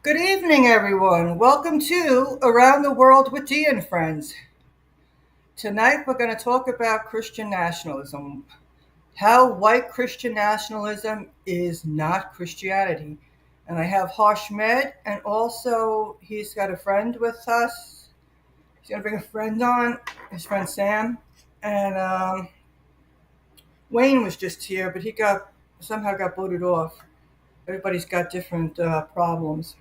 Good evening, everyone. Welcome to Around the World with Dee and Friends. Tonight, we're going to talk about Christian nationalism, how white Christian nationalism is not Christianity. And I have Harsh Med, and also he's got a friend with us. He's going to bring a friend on, his friend Sam. And Wayne was just here, but he somehow got booted off. Everybody's got different problems.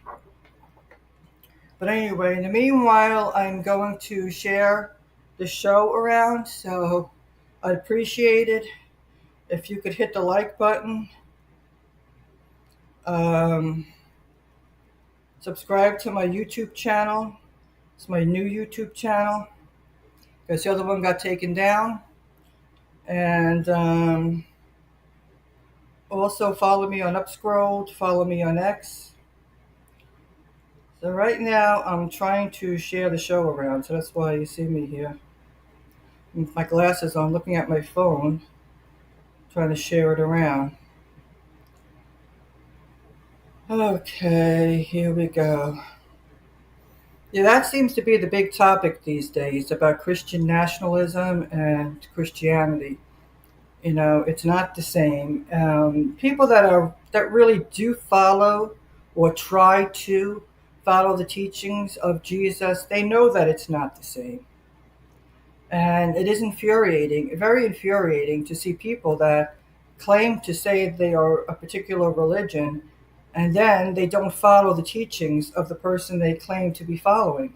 But anyway, in the meanwhile, I'm going to share the show around. So I'd appreciate it if you could hit the like button, um, subscribe to my YouTube channel. It's my new YouTube channel because the other one got taken down. And also follow me on Upscrolled, follow me on X. So right now, I'm trying to share the show around. So that's why you see me here with my glasses on, looking at my phone, trying to share it around. Okay, here we go. Yeah, that seems to be the big topic these days about Christian nationalism and Christianity. It's not the same. People that really do follow or try to follow the teachings of Jesus, they know that it's not the same. And it is infuriating, very infuriating to see people that claim to say they are a particular religion and then they don't follow the teachings of the person they claim to be following.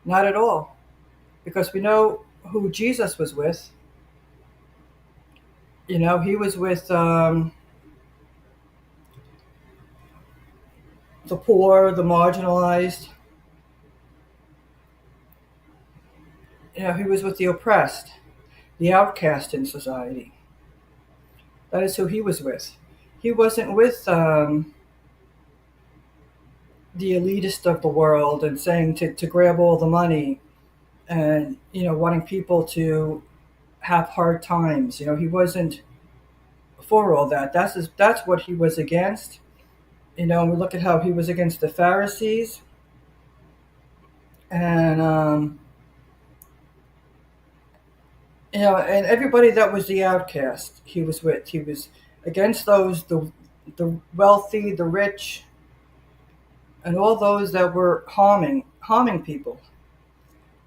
Not at all. Because we know who Jesus was with. He was with the poor, the marginalized. He was with the oppressed, the outcast in society. That is who he was with. He wasn't with the elitist of the world and saying to grab all the money and wanting people to have hard times. He wasn't for all that. That's what he was against. And we look at how he was against the Pharisees and and everybody that was the outcast. He was with. He was against those the wealthy, the rich, and all those that were harming people.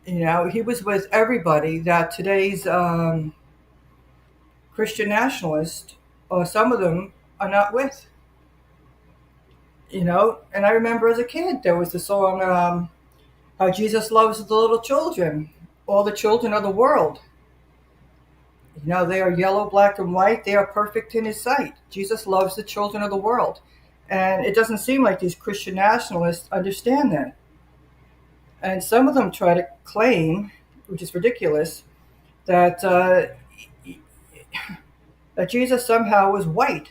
He was with everybody that today's Christian nationalists, or some of them, are not with. And I remember as a kid there was the song, how Jesus loves the little children, all the children of the world. They are yellow, black, and white. They are perfect in his sight. Jesus loves the children of the world. And it doesn't seem like these Christian nationalists understand that. And some of them try to claim, which is ridiculous, that that Jesus somehow was white.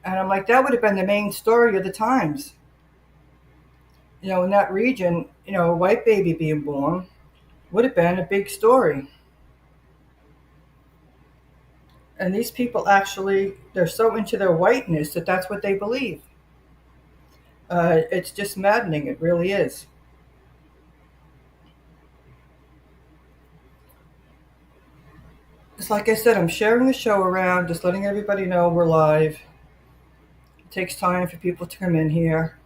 And I'm like, that would have been the main story of the times. In that region, a white baby being born would have been a big story. And these people actually, they're so into their whiteness that that's what they believe. It's just maddening. It really is. It's like I said, I'm sharing the show around, just letting everybody know we're live. It takes time for people to come in here.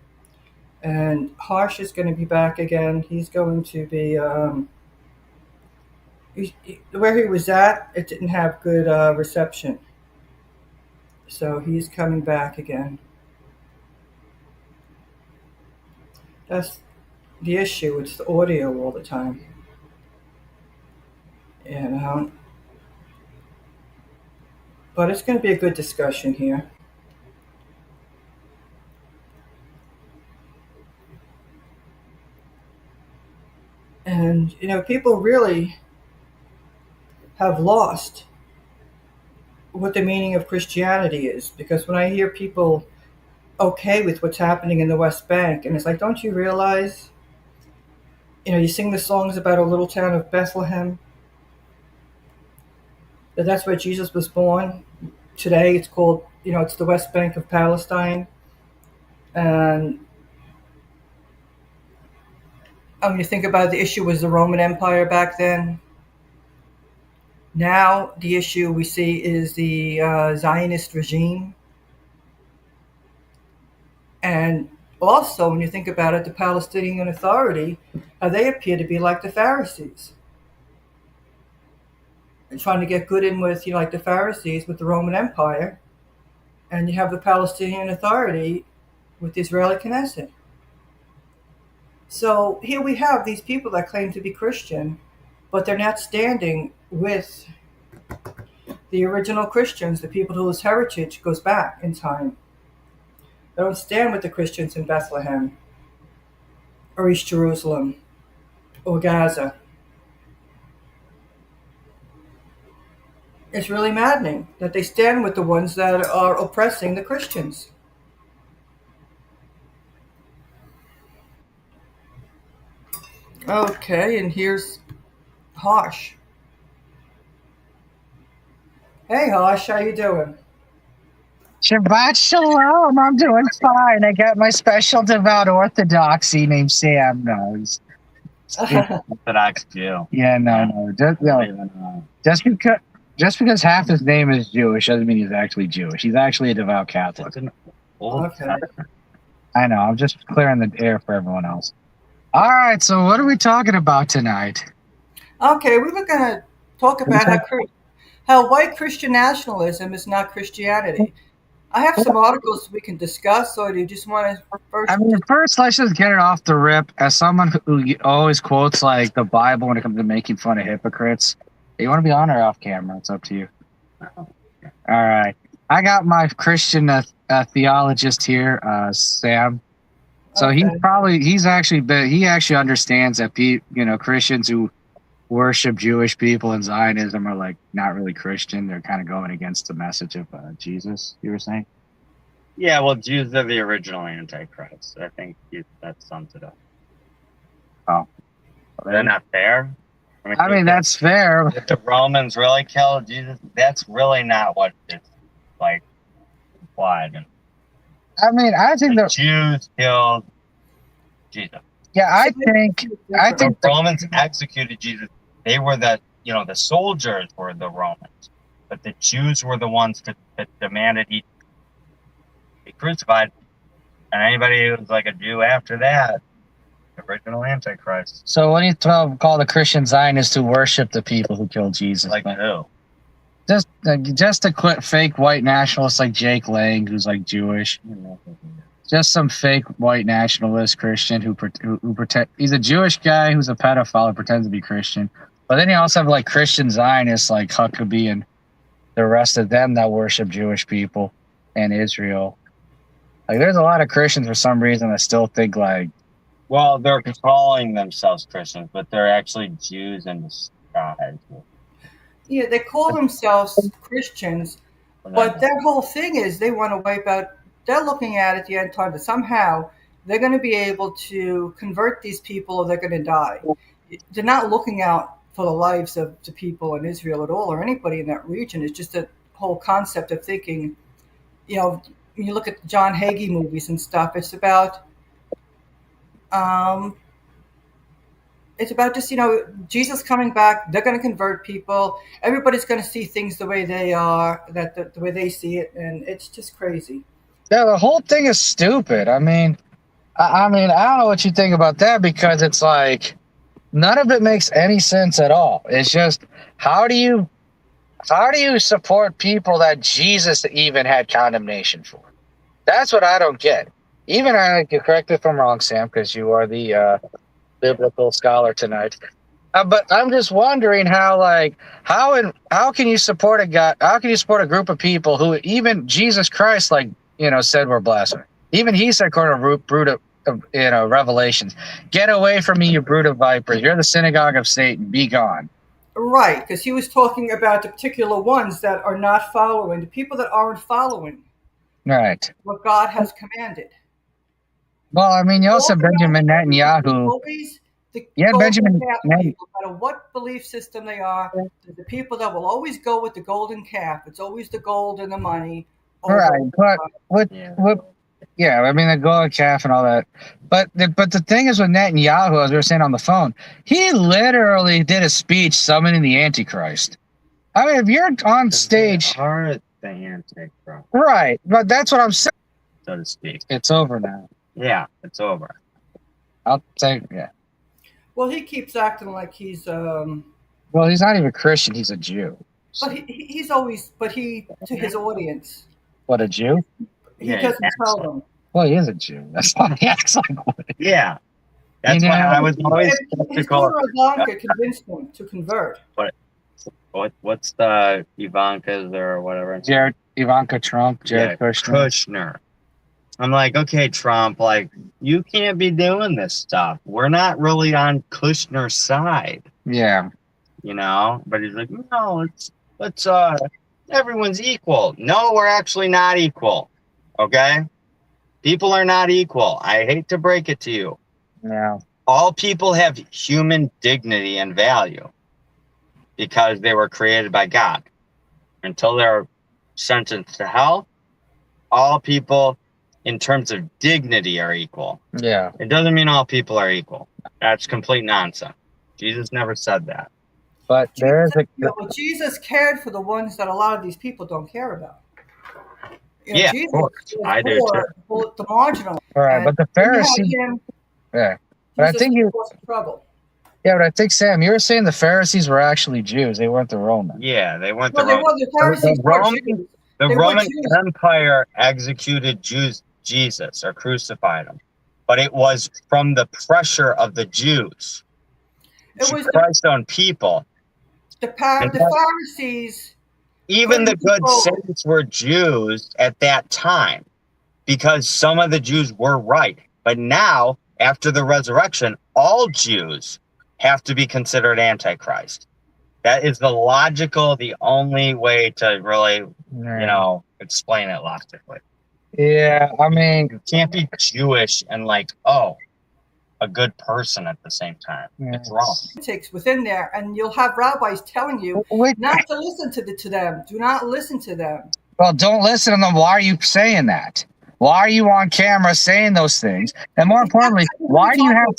And Harsh is going to be back again. He's going to be, where he was at, it didn't have good reception. So he's coming back again. That's the issue. It's the audio all the time. But it's going to be a good discussion here. And, people really have lost what the meaning of Christianity is. Because when I hear people okay with what's happening in the West Bank, and it's like, don't you realize, you sing the songs about a little town of Bethlehem, that's where Jesus was born. Today it's called, it's the West Bank of Palestine. And you think about it, the issue was the Roman Empire back then. Now the issue we see is the Zionist regime. And also, when you think about it, the Palestinian Authority, they appear to be like the Pharisees, and trying to get good in with, like the Pharisees with the Roman Empire, and you have the Palestinian Authority with the Israeli Knesset. So here we have these people that claim to be Christian, but they're not standing with the original Christians, the people whose heritage goes back in time. They don't stand with the Christians in Bethlehem or East Jerusalem or Gaza. It's really maddening that they stand with the ones that are oppressing the Christians. Okay, and here's Harsh. Hey Harsh, how you doing? Shabbat shalom. I'm doing fine. I got my special devout orthodoxy named Sam. No, Orthodox Jew. yeah, no. Just because half his name is Jewish doesn't mean he's actually Jewish. He's actually a devout Catholic. Okay. I know. I'm just clearing the air for everyone else. All right. So what are we talking about tonight? Okay, we were going to talk about how white Christian nationalism is not Christianity. I have some articles we can discuss, or do you just want to first? First, let's just get it off the rip. As someone who always quotes like the Bible when it comes to making fun of hypocrites, you want to be on or off camera? It's up to you. All right. I got my Christian theologist here, Sam. So Okay. he actually understands that Christians who worship Jewish people and Zionism are like not really Christian. They're kind of going against the message of Jesus. You were saying? Yeah, well, Jews are the original Antichrist. I think that sums it up. Oh, they're not fair. I mean that's fair. If the Romans really killed Jesus, that's really not what it's like implied. I mean, I think the Jews killed Jesus. Yeah, I think the Romans executed Jesus. They were the soldiers were the Romans, but the Jews were the ones that demanded he be crucified. And anybody who was like a Jew after that, the original Antichrist. So what do you call the Christian Zionists who worship the people who killed Jesus? Like who? Just a quick fake white nationalist like Jake Lang, who's like Jewish. Just some fake white nationalist Christian who pretend he's a Jewish guy who's a pedophile who pretends to be Christian. But then you also have like Christian Zionists like Huckabee and the rest of them that worship Jewish people and Israel. Like there's a lot of Christians for some reason that still think like, well, they're calling themselves Christians, but they're actually Jews in disguise. Yeah, they call themselves Christians, but their whole thing is they want to wipe out. They're looking at the end time that somehow they're going to be able to convert these people or they're going to die. They're not looking out for the lives of the people in Israel at all or anybody in that region. It's just a whole concept of thinking, when you look at John Hagee movies and stuff, it's about just, Jesus coming back. They're going to convert people. Everybody's going to see things the way they are, the way they see it. And it's just crazy. Yeah, the whole thing is stupid. I mean, I don't know what you think about that because it's like none of it makes any sense at all. It's just how do you support people that Jesus even had condemnation for? That's what I don't get. Even correct me if I'm wrong, Sam, because you are the biblical scholar tonight. But I'm just wondering how can you support a guy? How can you support a group of people who even Jesus Christ said we're blasphemous? Even he said, according to brood of Revelations, "Get away from me, you brood of vipers! You're the synagogue of Satan. Be gone." Right, because he was talking about the particular ones that are not following, the people that aren't following. Right. What God has commanded. Well, I mean, you also have Benjamin Netanyahu. Benjamin Netanyahu. No matter what belief system they are, the people that will always go with the golden calf. It's always the gold and the money. Right, but Yeah, I mean the golden calf and all that. But the thing is with Netanyahu, as we were saying on the phone, he literally did a speech summoning the Antichrist. I mean, if you're on stage, They are the Antichrist, right? But that's what I'm saying. so to speak. It's over now. Yeah, it's over. I'll take yeah. Well, he keeps acting like he's Well, he's not even Christian; he's a Jew. but he's always but he to his audience. What, a Jew? He Yeah, doesn't tell excellent. them. Well, he is a Jew. That's why he acts like one. Yeah, that's You why know, I was always His skeptical. daughter Ivanka convinced him to convert. What's the Ivanka's or whatever? Ivanka Trump, Jared Kushner. Kushner. I'm like, okay, Trump, like, you can't be doing this stuff. We're not really on Kushner's side, Yeah. you know? But he's like, no, let's everyone's equal. No, we're actually not equal. Okay? People are not equal. I hate to break it to you. Yeah. All people have human dignity and value because they were created by God. Until they're sentenced to hell, all people in terms of dignity are equal. Yeah. It doesn't mean all people are equal. That's complete nonsense. Jesus never said that. But there is a Jesus cared for the ones that a lot of these people don't care about. Yeah, Jesus of course. I do too. the marginal. all right, but the Pharisees. Yeah. But I think trouble. Yeah, but I think, Sam, you were saying the Pharisees were actually Jews. They weren't the Romans. Yeah, they weren't Well, the Roman. the Pharisees were Jews. The They were Roman Jews. Empire executed Jesus or crucified him, but it was from the pressure of the Jews. It was Christ's own people. The Pharisees. Even the good saints were Jews at that time because some of the Jews were right. But now, after the resurrection, all Jews have to be considered Antichrist. That is the only way to really, explain it logically. Yeah, I mean, you can't be Jewish and a good person at the same time. Yeah. It's wrong. Takes within there, and you'll have rabbis telling you not to listen to them. Do not listen to them. Well, don't listen to them. Why are you saying that? Why are you on camera saying those things? And more importantly, why do you have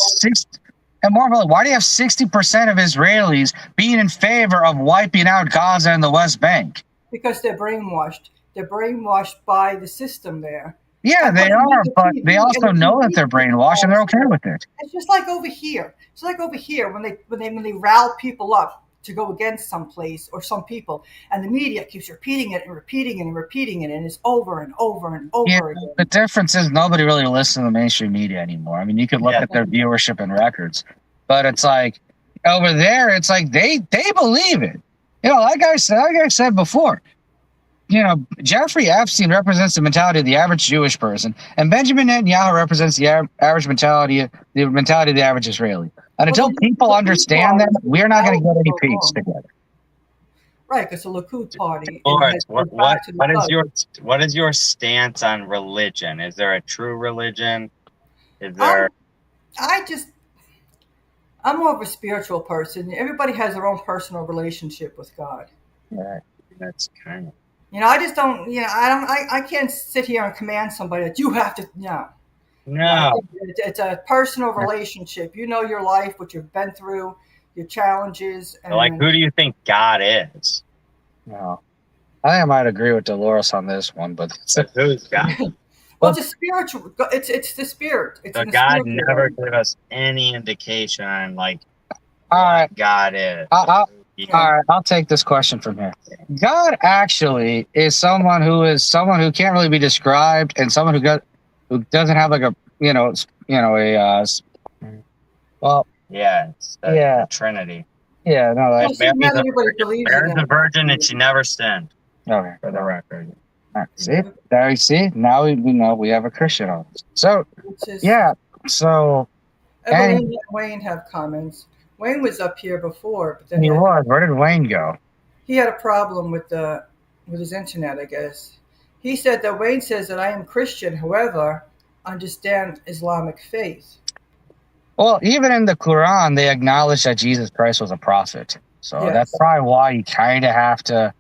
60% of Israelis being in favor of wiping out Gaza and the West Bank? Because they're brainwashed. They're brainwashed by the system there. Yeah, they are, but they also know that they're brainwashed and they're okay with it. It's just like over here. It's like over here when they rile people up to go against some place or some people, and the media keeps repeating it and repeating it and repeating it, and it's over and over and over again. The difference is nobody really listens to the mainstream media anymore. I mean, you could look at their viewership and records, but it's like over there, it's like they believe it. Like I said before. Jeffrey Epstein represents the mentality of the average Jewish person, and Benjamin Netanyahu represents the average mentality of the average Israeli. And until people understand that, we're not going to get any peace together. Right, because the Likud party. What is your stance on religion? Is there a true religion? Is there? I'm more of a spiritual person. Everybody has their own personal relationship with God. Right. That's kind of. I just don't. I can't sit here and command somebody that you have to. No. It's a personal relationship. You know your life, what you've been through, your challenges. And who do you think God is? No, I think I might agree with Dolores on this one, but who's God? Well, it's a spiritual. It's the spirit. So God never gave us any indication on what God is. All right, I'll take this question from here. God actually is someone who can't really be described, and someone who doesn't have the Trinity. Yeah, no, Mary's a virgin and she never sinned. Okay, for the record. Right, see, now we know we have a Christian on this. So so. Wayne have comments. Wayne was up here before, but then Where did Wayne go? He had a problem with his internet, I guess. He said that Wayne says that I am Christian, however, understand Islamic faith. Well, even in the Quran, they acknowledge that Jesus Christ was a prophet. So that's probably why you kind of have to,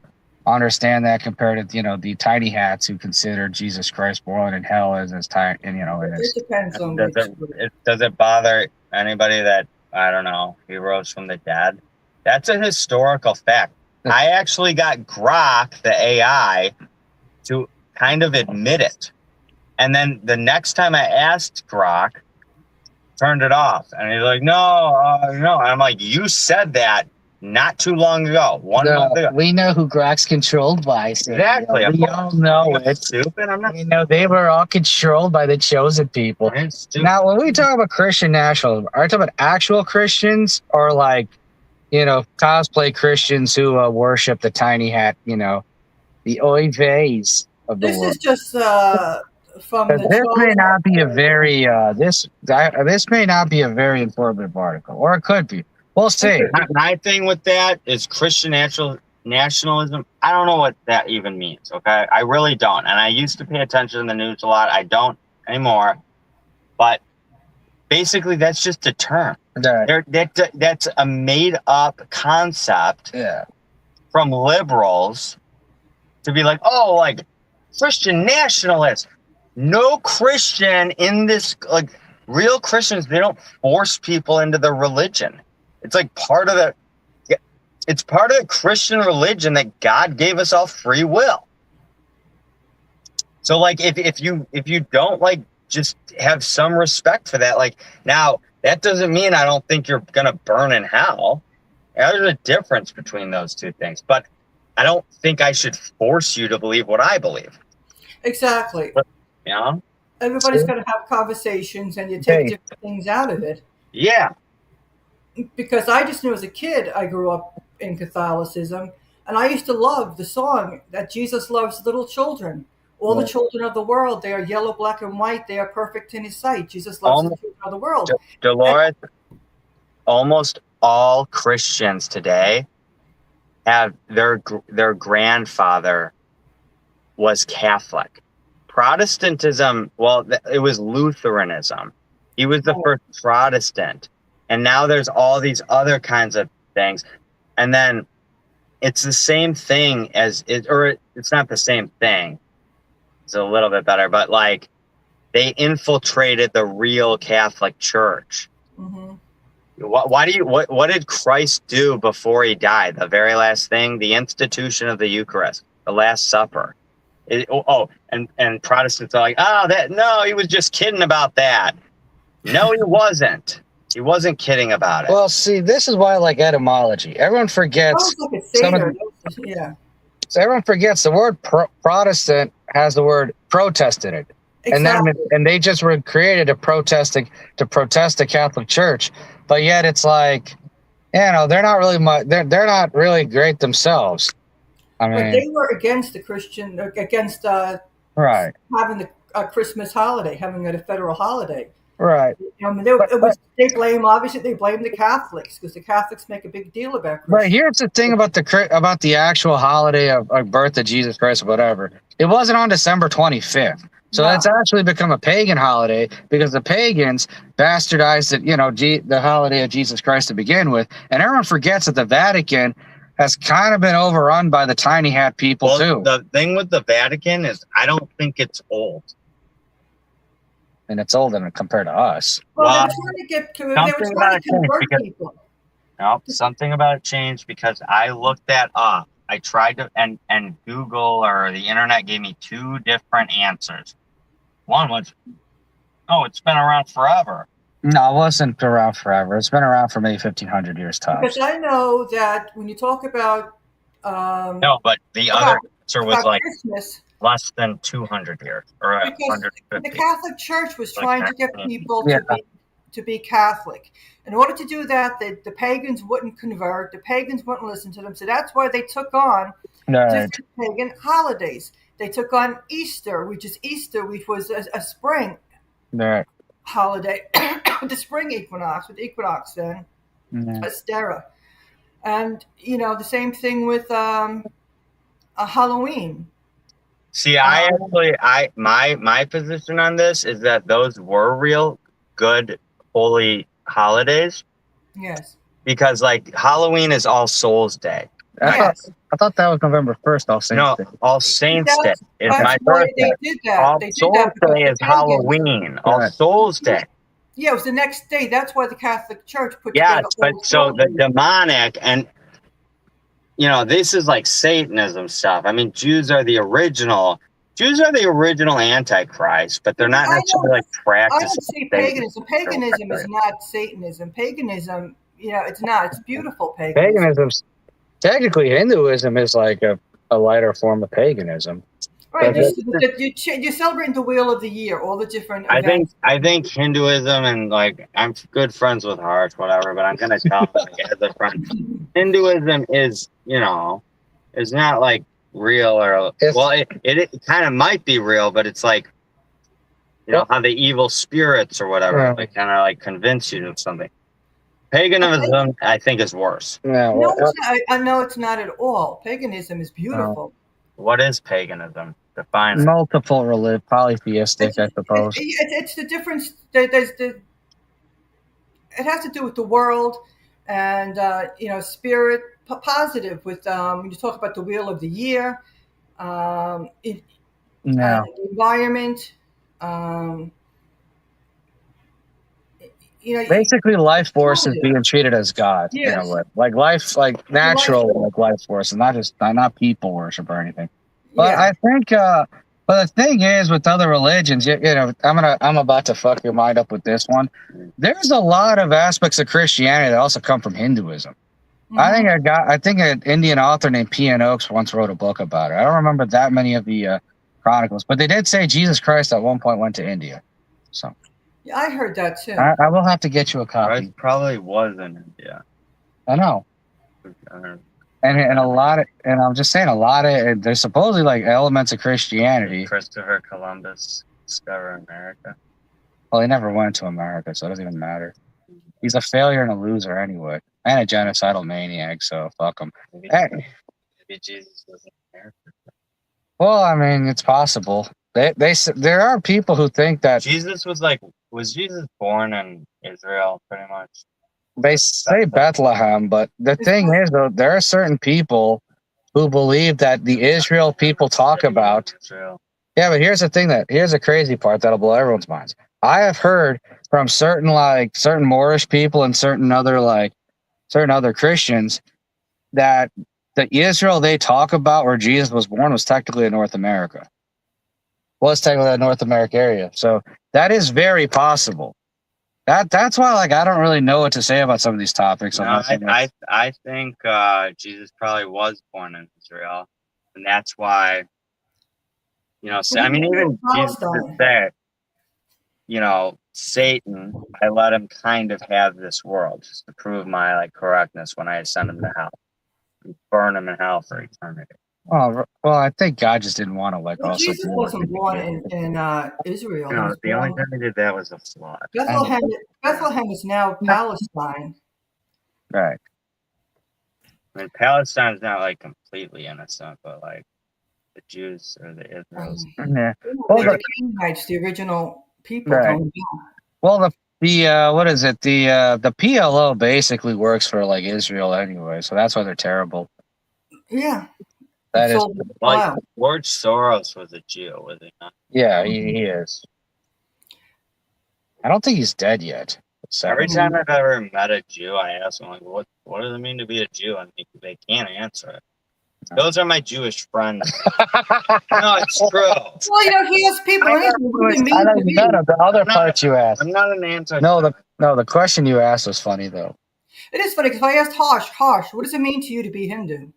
understand that compared to the tiny hats who consider Jesus Christ born in hell as tiny, and It depends on Does which. does it bother anybody that, I don't know, he rose from the dead? That's a historical fact. I actually got Grok, the AI, to kind of admit it. And then the next time I asked Grok, turned it off. And he's like, no. And I'm like, you said that not too long ago, 1 month ago. We know who Grok's controlled by. So, Exactly. We all know it. Stupid. I'm not. They were all controlled by the chosen people. Now, when we talk about Christian nationalism, are we talking about actual Christians or like, cosplay Christians who worship the tiny hat, the oy veys of the This world? is just from the This may 12. not be a very this may not be a very informative article, or it could be. We'll see. My thing with that is Christian nationalism. I don't know what that even means. Okay, I really don't. And I used to pay attention to the news a lot. I don't anymore. But basically, that's just a term. That's a made-up concept from liberals to be like, oh, like Christian nationalists. No Christian in this, like real Christians, they don't force people into their religion. It's like part of the Christian religion that God gave us all free will. So like if you don't like just have some respect for that, like now that doesn't mean I don't think you're gonna burn in hell. There's a difference between those two things, but I don't think I should force you to believe what I believe. Exactly. Yeah. Everybody's got to have conversations, and you take different things out of it. Yeah. Because I just knew as a kid, I grew up in Catholicism, and I used to love the song that Jesus loves little children. All the children of the world, they are yellow, black, and white. They are perfect in his sight. Jesus loves the children of the world. Dolores, almost all Christians today have their grandfather was Catholic. Protestantism, well, it was Lutheranism. He was the first Protestant. And now there's all these other kinds of things. And then it's the same thing it's not the same thing. It's a little bit better, but like they infiltrated the real Catholic Church. Mm-hmm. What did Christ do before he died? The very last thing, the institution of the Eucharist, the Last Supper. And Protestants are like, he was just kidding about that. No, he wasn't. He wasn't kidding about it. Well, see, this is why I like etymology. Everyone forgets. So everyone forgets the word Protestant has the word protest in it. Exactly. And they just were created to protest the Catholic Church. But yet it's like, they're not really they're not really great themselves. I mean, but they were against the Christian, against having a Christmas holiday, having a federal holiday. Right. I mean, they blame the Catholics because the Catholics make a big deal about Christmas. But here's the thing about the actual holiday of birth of Jesus Christ or whatever. It wasn't on December 25th. So that's actually become a pagan holiday because the pagans bastardized the holiday of Jesus Christ to begin with. And everyone forgets that the Vatican has kind of been overrun by the tiny hat people too. The thing with the Vatican is I don't think it's old. And it's older compared to us. Well, they were trying to convert people. No, something about it changed because I looked that up. I tried to, and Google or the internet gave me two different answers. One was, it's been around forever. No, it wasn't around forever. It's been around for maybe 1,500 years tops. Because I know that when you talk about... no, but the other answer was like Christmas, less than 200 years or 150. The Catholic Church was trying to get people to be Catholic. In order to do that, the pagans wouldn't convert. The pagans wouldn't listen to them. So that's why they took on different pagan holidays. They took on Easter, which was a spring holiday, the spring equinox, with equinox then, Astera. And, the same thing with Halloween. See, my position on this is that those were real good holy holidays. Yes. Because like Halloween is All Souls Day. Yes. I thought that was November 1st, All Saints No, Day. All Saints Day is That's my why birthday. they did that. All They did Souls that because Day the is pagans. Halloween. All Right. Souls Day. Yeah, it was the next day. That's why the Catholic Church put Yes, together but All so Souls the Day. demonic and this is like Satanism stuff. I mean, Jews are the original Antichrist, but they're not necessarily like I practicing don't see Satan. paganism. Paganism is not Satanism. Paganism, it's not. It's beautiful paganism. Paganism, technically, Hinduism is like a lighter form of paganism. Right. But You're celebrating the wheel of the year, all the different events. I think Hinduism and like I'm good friends with Harsh, whatever, but I'm gonna tell him like, as a friend, Hinduism is is not like real or it kind of might be real, but it's like how the evil spirits or whatever like kind of like convince you of something. Paganism, I think, is worse. Yeah, No, it's not. I know it's not at all. Paganism is beautiful. What is paganism? Define it. Multiple polytheistic, I suppose. It's the difference. It has to do with the world and spirit positive with when you talk about the wheel of the year, the environment. Um, Basically, life force is being treated as God. Yes. Like life, like natural, like life force, and not people worship or anything. But I think, but the thing is, with other religions, I'm about to fuck your mind up with this one. There's a lot of aspects of Christianity that also come from Hinduism. Mm-hmm. I think an Indian author named P.N. Oakes once wrote a book about it. I don't remember that many of the chronicles, but they did say Jesus Christ at one point went to India. So. Yeah, I heard that too. I will have to get you a copy. It probably was in India. I know. And a lot of, and I'm just saying, a lot of, there's supposedly like elements of Christianity. Christopher Columbus discovered America. Well, he never went to America, so it doesn't even matter. He's a failure and a loser anyway, and a genocidal maniac. So fuck him. Maybe Jesus was in America. Well, I mean, it's possible. There are people who think that Jesus was Jesus born in Israel, pretty much. They say Bethlehem, but the thing is, though, there are certain people who believe that the Israel people talk about. Israel. Yeah, but here's the crazy part that'll blow everyone's minds. I have heard from certain Moorish people and certain other Christians that the Israel they talk about where Jesus was born was technically in North America. Was technically a North America area. So that is very possible. That's why I don't really know what to say about some of these topics. No, I think Jesus probably was born in Israel, and that's why I mean even Jesus said, Satan, I let him kind of have this world just to prove my correctness when I send him to hell, and burn him in hell for eternity. Well, I think God just didn't want to also. Jesus wasn't born in Israel. No, the only time he did that was a flood. Bethlehem is now Palestine. Right. I mean, Palestine's not completely innocent, but the Jews or the Israelis. Yeah. Well, the Canaanites, the original people. Right. Well, the what is it? The PLO basically works for Israel anyway, so that's why they're terrible. Yeah. That is George Soros was a Jew, was he not? Yeah, he is. I don't think he's dead yet. Every time I've ever met a Jew, I ask them what does it mean to be a Jew? And they can't answer it. Those are my Jewish friends. No, it's true. Well, he has people. The other part you asked. I'm not an answer. No, the question you asked was funny though. It is funny because I asked Harsh, what does it mean to you to be Hindu?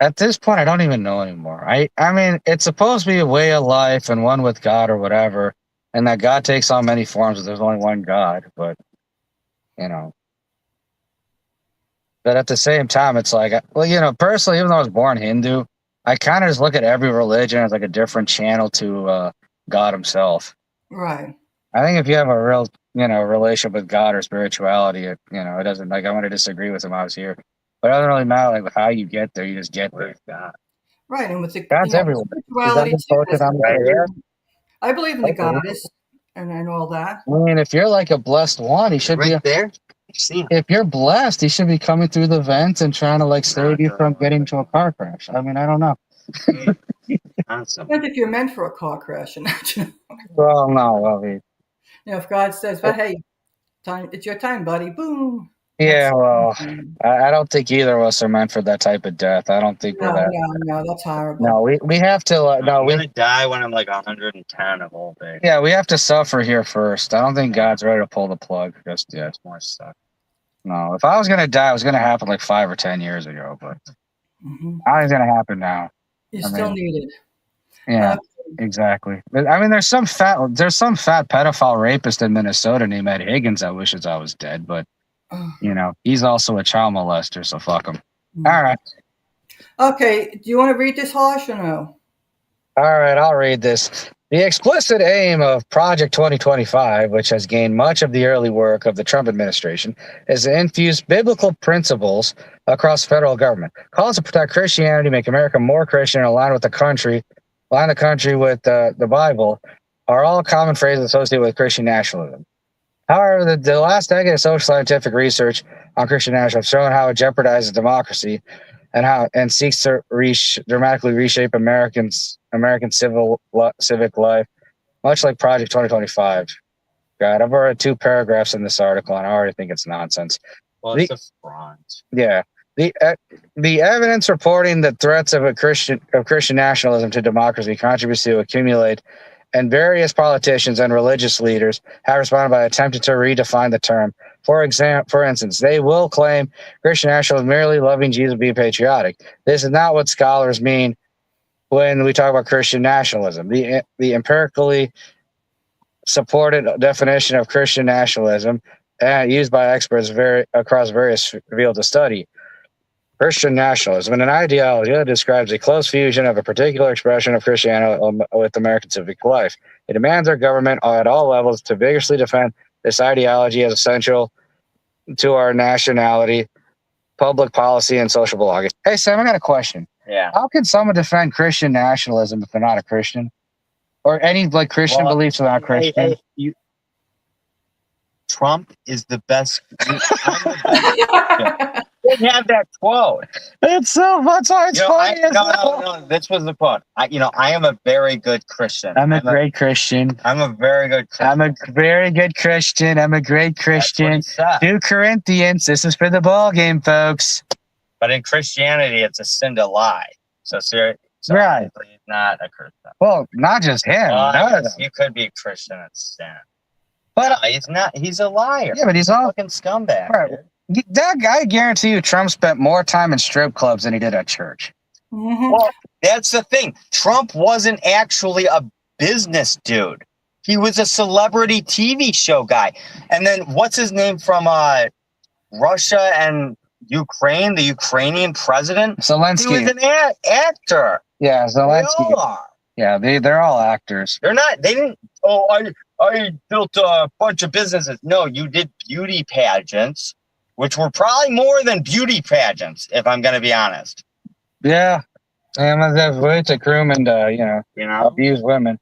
At this point, I don't even know anymore. I mean, it's supposed to be a way of life and one with God or whatever, and that God takes on many forms. There's only one God, but But at the same time, it's personally, even though I was born Hindu, I kind of just look at every religion as a different channel to God himself. Right. I think if you have a real, relationship with God or spirituality, it doesn't I'm going to disagree with him. I was here. But it doesn't really matter how you get there. You just get there. God. Right, and with the God's everywhere. I believe in the goddess and all that. I mean, if you're a blessed one, he should be there. If you're blessed, he should be coming through the vents and trying to like save you from getting into a car crash. I mean, I don't know. Awesome. Depends if you're meant for a car crash or not. Well, no, I mean, If God says, "But hey, it's your time, buddy," boom. yeah, That's- well, I don't think either of us are meant for that type of death. I don't think we're that. No, that's horrible. No, we have to. I'm gonna die when I'm like 110 of old age. Yeah, we have to suffer here first. I don't think God's ready to pull the plug just yet. It's more stuff. No, if I was gonna die, it was gonna happen like 5 or 10 years ago. But how is it gonna happen now? You still need it. Yeah, exactly. I mean, there's some fat pedophile rapist in Minnesota named Ed Higgins that wishes I was dead, but you know, he's also a child molester, so fuck him. All right. Okay, do you want to read this, Harsh, or no? All right, I'll read this. The explicit aim of Project 2025, which has gained much of the early work of the Trump administration, is to infuse biblical principles across the federal government. Calls to protect Christianity, make America more Christian, and align the country with the Bible, are all common phrases associated with Christian nationalism. However, the last decade of social scientific research on Christian nationalism has shown how it jeopardizes democracy and seeks to dramatically reshape American civic life, much like Project 2025. God, I've already 2 paragraphs in this article, and I already think it's nonsense. Well, it's a front. Yeah, the evidence reporting the threats of Christian nationalism to democracy contributes to accumulate, and various politicians and religious leaders have responded by attempting to redefine the term. For instance, they will claim Christian nationalism merely loving Jesus, being patriotic. This is not what scholars mean when we talk about Christian nationalism. The empirically supported definition of Christian nationalism used by experts across various fields of study. Christian nationalism, an ideology that describes a close fusion of a particular expression of Christianity with American civic life. It demands our government at all levels to vigorously defend this ideology as essential to our nationality, public policy, and social belonging. Hey, Sam, I got a question. Yeah. How can someone defend Christian nationalism if they're not a Christian? Or any like Christian beliefs without Christian? Trump is the best. Didn't have that quote. It's so much. It's funny. No. This was the quote. I am a very good Christian. I'm a great Christian. I'm a very good Christian. I'm a very good Christian. I'm a great Christian. 2 Corinthians. This is for the ball game, folks. But in Christianity, it's a sin to lie. So right. He's not a Christian. Well, not just him. You could be a Christian and sin. But he's not. He's a liar. Yeah, but he's all fucking scumbag. Right. That guy, I guarantee you, Trump spent more time in strip clubs than he did at church. Well, that's the thing. Trump wasn't actually a business dude. He was a celebrity TV show guy. And then what's his name from Russia and Ukraine? The Ukrainian president. Zelensky. He was an actor. Yeah, Zelensky. They all are. Yeah, they're all actors. They're not. They didn't. Oh, I built a bunch of businesses. No, you did beauty pageants, which were probably more than beauty pageants, if I'm going to be honest. Yeah. And that's way to groom and, abuse women.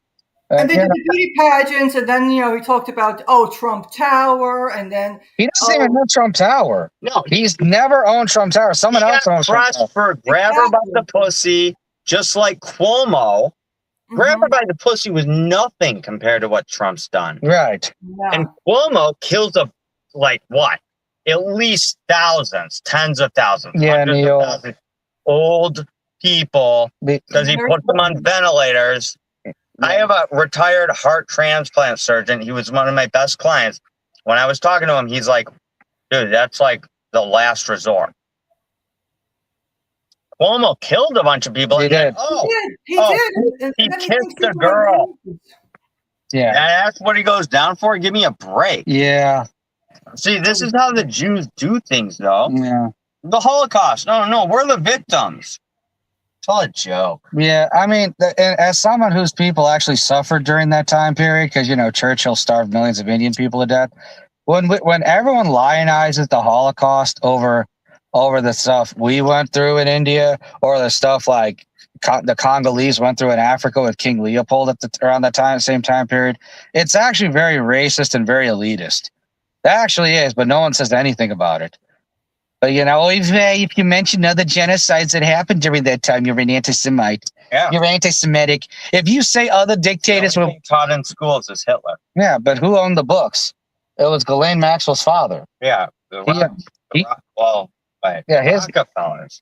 And they did the beauty pageants, and then, he talked about, Trump Tower, and then... He doesn't even know Trump Tower. No. He's never owned Trump Tower. Someone else owns Trump Tower. For grab her by the pussy, just like Cuomo. Grab her by the pussy was nothing compared to what Trump's done. Right. Yeah. And Cuomo kills at least thousands, tens of thousands, hundreds of thousands, old people, because he put them on ventilators. Yeah. I have a retired heart transplant surgeon. He was one of my best clients. When I was talking to him, he's like, dude, that's like the last resort. Cuomo killed a bunch of people. He did. He did. He kissed a girl. Yeah. And that's what he goes down for? Give me a break. Yeah. See, this is how the Jews do things, though. Yeah. The Holocaust. No, we're the victims. It's all a joke. Yeah, I mean, as someone whose people actually suffered during that time period, because, Churchill starved millions of Indian people to death, when everyone lionizes the Holocaust over the stuff we went through in India, or the stuff like the Congolese went through in Africa with King Leopold around that same time period, it's actually very racist and very elitist. That actually is, but no one says anything about it. But if you mention other genocides that happened during that time, you're an anti-Semite. Yeah. You're anti-Semitic. If you say other dictators The were only thing taught in schools is Hitler. yeah, but who owned the books? It was Ghislaine Maxwell's father. Yeah. Rockefellers.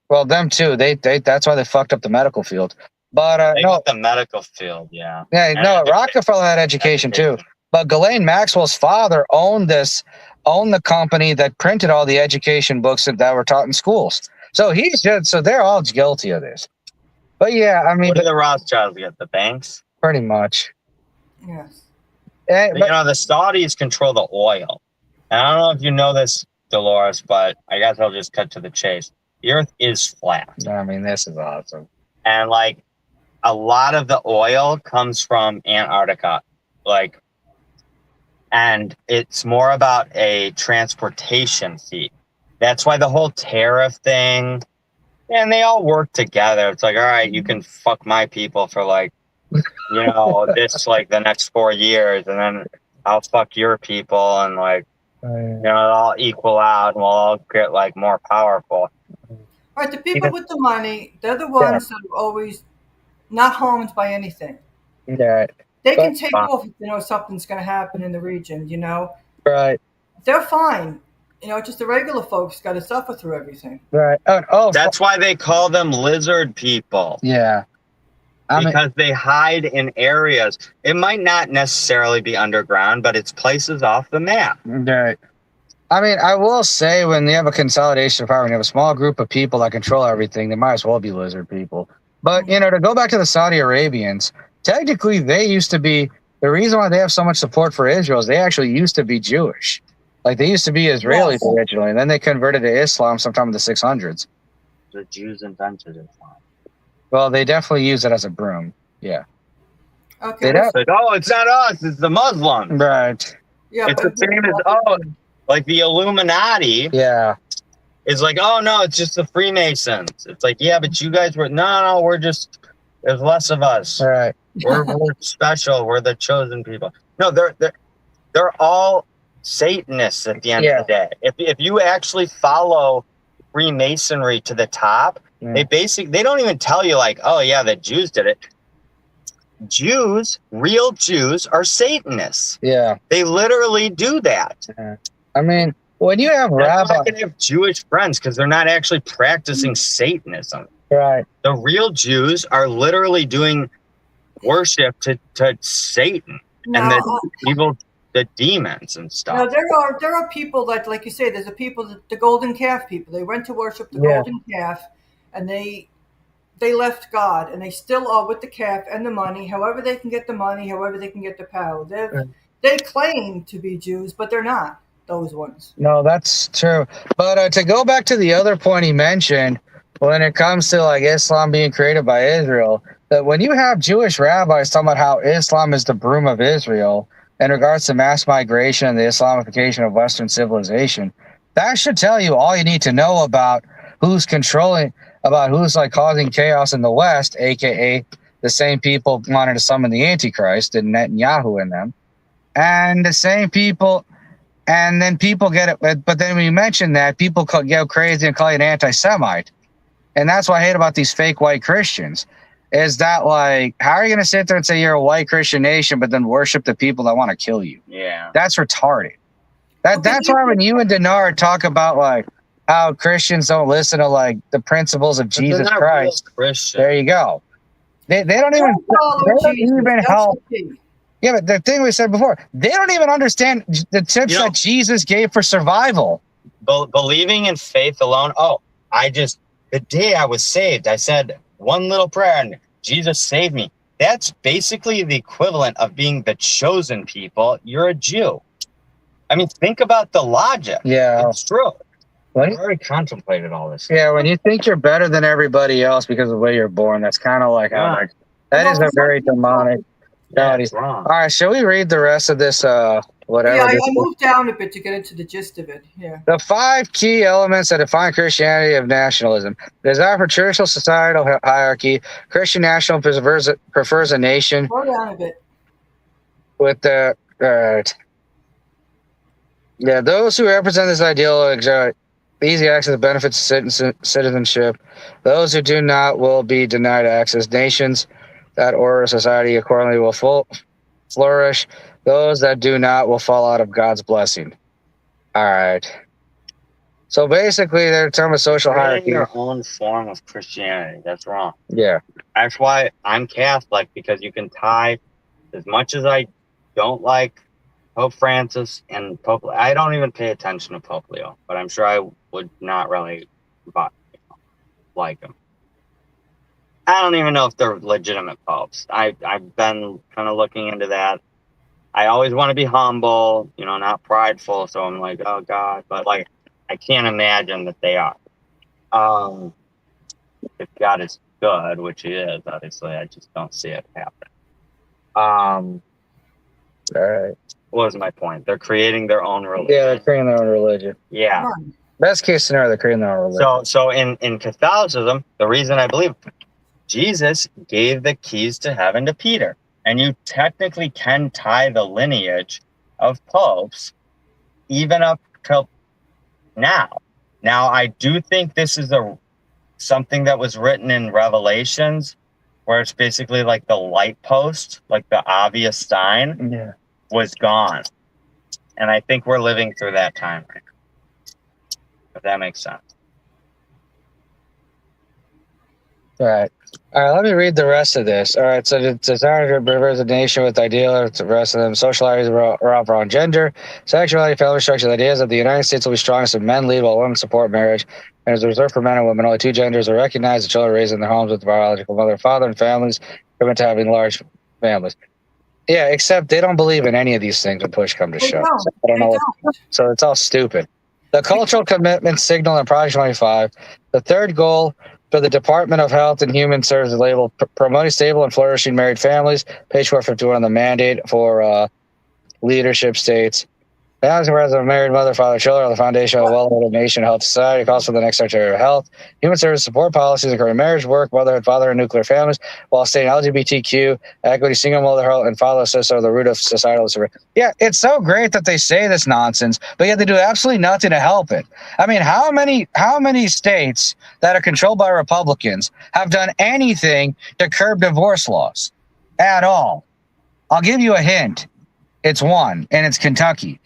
Well, them too. They that's why they fucked up the medical field. But The medical field, yeah. Yeah, no, Rockefeller had education too. But Ghislaine Maxwell's father owned the company that printed all the education books that were taught in schools. So so they're all guilty of this. But yeah, I mean, what do the Rothschilds get? The banks? Pretty much. Yes. But the Saudis control the oil. And I don't know if you know this, Dolores, but I guess I'll just cut to the chase. The Earth is flat. I mean, this is awesome. And a lot of the oil comes from Antarctica. And it's more about a transportation fee. That's why the whole tariff thing, and they all work together. It's like, all right, you can fuck my people for this the next 4 years, and then I'll fuck your people, and it'll all equal out, and we'll all get more powerful. All right, the people with the money, they're the ones that are always not harmed by anything. Yeah. They can take off if something's going to happen in the region. Right. They're fine. Just the regular folks got to suffer through everything. Right. That's why they call them lizard people. Yeah. Because they hide in areas. It might not necessarily be underground, but it's places off the map. Right. I mean, I will say when you have a consolidation of power, when you have a small group of people that control everything, they might as well be lizard people. But, to go back to the Saudi Arabians, technically they used to be, the reason why they have so much support for Israel is they actually used to be Jewish. They used to be Israelis originally, and then they converted to Islam sometime in the 600s. The Jews invented Islam. Well, they definitely use it as a broom. Yeah. Okay. It's not us, it's the Muslims. Right. Yeah, it's the same as, the Illuminati. Yeah. It's oh, no, it's just the Freemasons. It's yeah, but you guys were, no, we're just, there's less of us. All right. We're special. We're the chosen people. No, they're all Satanists at the end of the day. If you actually follow Freemasonry to the top, they don't even tell you oh yeah, the Jews did it. Real Jews are Satanists. Yeah. They literally do that. Yeah. I mean, when you have rabbis, not going to have Jewish friends because they're not actually practicing Satanism. Right. The real Jews are literally doing worship to Satan and the demons and stuff. No, there are people that, like you say, there's the golden calf people. They went to worship the golden calf, and they left God, and they still are with the calf and the money. However they can get the money, however they can get the power. They claim to be Jews, but they're not those ones. No, that's true. But to go back to the other point he mentioned, when it comes to Islam being created by Israel, that when you have Jewish rabbis talking about how Islam is the broom of Israel in regards to mass migration and the Islamification of Western civilization, that should tell you all you need to know about who's causing chaos in the West, aka the same people wanting to summon the Antichrist and Netanyahu in them, and the same people. And then people get it, but then when you mention that, people go crazy and call you an anti-Semite. And that's what I hate about these fake white Christians, is that how are you going to sit there and say you're a white Christian nation, but then worship the people that want to kill you? Yeah. That's retarded. That's why when you and Dinar talk about how Christians don't listen to the principles of Jesus Christ, there you go. They don't even help. Yeah, but the thing we said before, they don't even understand the tips that Jesus gave for survival. Believing in faith alone. Oh, the day I was saved, I said one little prayer and Jesus saved me. That's basically the equivalent of being the chosen people. You're a Jew. I mean, think about the logic. Yeah. It's true. I've already contemplated all this. Yeah, when you think you're better than everybody else because of the way you're born, that's kind of that is a very demonic. Yeah, it's wrong. All right, shall we read the rest of this? Whatever. Yeah, I moved down a bit to get into the gist of it. Yeah. The 5 key elements that define Christianity of nationalism: desire for traditional societal hierarchy. Christian nationalism prefers a nation Slow down a bit. with the Yeah, those who represent this ideal enjoy easy access to benefits of citizenship. Those who do not will be denied access. Nations that order society accordingly will flourish. Those that do not will fall out of God's blessing. All right. So basically, they're talking about social hierarchy. Their own form of Christianity. That's wrong. Yeah. That's why I'm Catholic, because you can tie, as much as I don't like Pope Francis and Pope, I don't even pay attention to Pope Leo, but I'm sure I would not really like him. I don't even know if they're legitimate popes. I've been kind of looking into that. I always want to be humble, not prideful. So I'm like, oh God, but like, I can't imagine that they are. If God is good, which He is, obviously, I just don't see it happen. All right. What was my point? They're creating their own religion. Yeah, they're creating their own religion. Yeah. Best case scenario, they're creating their own religion. So in Catholicism, the reason I believe Jesus gave the keys to heaven to Peter, and you technically can tie the lineage of popes even up till now. Now, I do think this is something that was written in Revelations, where it's basically like the light post, like the obvious sign, was gone. And I think we're living through that time right now, if that makes sense. All right. Let me read the rest of this. All right. So the desire to reverse a nation with ideal, the rest of them, social ideas are around gender, sexuality, family structure. The ideas of the United States will be strongest if men lead while women support marriage. And is reserved for men and women. Only two genders are recognized. The children raised in their homes with the biological mother and father, and families commit to having large families. Yeah, except they don't believe in any of these things when push comes to shove. So I don't know. So it's all stupid. The cultural commitment signal in Project 25. The third goal for the Department of Health and Human Services labeled promoting stable and flourishing married families. Page 451 on the mandate for leadership states. Families and residents of married mother, father, children are the foundation of a well-ordered nation, health society. Calls for the next Secretary of Health. Human Services support policies encouraging marriage, work, motherhood, fatherhood, and nuclear families, while stating LGBTQ, equity, single motherhood, and father sister are the root of societal. Yeah, it's so great that they say this nonsense, but yet they do absolutely nothing to help it. I mean, how many states that are controlled by Republicans have done anything to curb divorce laws at all? I'll give you a hint. It's one, and it's Kentucky.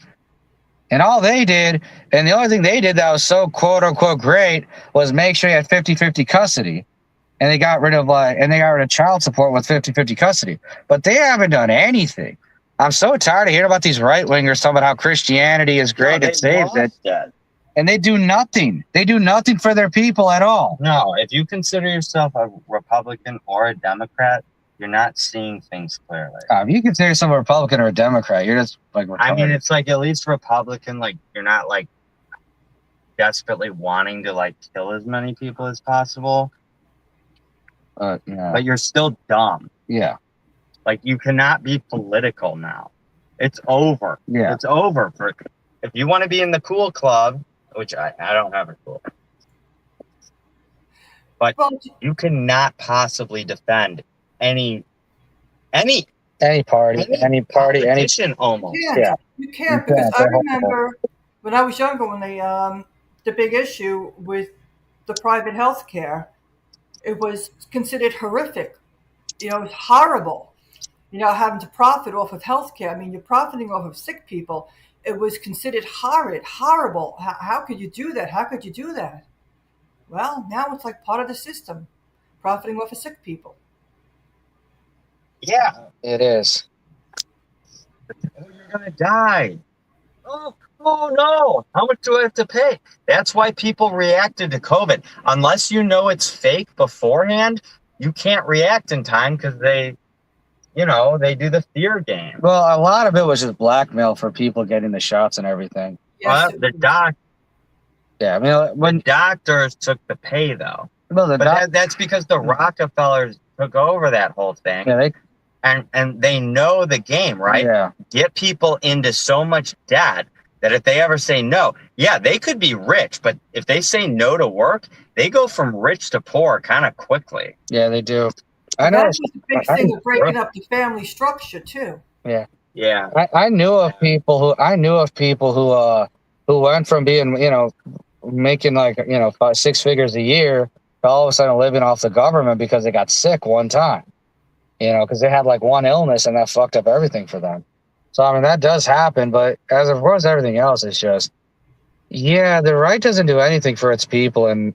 And all they did, and the only thing they did that was so quote unquote great, was make sure you had 50-50 custody. And they got rid of child support with 50-50 custody. But they haven't done anything. I'm so tired of hearing about these right wingers talking about how Christianity is great, it saves it. And they do nothing. They do nothing for their people at all. No, if you consider yourself a Republican or a Democrat, you're not seeing things clearly. If you consider yourself a Republican or a Democrat, you're just like retarded. I mean, it's like at least Republican, like you're not like desperately wanting to like kill as many people as possible. Yeah. But you're still dumb. Yeah. Like you cannot be political now. It's over. Yeah. It's over. If you want to be in the cool club, which I don't have a cool, but you cannot possibly defend any party, any politician almost. Yeah, you can't, because I remember when I was younger, when the big issue with the private health care, it was considered horrific. It was horrible. Having to profit off of health care. I mean, you're profiting off of sick people. It was considered horrible. How could you do that? How could you do that? Well, now it's like part of the system, profiting off of sick people. Yeah, it is. You're gonna die. Oh no! How much do I have to pay? That's why people reacted to COVID. Unless you know it's fake beforehand, you can't react in time because they do the fear game. Well, a lot of it was just blackmail for people getting the shots and everything. Yes, Yeah, I mean, when doctors took the pay though. Well, that's because the Rockefellers took over that whole thing. Yeah, and they know the game, right? Yeah. Get people into so much debt that if they ever say no, yeah, they could be rich, but if they say no to work, they go from rich to poor kind of quickly. Yeah, they do. I know. That's just a big thing of breaking up the family structure too. Yeah. Yeah. I knew of people who went from being, making like, 6 figures a year to all of a sudden living off the government because they got sick one time, because they had like one illness and that fucked up everything for them. So I mean that does happen, but as of course everything else is just, yeah, the right doesn't do anything for its people, and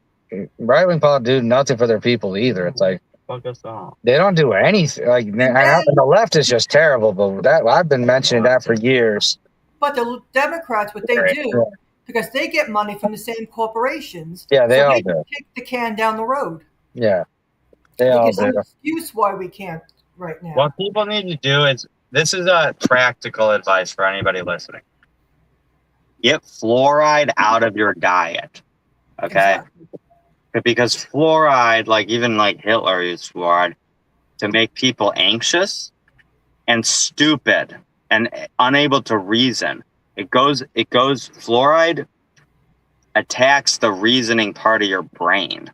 right wing politics do nothing for their people either. It's like Fuck us all. they don't do anything. Like And then, the left is just terrible, but that I've been mentioning that for years. but the Democrats, what they Yeah, do, because they get money from the same corporations, they so all they do. just kick the can down the road. Yeah, they They all get some do. excuse why we can't right now. What people need to do is, this is a practical advice for anybody listening. Get fluoride out of your diet. Okay? Exactly. Because fluoride, like even like Hitler used fluoride to make people anxious and stupid and unable to reason. Fluoride attacks the reasoning part of your brain.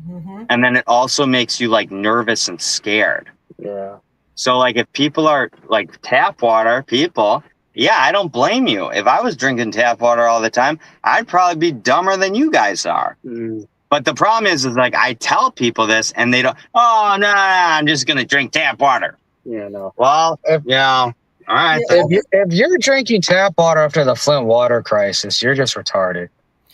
Mm-hmm. And then it also makes you like nervous and scared. Yeah. So like if people are like tap water people, yeah, I don't blame you. If I was drinking tap water all the time, I'd probably be dumber than you guys are. Mm. But the problem is like I tell people this and they don't, oh, no, I'm just going to drink tap water. Yeah, no. Well, all right. Yeah. If you're drinking tap water after the Flint water crisis, you're just retarded.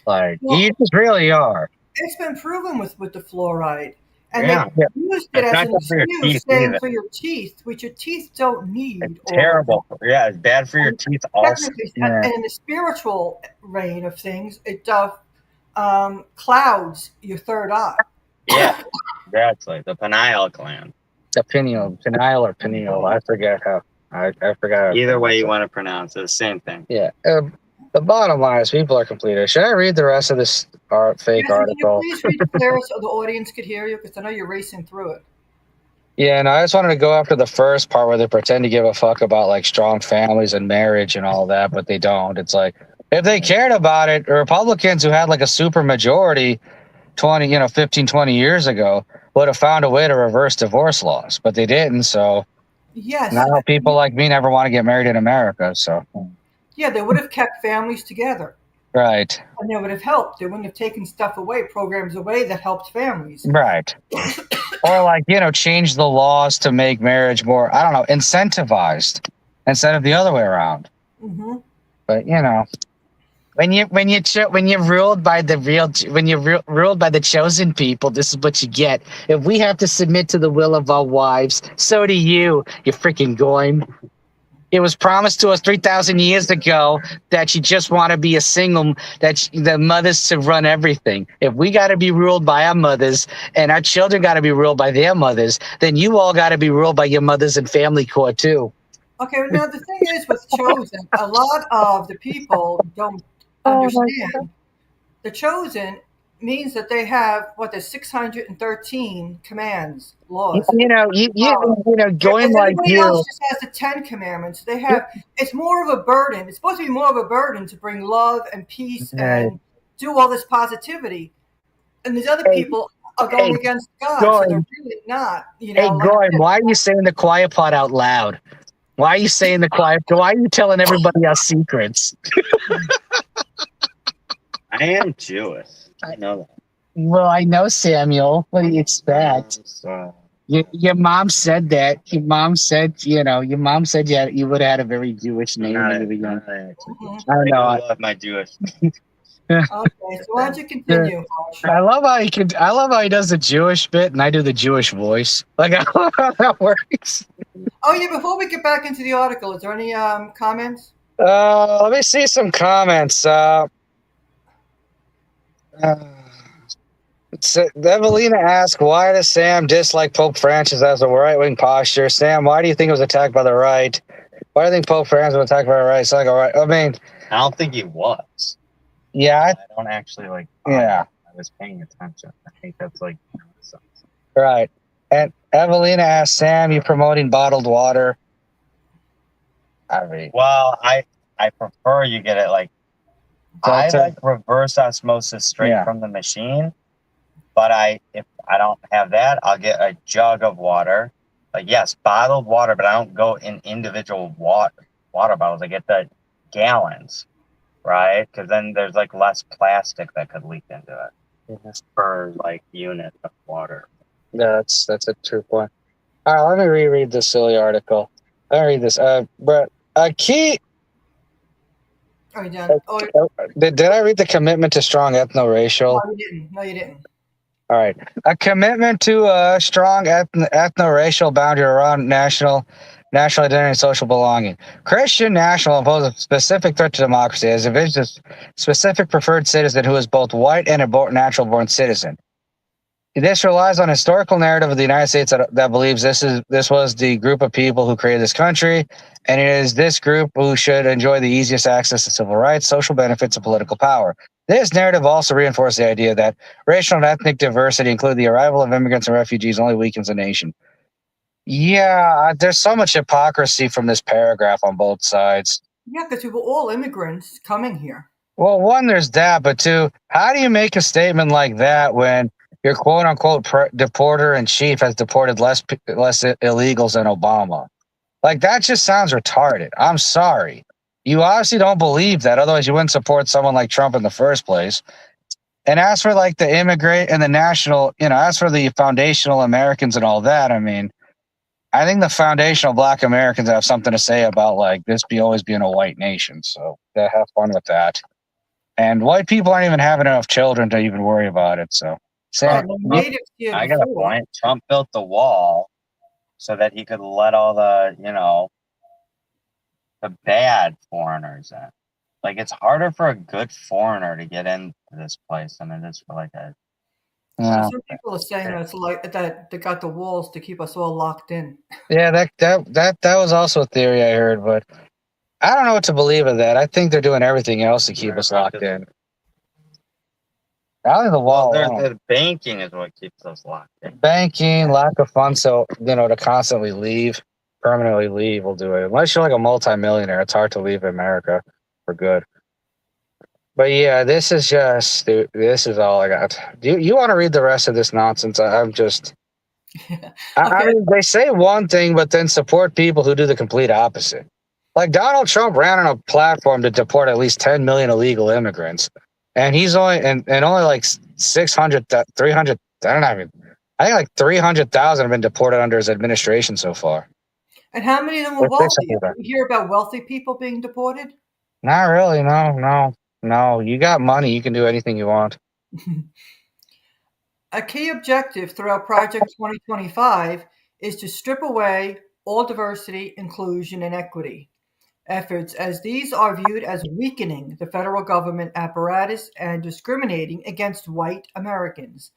Like, Well, you just really are. it's been proven with the fluoride. And Yeah. they used it It's as not an good for your excuse teeth saying either. for your teeth, which your teeth don't need. It's terrible. Yeah, it's bad for your teeth also. Technically, Yeah. and in the spiritual reign of things, it clouds your third eye. Yeah, exactly. The pineal gland. The pineal or pineal. I forget how. I forgot. Either way you want to pronounce it, the same thing. Yeah. The bottom line is people are complete. Should I read the rest of this fake Yes, can article? you please read it clear so the audience could hear you? Because I know you're racing through it. Yeah, and I just wanted to go after the first part where they pretend to give a fuck about like strong families and marriage and all that, but they don't. It's like if they cared about it, Republicans who had like a super majority 15, 20 years ago would have found a way to reverse divorce laws, but they didn't. So Yes. now people like me never want to get married in America. So Yeah, they would have kept families together. right. And they would have helped. They wouldn't have taken stuff away, programs away that helped families. Right. Or like, change the laws to make marriage more, I don't know, incentivized instead of the other way around. Mm-hmm. But when you're ruled by ruled by the chosen people, this is what you get. If we have to submit to the will of our wives, so do you freaking goyim. It was promised to us 3,000 years ago that you just want to be a single, the mothers to run everything. If we got to be ruled by our mothers and our children got to be ruled by their mothers, then you all got to be ruled by your mothers in family court too. Okay, now the thing is with chosen, a lot of the people don't understand. The chosen means that they have there's 613 commands, laws. Going like Everybody you. else just has the 10 commandments. They have it's more of a burden. It's supposed to be more of a burden to bring love and peace and do all this positivity. And these other people are going against God, so they're really not. Hey, Goyim, why are you saying the quiet part out loud? Why are you saying the quiet? Why are you telling everybody our secrets? I am Jewish. I know that. Well, I know, Samuel. What do you expect? Your mom said that. Your mom said you would have had a very Jewish name when you were young. I don't know. I love my Jewish. Okay, so why don't you continue? I love how he does the Jewish bit and I do the Jewish voice. Like I love how that works. Oh yeah, before we get back into the article, is there any comments? Let me see some comments. Evelina asked, why does Sam dislike Pope Francis as a right-wing posture? Sam, why do you think it was attacked by the right? Why do you think Pope Francis was attacked by the right? It's like, all right. I mean, I don't think he was. Yeah. I don't actually like. Yeah. I was paying attention. I think that's like. Right. And Evelina asked, Sam, you promoting bottled water? I mean, well, I prefer you get it like. I like reverse osmosis straight from the machine, but if I don't have that, I'll get a jug of water. Like yes, bottled water, but I don't go in individual water bottles. They get the gallons, right? Because then there's like less plastic that could leak into it per like unit of water. Yeah, that's a true point. All right, let me reread this silly article. Let me read this. But a key. Are you done? Oh, Did I read the commitment to strong ethno-racial? no, you didn't. No, you didn't. All right. A commitment to a strong ethno-racial boundary around national identity and social belonging. Christian national imposes a specific threat to democracy as a specific preferred citizen who is both white and a natural born citizen. This relies on historical narrative of the United States that believes this was the group of people who created this country, and it is this group who should enjoy the easiest access to civil rights, social benefits, and political power. This narrative also reinforced the idea that racial and ethnic diversity, including the arrival of immigrants and refugees, only weakens a nation. Yeah, there's so much hypocrisy from this paragraph on both sides. Yeah, because we were all immigrants coming here. Well, one, there's that, but two, how do you make a statement like that when your quote-unquote deporter-in-chief has deported less illegals than Obama? Like, that just sounds retarded. I'm sorry. You obviously don't believe that. Otherwise, you wouldn't support someone like Trump in the first place. And as for, like, the immigrant and the national, as for the foundational Americans and all that, I mean, I think the foundational Black Americans have something to say about, like, this always being a white nation. So, yeah, have fun with that. And white people aren't even having enough children to even worry about it. So, Natives here I got a before. point. Trump built the wall so that he could let all the, the bad foreigners in. Like, it's harder for a good foreigner to get into this place than it is for like a. Some people are saying that it's like that they got the walls to keep us all locked in. Yeah, that was also a theory I heard, but I don't know what to believe of that. I think they're doing everything else to keep us locked in. I think the wall. The banking is what keeps us locked in. Banking, lack of funds, so to constantly permanently leave will do it. Unless you're like a multimillionaire, it's hard to leave America for good. But yeah, this is all I got. Do you want to read the rest of this nonsense? I'm just. Okay. I mean, they say one thing, but then support people who do the complete opposite. Like Donald Trump ran on a platform to deport at least 10 million illegal immigrants, and he's only only like 300. I don't know. I think like 300,000 have been deported under his administration so far. And how many of them were wealthy? You hear about wealthy people being deported? Not really. No. You got money, you can do anything you want. A key objective throughout Project 2025 is to strip away all diversity, inclusion, and equity efforts, as these are viewed as weakening the federal government apparatus and discriminating against white Americans.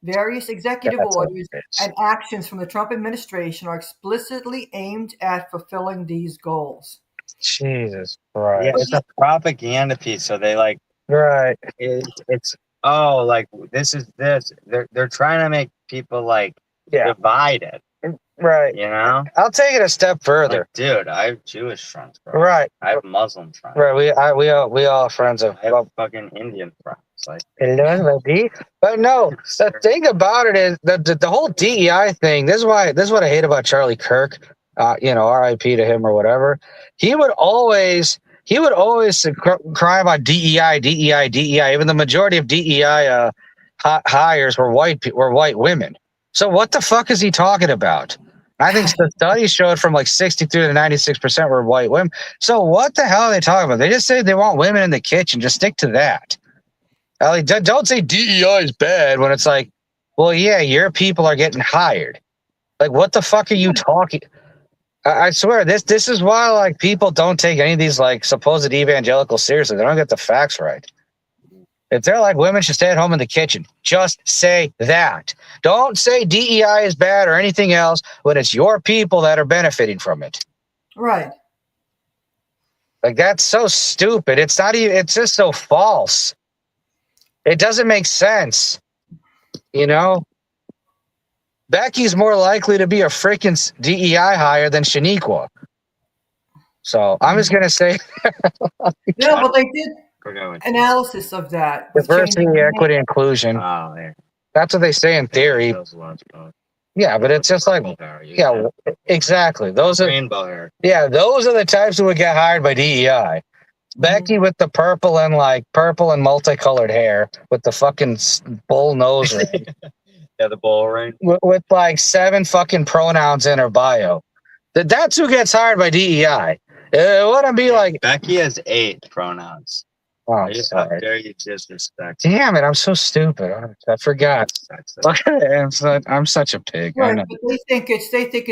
Various executive orders and actions from the Trump administration are explicitly aimed at fulfilling these goals. Jesus Christ. Yeah, it's a propaganda piece, so they like right. It's like this is this. They're trying to make people like divided. Right. I'll take it a step further. Like, dude, I have Jewish friends, bro. Right. I have Muslim friends. Right. We all friends of. I have fucking Indian friends. Like, but no, the thing about it is the whole DEI thing. This is what I hate about Charlie Kirk. R.I.P. to him or whatever. He would always cry about DEI. Even the majority of DEI hires were white women. So what the fuck is he talking about? I think the studies showed from like 63 to 96% were white women. So what the hell are they talking about? They just say they want women in the kitchen. Just stick to that. Don't say DEI is bad when it's like, well, yeah, your people are getting hired. Like, what the fuck are you talking? I swear, this is why like people don't take any of these like supposed evangelicals seriously. They don't get the facts right. If they're like women should stay at home in the kitchen, just say that. Don't say DEI is bad or anything else when it's your people that are benefiting from it. Right. Like, that's so stupid. It's not even. It's just so false. It doesn't make sense. Becky's more likely to be a freaking DEI hire than Shaniqua. So I'm just gonna say. Yeah, but they did analysis of that. Diversity, equity, inclusion. Oh, yeah. That's what they say in theory. Yeah, but it's just like, yeah, exactly. Those are rainbow hair. Yeah, those are the types who would get hired by DEI. Becky with the purple and multicolored hair with the fucking bull nose ring. Yeah, the bull ring. With like 7 fucking pronouns in her bio. That's who gets hired by DEI. It wouldn't be like Becky has 8 pronouns. Oh, How dare you disrespect? Damn it! I'm so stupid. I forgot. I'm such a pig. I Right, know. but they think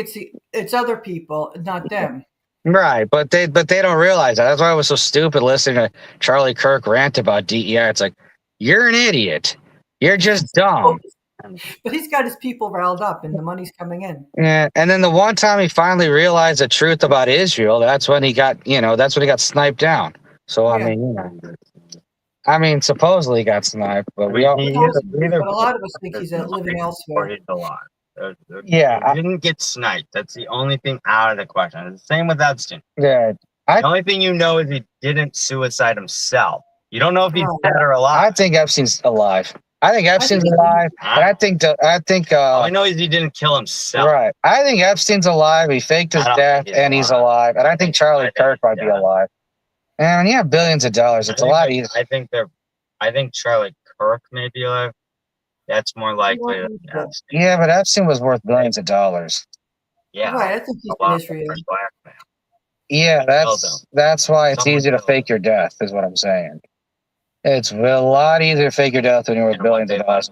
it's other people, not them. Right, but they don't realize that. That's why I was so stupid listening to Charlie Kirk rant about DEI. It's like, you're an idiot. You're just dumb. But he's got his people riled up, and the money's coming in. Yeah, and then the one time he finally realized the truth about Israel, that's when he got sniped down. So Yeah. I mean, supposedly he got sniped, but But a lot of us think he's living elsewhere. He's alive. Yeah, he didn't get sniped. That's the only thing out of the question. It's the same with Epstein. Yeah, the only thing you know is he didn't suicide himself. You don't know if he's dead or alive. I think Epstein's alive. I think Epstein's alive, and I think. All I know is he didn't kill himself. Right. I think Epstein's alive. He faked his death, and he's alive. And I think Charlie Kirk might be alive. And yeah, billions of dollars. It's a lot easier. I think Charlie Kirk may be alive. That's more likely than Epstein. Yeah, but Epstein was worth billions of dollars. Yeah, right. I think he's in Israel. Yeah, that's why it's easier to fake your death, is what I'm saying. It's a lot easier to fake your death when you're worth billions of dollars.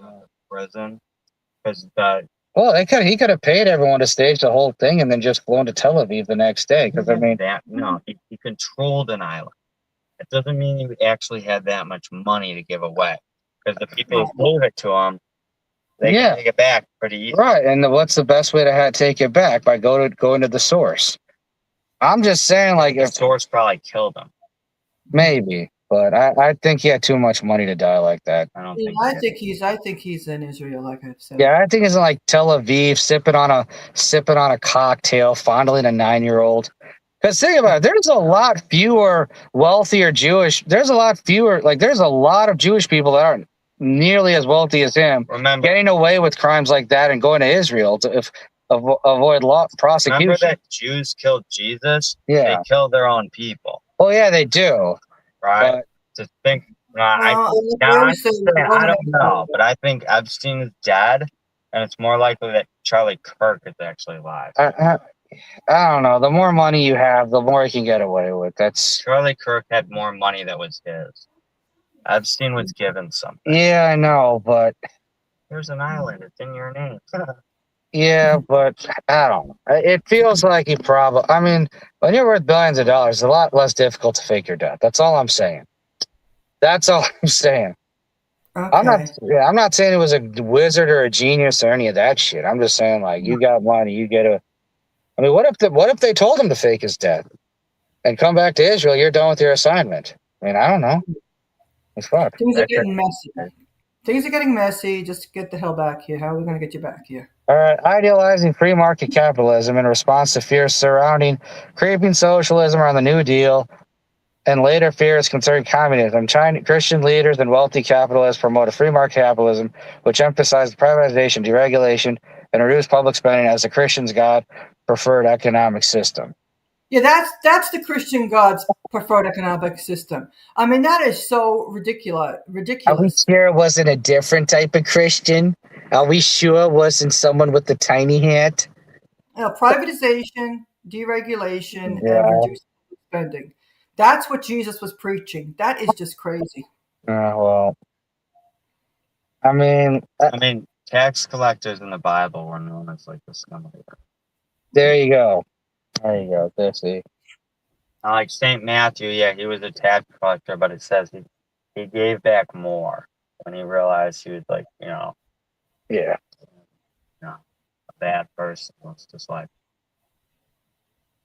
Prison, because well, he could have paid everyone to stage the whole thing and then just flown to Tel Aviv the next day. Because I mean, he controlled an island. It doesn't mean he actually had that much money to give away. Because the people who gave it to him, they can take it back pretty easily. Right, and what's the best way to take it back? By going to the source. I'm just saying, like, the source probably killed him. Maybe, but I think he had too much money to die like that. I think he's in Israel, like I've said. Yeah, I think he's in like Tel Aviv, sipping on a cocktail, fondling a 9-year-old. Because think about it, there's a lot fewer wealthier Jewish. There's a lot of Jewish people that aren't nearly as wealthy as him. Remember, getting away with crimes like that and going to Israel to avoid prosecution. Remember that Jews killed Jesus? Yeah. They killed their own people. Oh yeah, they do. Right. To think, I don't know, but I think Epstein is dead, and it's more likely that Charlie Kirk is actually alive. I don't know. The more money you have, the more you can get away with. Charlie Kirk had more money that was his. Epstein was given something. Yeah, I know, but there's an island. It's in your name. Yeah, but I don't know. It feels like he probably. I mean, when you're worth billions of dollars, it's a lot less difficult to fake your death. That's all I'm saying. That's all I'm saying. Okay. I'm not saying it was a wizard or a genius or any of that shit. I'm just saying, like, you got money, you get a. I mean, what if they told him to fake his death and come back to Israel? You're done with your assignment. I mean, I don't know. It's fucked. Things are getting messy. Things are getting messy. Just get the hell back here. How are we going to get you back here? All right. Idealizing free market capitalism in response to fears surrounding creeping socialism around the New Deal and later fears concerning communism. Christian leaders and wealthy capitalists promote a free market capitalism, which emphasizes privatization, deregulation, and reduced public spending as the Christians' God preferred economic system. Yeah, that's the Christian God's preferred economic system. I mean, that is so ridiculous. Are we sure it wasn't a different type of Christian? Are we sure it wasn't someone with the tiny hat? Privatization, deregulation, and reduced spending. That's what Jesus was preaching. That is just crazy. Well, I mean, tax collectors in the Bible were known as like the scum of the earth. There you go. See. Like St. Matthew, he was a tax collector, but it says he gave back more when he realized he was like, a bad person. It's just like.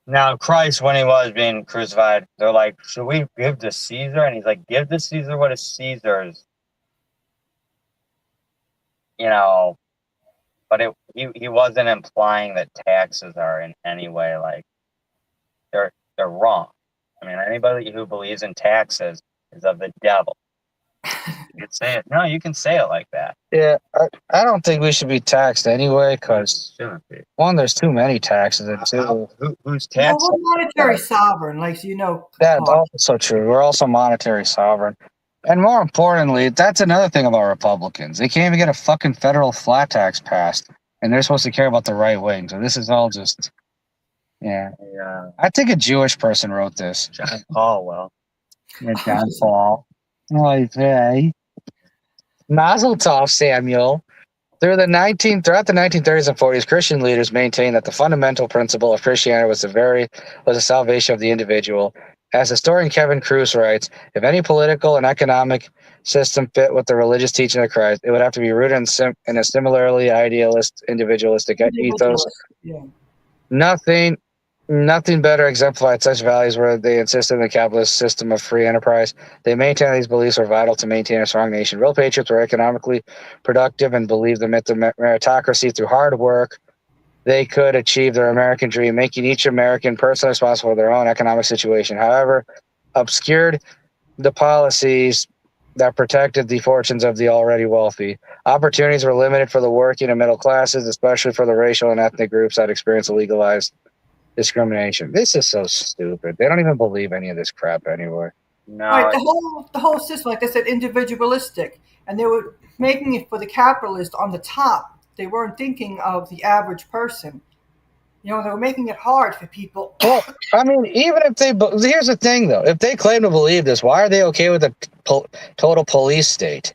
Now, Christ, when he was being crucified, they're like, should we give to Caesar? And he's like, give to Caesar what is Caesar's. But he wasn't implying that taxes are in any way like they're wrong. I mean, anybody who believes in taxes is of the devil. You can say it. No, you can say it like that. Yeah, I don't think we should be taxed anyway, because Shouldn't be. one, there's too many taxes, and two, Who's Well, taxed? we're monetary sovereign, like you know. that's Clark. also true. We're also monetary sovereign. And more importantly, that's another thing about Republicans. They can't even get a fucking federal flat tax passed, and they're supposed to care about the right wing. So this is all just, yeah. I think a Jewish person wrote this. John Paul. Well, Yeah, John Paul. Okay. Mazel tov, Samuel. Throughout the 1930s and 40s, Christian leaders maintained that the fundamental principle of Christianity was the salvation of the individual. As historian Kevin Kruse writes, if any political and economic system fit with the religious teaching of Christ, it would have to be rooted in a similarly individualistic ethos. Yeah. Nothing better exemplified such values where they insisted in the capitalist system of free enterprise. They maintained these beliefs were vital to maintain a strong nation. Real patriots were economically productive and believed the myth of meritocracy through hard work. They could achieve their American dream, making each American personally responsible for their own economic situation. However, obscured the policies that protected the fortunes of the already wealthy. Opportunities were limited for the working and middle classes, especially for the racial and ethnic groups that experienced legalized discrimination. This is so stupid. They don't even believe any of this crap anyway. no. Right, the whole system, like I said, individualistic, and they were making it for the capitalist on the top. They weren't thinking of the average person. You know, they were making it hard for people. Well, I mean, even if they, here's the thing though, if they claim to believe this, why are they okay with a total police state?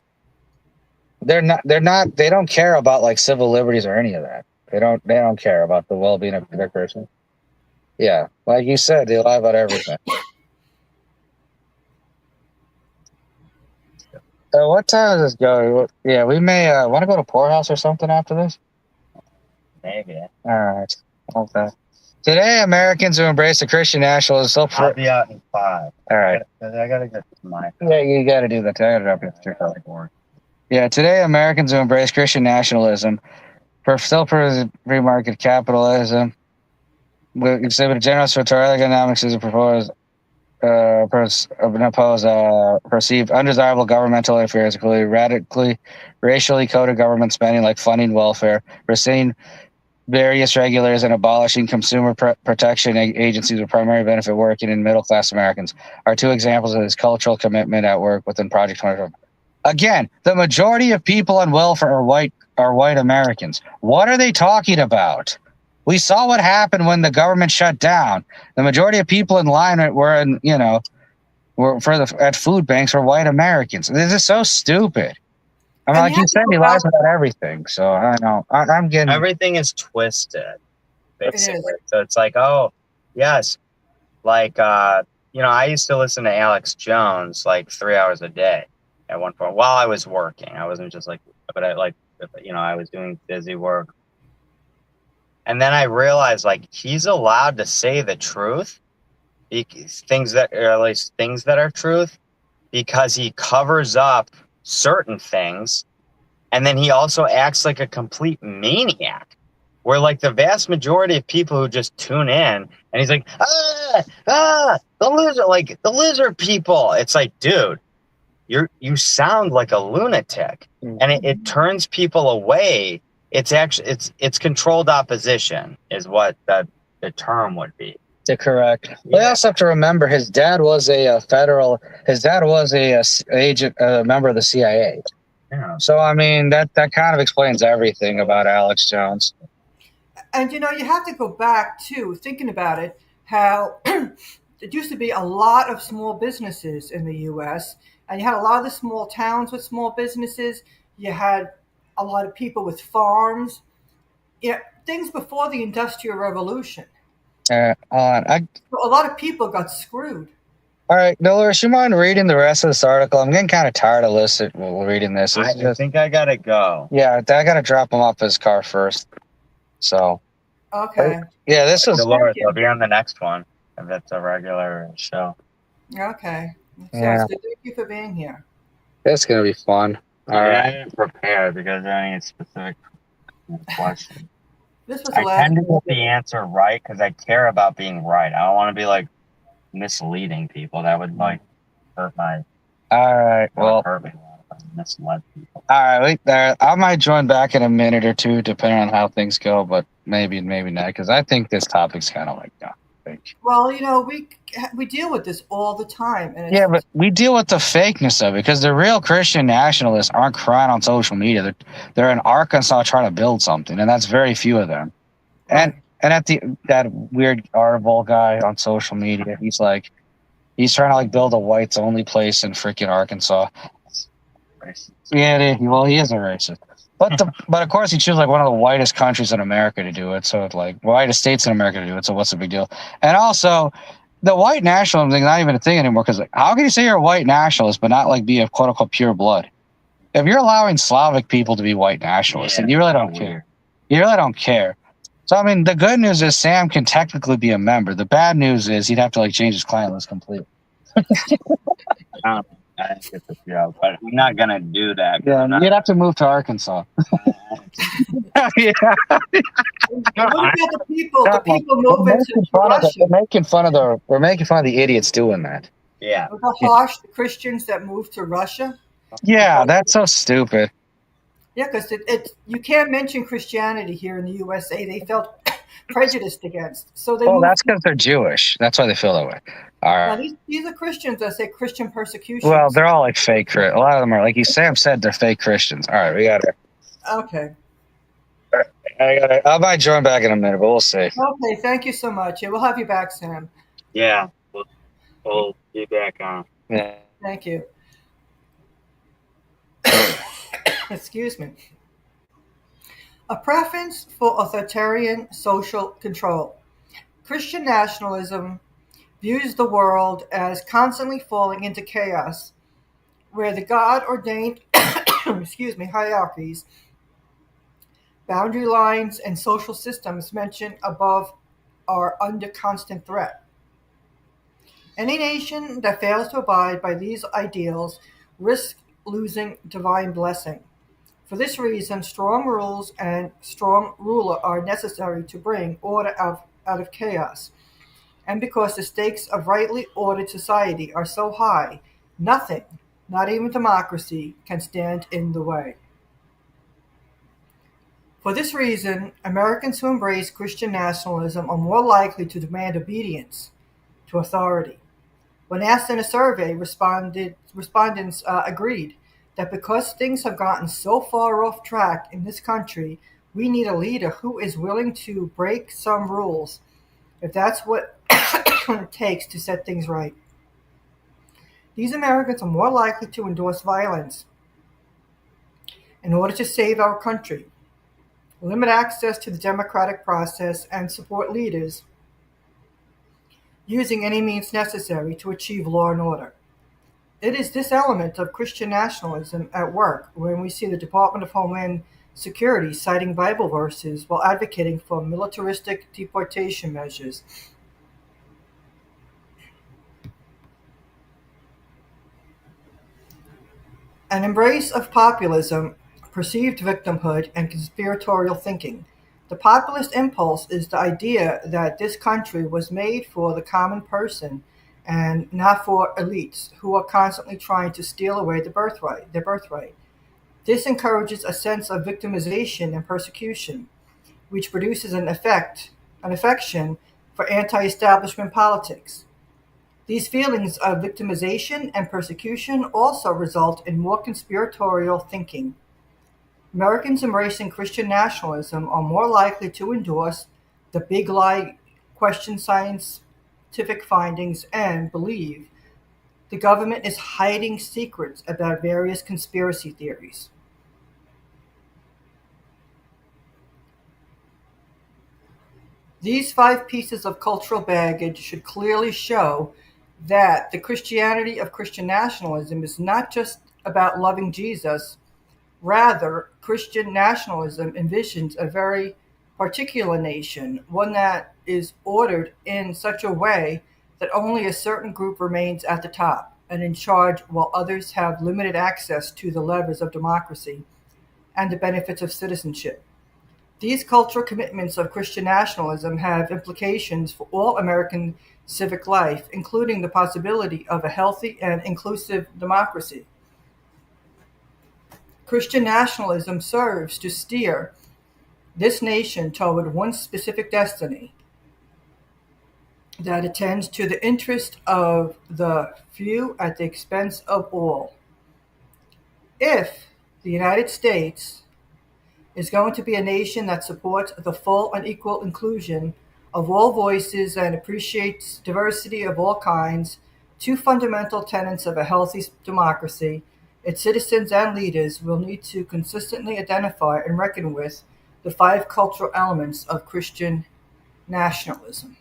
They don't care about like civil liberties or any of that. They don't care about the well-being of their person. Yeah, like you said, they lie about everything. What time does this go? Yeah, we may want to go to Poorhouse or something after this. Maybe. All right. Okay. Today, Americans who embrace the Christian nationalism. I'll be out in 5. All right. I gotta get to my. Yeah, you got to do that. I got to drop you at 3:00. Yeah, today, Americans who embrace Christian nationalism, still free market capitalism, will exhibit a generous rhetorical economics as a proposed perceived undesirable governmental interference, including radically racially coded government spending like funding welfare, rescinding various regulators, and abolishing consumer protection agencies with primary benefit working in middle-class Americans are two examples of this cultural commitment at work within Project 20. Again, the majority of people on welfare are white Americans. What are they talking about? We saw what happened when the government shut down. The majority of people in line at food banks were white Americans. This is so stupid. I mean, like you said, he lies about everything. So I don't know. I'm getting Everything is twisted, basically. So it's like, oh, yes, like I used to listen to Alex Jones like 3 hours a day at one point while I was working. I wasn't just like, but I was doing busy work. And then I realized, like, he's allowed to say the truth, things that are truth, because he covers up certain things, and then he also acts like a complete maniac. Where, like, the vast majority of people who just tune in, and he's like, the lizard people. It's like, dude, you sound like a lunatic, and it turns people away. It's actually it's controlled opposition is what the term would be. Correct. Yeah. We also have to remember his dad was a agent, a member of the CIA. Yeah. So I mean that kind of explains everything about Alex Jones. And you have to go back to thinking about it, how it used to be a lot of small businesses in the U.S. and you had a lot of the small towns with small businesses. You had a lot of people with farms, things before the Industrial Revolution. A lot of people got screwed. All right, Dolores, you mind reading the rest of this article? I'm getting kind of tired of reading this. I think I gotta go. Yeah, I gotta drop him off his car first. So. Okay. Yeah, this is. Dolores, I'll be on the next one if it's a regular show. Okay. Sounds good. Thank you for being here. It's gonna be fun. All right. I didn't prepare because I need specific questions. This was I tend to get the answer right because I care about being right. I don't want to be like misleading people. That would like hurt my. All right. Well. Hurt me. misled people. All right, wait there. I might join back in a minute or two, depending on how things go, but maybe not, because I think this topic's kind of like, fake. Well, we deal with this all the time, and Yeah, it's but we deal with the fakeness of it because the real Christian nationalists aren't crying on social media. They're in Arkansas trying to build something, and that's very few of them. And right. and at the that weird Arvol guy on social media, he's trying to like build a whites only place in freaking Arkansas. Racist. Yeah, well, he is a racist. But of course he chose like one of the whitest countries in America to do it. So it's like whitest states in America to do it. So what's the big deal? And also, the white nationalism thing is not even a thing anymore because like, how can you say you're a white nationalist but not like be of quote unquote pure blood? If you're allowing Slavic people to be white nationalists, then you really don't care. You really don't care. So I mean, the good news is Sam can technically be a member. The bad news is he'd have to like change his client list completely. I think it's a joke, but I'm not gonna do that. Yeah, you'd have to move to Arkansas. Yeah. What about the people? The people We're moving to Russia. we're making fun of the idiots doing that. Yeah. The harsh Christians that moved to Russia. Yeah, that's so stupid. Yeah, because you can't mention Christianity here in the USA. They felt prejudiced against, so they Well, moved. that's because they're Jewish. That's why they feel that way. All Now, right. these are Christians that say Christian persecution. Well, they're all like fake. A lot of them are like Sam said, they're fake Christians. All right, we got it. Okay. I might join back in a minute, but we'll see. Okay. Thank you so much. Yeah, we'll have you back, Sam. Yeah. We'll be back on. Yeah. Thank you. Excuse me. A preference for authoritarian social control. Christian nationalism views the world as constantly falling into chaos, where the God ordained hierarchies, boundary lines, and social systems mentioned above are under constant threat. Any nation that fails to abide by these ideals risks losing divine blessing. For this reason, strong rules and strong ruler are necessary to bring order out of chaos. And because the stakes of rightly ordered society are so high, nothing, not even democracy, can stand in the way. For this reason, Americans who embrace Christian nationalism are more likely to demand obedience to authority. When asked in a survey, respondents agreed that because things have gotten so far off track in this country, we need a leader who is willing to break some rules if that's what it takes to set things right. These Americans are more likely to endorse violence in order to save our country, limit access to the democratic process, and support leaders using any means necessary to achieve law and order. It is this element of Christian nationalism at work when we see the Department of Homeland Security citing Bible verses while advocating for militaristic deportation measures. An embrace of populism, perceived victimhood, and conspiratorial thinking. The populist impulse is the idea that this country was made for the common person and not for elites who are constantly trying to steal away their birthright. This encourages a sense of victimization and persecution, which produces an affection for anti-establishment politics. These feelings of victimization and persecution also result in more conspiratorial thinking. Americans embracing Christian nationalism are more likely to endorse the big lie, question scientific findings, and believe the government is hiding secrets about various conspiracy theories. These five pieces of cultural baggage should clearly show that the Christianity of Christian nationalism is not just about loving Jesus. Rather, Christian nationalism envisions a very particular nation, one that is ordered in such a way that only a certain group remains at the top and in charge while others have limited access to the levers of democracy and the benefits of citizenship. These cultural commitments of Christian nationalism have implications for all American civic life, including the possibility of a healthy and inclusive democracy. Christian nationalism serves to steer this nation toward one specific destiny that attends to the interest of the few at the expense of all. If the United States is going to be a nation that supports the full and equal inclusion of all voices and appreciates diversity of all kinds, two fundamental tenets of a healthy democracy, its citizens and leaders will need to consistently identify and reckon with the five cultural elements of Christian nationalism.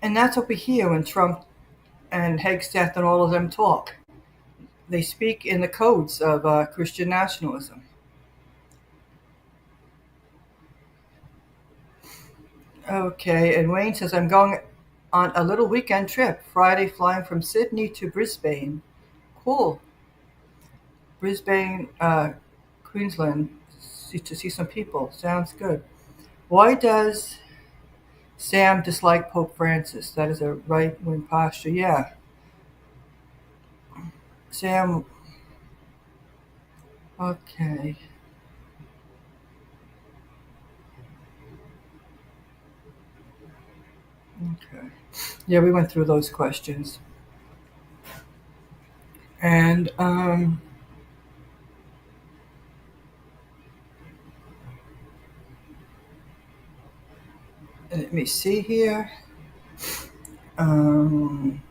And that's what we hear when Trump and Hegstadt and all of them talk. They speak in the codes of Christian nationalism. Okay, and Wayne says, I'm going on a little weekend trip, Friday flying from Sydney to Brisbane. Cool. Brisbane, Queensland, to see some people. Sounds good. Why does Sam dislike Pope Francis? That is a right wing posture. Yeah. Sam, okay. Okay. Yeah, we went through those questions. And let me see here. Um,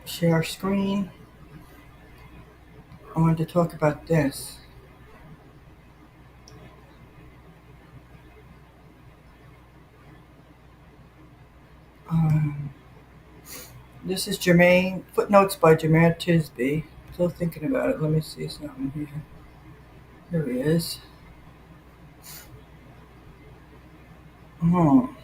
Share screen. I wanted to talk about this. Um, this is Jermaine, footnotes by Jermaine Tisby. Still thinking about it. Let me see something here. Here he is. Oh.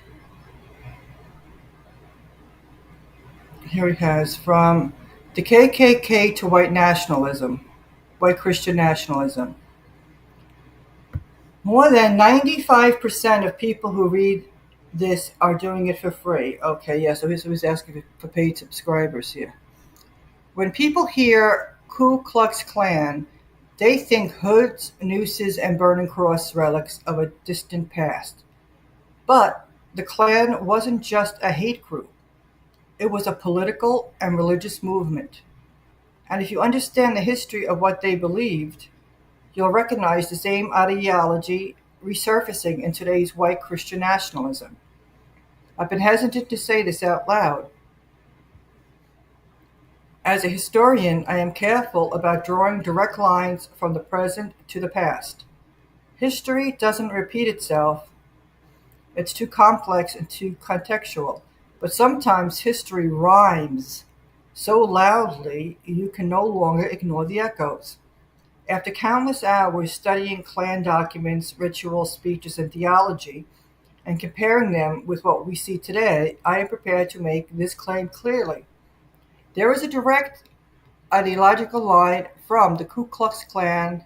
Here he has from the KKK to white nationalism, white Christian nationalism. More than 95% of people who read this are doing it for free. Okay, yeah, so he's asking for paid subscribers here. When people hear Ku Klux Klan, they think hoods, nooses, and burning cross relics of a distant past. But the Klan wasn't just a hate group, it was a political and religious movement. And if you understand the history of what they believed, you'll recognize the same ideology resurfacing in today's white Christian nationalism. I've been hesitant to say this out loud. As a historian, I am careful about drawing direct lines from the present to the past. History doesn't repeat itself, it's too complex and too contextual. But sometimes history rhymes so loudly you can no longer ignore the echoes. After countless hours studying Klan documents, rituals, speeches, and theology, and comparing them with what we see today, I am prepared to make this claim clearly. There is a direct ideological line from the Ku Klux Klan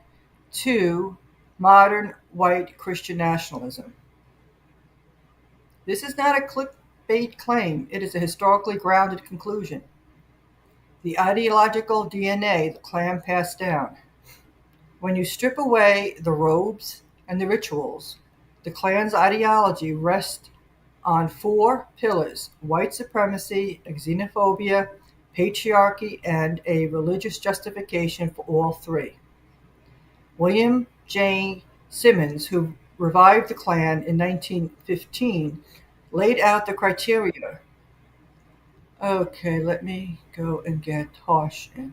to modern white Christian nationalism. This is not a clickbait claim, it is a historically grounded conclusion. The ideological DNA the Klan passed down. When you strip away the robes and the rituals, the Klan's ideology rests on four pillars: white supremacy, xenophobia, patriarchy, and a religious justification for all three. William J. Simmons, who revived the Klan in 1915, laid out the criteria. Okay, let me go and get Tosh in.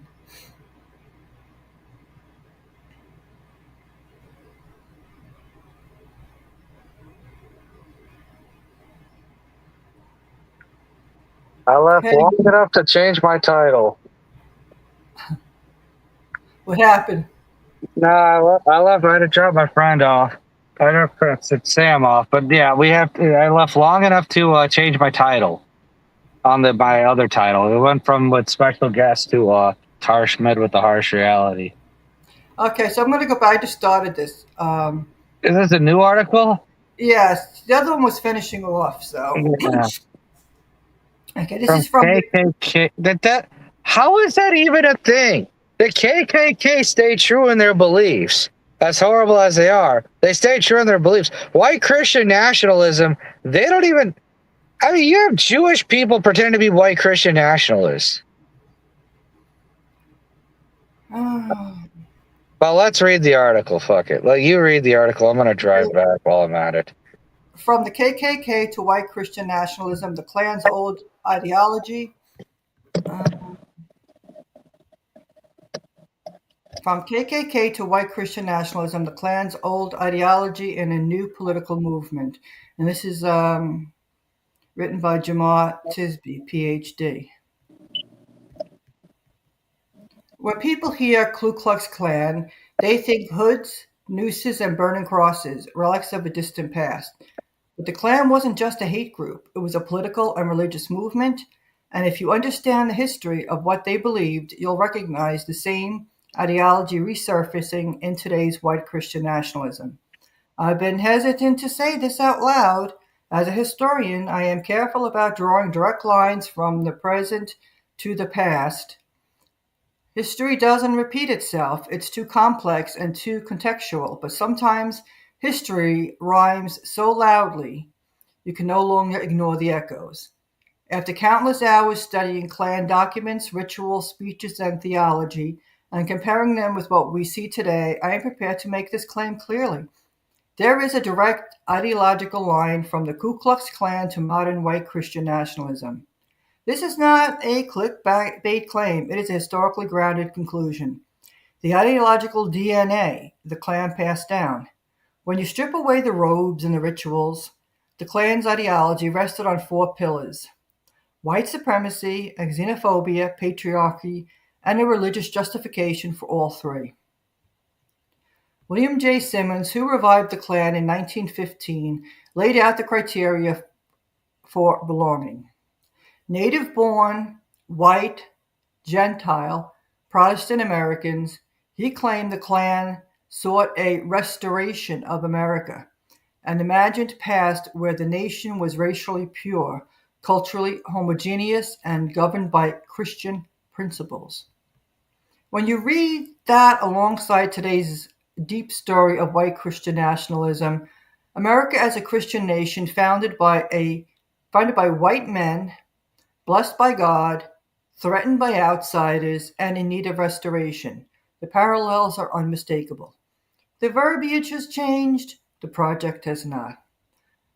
I left Hey, long enough to change my title. what happened? No, I left. I had to drop my friend off. I don't know if it's Sam off, but yeah, we have. I left long enough to change my title on my other title. It went from with special guest to Tar Schmidt with the harsh reality. Okay, so I'm going to go back. I just started this. Is this a new article? Yes, the other one was finishing off. So, Yeah. okay, this From is from the. KKK. That how is that even a thing? The KKK stay true in their beliefs. As horrible as they are, they stay true in their beliefs. White Christian nationalism, they don't even. I mean, you have Jewish people pretending to be white Christian nationalists. Oh, Well, let's read the article. Fuck it. Let you read the article. I'm gonna drive back while I'm at it. from the KKK to white Christian nationalism, the Klan's old ideology. Uh, from KKK to white Christian nationalism, the Klan's old ideology and a new political movement. And this is written by Jamar Tisby, PhD. When people hear Ku Klux Klan, they think hoods, nooses, and burning crosses, relics of a distant past. But the Klan wasn't just a hate group, it was a political and religious movement. And if you understand the history of what they believed, you'll recognize the same ideology resurfacing in today's white Christian nationalism. I've been hesitant to say this out loud. As a historian, I am careful about drawing direct lines from the present to the past. History doesn't repeat itself, it's too complex and too contextual, but sometimes history rhymes so loudly you can no longer ignore the echoes. After countless hours studying Klan documents, rituals, speeches, and theology, and comparing them with what we see today, I am prepared to make this claim clearly. There is a direct ideological line from the Ku Klux Klan to modern white Christian nationalism. This is not a clickbait claim, it is a historically grounded conclusion. The ideological DNA the Klan passed down. When you strip away the robes and the rituals, the Klan's ideology rested on four pillars: white supremacy, xenophobia, patriarchy, and a religious justification for all three. William J. Simmons, who revived the Klan in 1915, laid out the criteria for belonging: native born, white, Gentile, Protestant Americans. He claimed the Klan sought a restoration of America, an imagined past where the nation was racially pure, culturally homogeneous, and governed by Christian principles. When you read that alongside today's deep story of white Christian nationalism, America as a Christian nation founded by white men, blessed by God, threatened by outsiders, and in need of restoration, the parallels are unmistakable. The verbiage has changed, the project has not.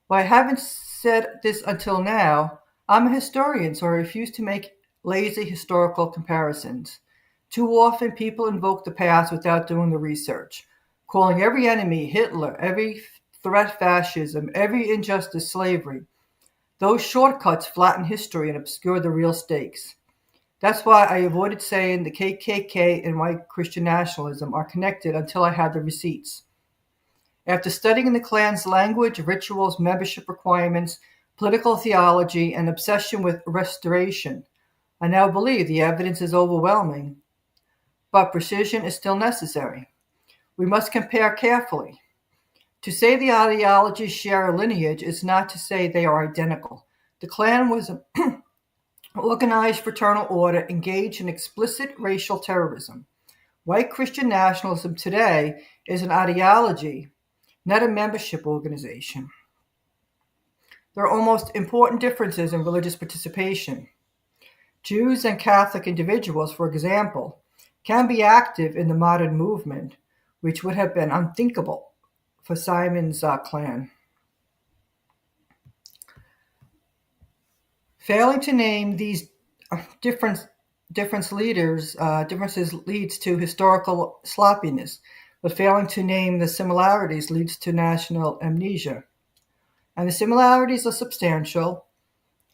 While I haven't said this until now, I'm a historian, so I refuse to make lazy historical comparisons. Too often people invoke the past without doing the research, calling every enemy Hitler, every threat fascism, every injustice slavery. Those shortcuts flatten history and obscure the real stakes. That's why I avoided saying the KKK and white Christian nationalism are connected until I had the receipts. After studying the Klan's language, rituals, membership requirements, political theology, and obsession with restoration, I now believe the evidence is overwhelming, but precision is still necessary. We must compare carefully. To say the ideologies share a lineage is not to say they are identical. The Klan was an organized fraternal order engaged in explicit racial terrorism. White Christian nationalism today is an ideology, not a membership organization. There are almost important differences in religious participation. Jews and Catholic individuals, for example, can be active in the modern movement, which would have been unthinkable for Simon's Klan. Failing to name these different differences leads to historical sloppiness, but failing to name the similarities leads to national amnesia. And the similarities are substantial: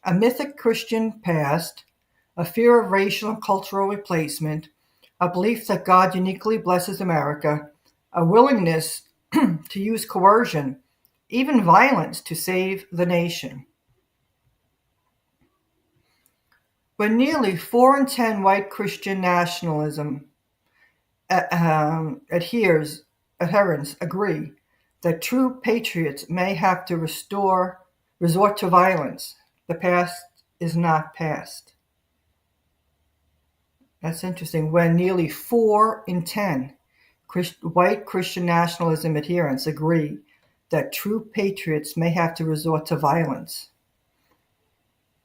a mythic Christian past, a fear of racial and cultural replacement, a belief that God uniquely blesses America, a willingness to use coercion, even violence, to save the nation. When nearly 4 in 10 white Christian nationalism adherents agree, that true patriots may have to resort to violence. The past is not past. That's interesting. When nearly 4 in 10 white Christian nationalism adherents agree that true patriots may have to resort to violence.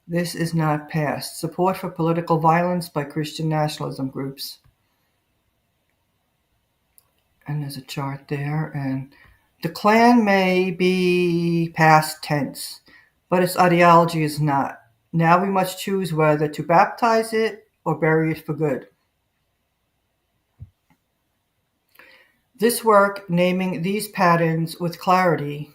This is not past. Support for political violence by Christian nationalism groups. And there's a chart there. And the Klan may be past tense, but its ideology is not. Now we must choose whether to baptize it or bury it for good. This work, naming these patterns with clarity,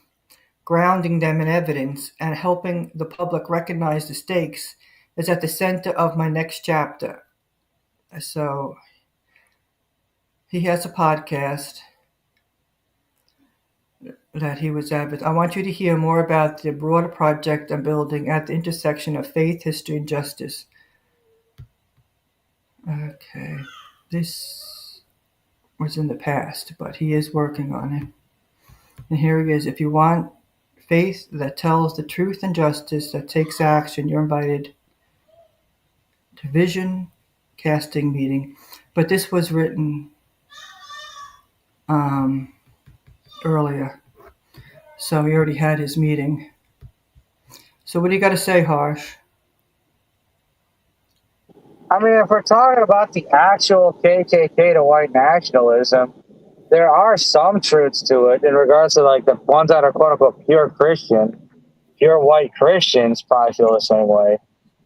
grounding them in evidence, and helping the public recognize the stakes, is at the center of my next chapter. So he has a podcast that he was at. I want you to hear more about the broader project I'm building at the intersection of faith, history, and justice. Okay, this was in the past, but he is working on it. And here he is. If you want faith that tells the truth and justice, that takes action, you're invited to vision casting meeting. But this was written earlier, so he already had his meeting. So what do you got to say, Harsh? I mean, if we're talking about the actual KKK to white nationalism, there are some truths to it in regards to like the ones that are quote unquote pure Christian, pure white Christians probably feel the same way.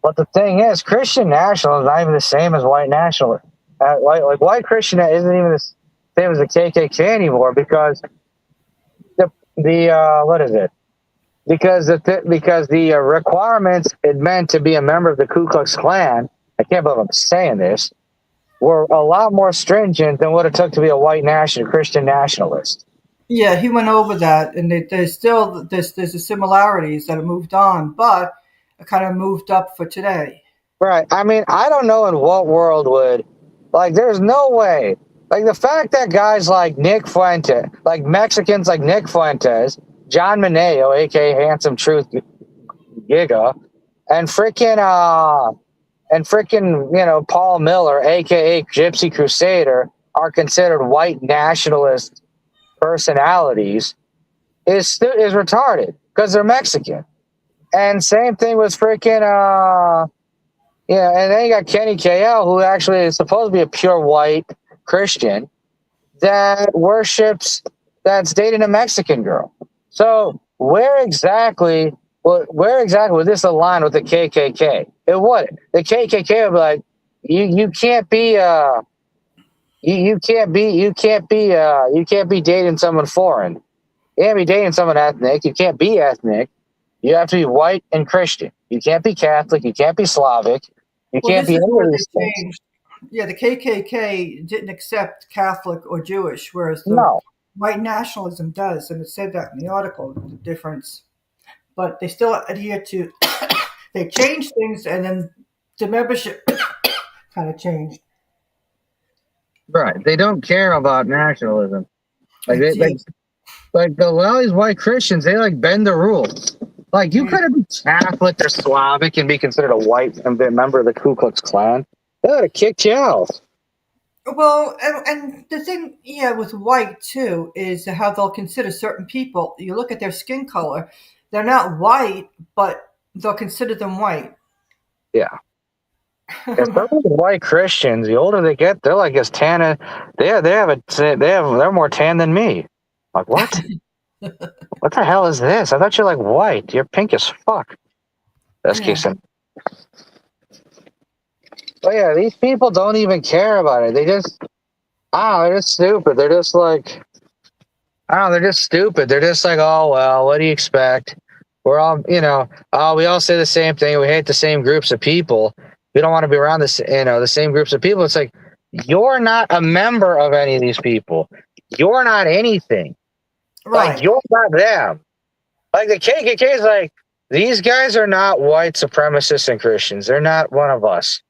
But the thing is, Christian nationalism is not even the same as white nationalism. Like white Christian isn't even the same as the KKK anymore because the what is it? Because the requirements it meant to be a member of the Ku Klux Klan. I can't believe I'm saying this. Were a lot more stringent than what it took to be a white Christian nationalist. Yeah, he went over that, and there's still there's the similarities that have moved on, but it kind of moved up for today. Right. I mean, I don't know in what world would like. There's no way. Like the fact that guys like Nick Fuentes, like Mexicans like Nick Fuentes, John Mineo, aka Handsome Truth Giga, and freaking Paul Miller, aka Gypsy Crusader, are considered white nationalist personalities is retarded because they're Mexican. And same thing with freaking and then you got Kenny KL, who actually is supposed to be a pure white Christian that's dating a Mexican girl. So where exactly would this align with the KKK? It wouldn't. The KKK would be like, you can't be dating someone foreign. You can't be dating someone ethnic. You can't be ethnic. You have to be white and Christian. You can't be Catholic. You can't be Slavic. You can't be any of these things. Yeah, the KKK didn't accept Catholic or Jewish, whereas the white nationalism does, and it said that in the article, the difference. But they still adhere to, they changed things, and then the membership kind of changed. Right. They don't care about nationalism. Like a lot of these white Christians, they like bend the rules. Like you couldn't be Catholic or Slavic and be considered a white and be a member of the Ku Klux Klan. They would have kicked you out. Well, and the thing, with white too, is how they'll consider certain people. You look at their skin color; they're not white, but they'll consider them white. Yeah. Especially white Christians, the older they get, they're like as tan. They're more tan than me. Like what? What the hell is this? I thought you're like white. You're pink as fuck. That's kissing. But yeah, these people don't even care about it. They're just stupid. They're just like, they're just stupid. They're just like, oh, well, what do you expect? We're all, we all say the same thing. We hate the same groups of people. We don't want to be around the same groups of people. It's like, you're not a member of any of these people. You're not anything. Right. Like, you're not them. Like, the KKK is like, these guys are not white supremacists and Christians. They're not one of us.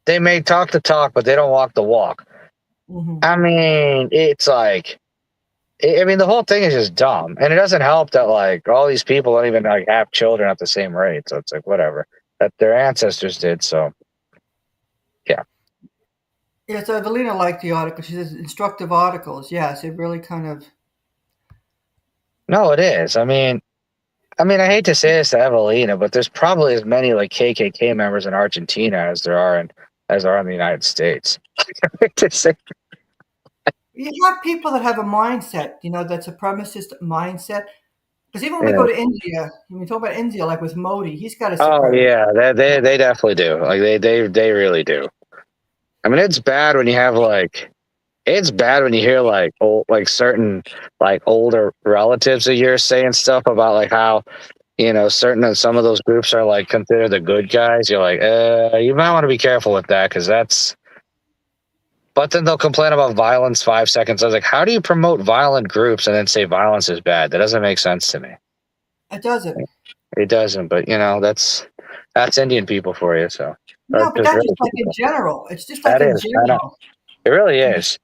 They may talk the talk, but they don't walk the walk. Mm-hmm. I mean, it's like, I mean, the whole thing is just dumb, and it doesn't help that like all these people don't even like have children at the same rate. So it's like whatever that their ancestors did. So yeah, Yeah, so Evelina liked the article. She says instructive articles. Yes, it really kind of. no, it is. I mean, I hate to say this to Evelina, but there's probably as many like KKK members in Argentina as there are in the United States. I hate to say, You have people that have a mindset, that's a supremacist mindset. Because even when we yeah. go to India, when we talk about India, like with Modi, he's got a Oh supremacist. yeah, they definitely do. Like they really do. I mean, it's bad when you have like it's bad when you hear like old like certain like older relatives of yours saying stuff about like how certain some of those groups are like considered the good guys. You're like, you might want to be careful with that because that's. But then they'll complain about violence 5 seconds. I was like, how do you promote violent groups and then say violence is bad? That doesn't make sense to me. It doesn't. It doesn't. But that's Indian people for you. So No, but just that's just really like in people. general. It's just like That in is. I know. general. It really is.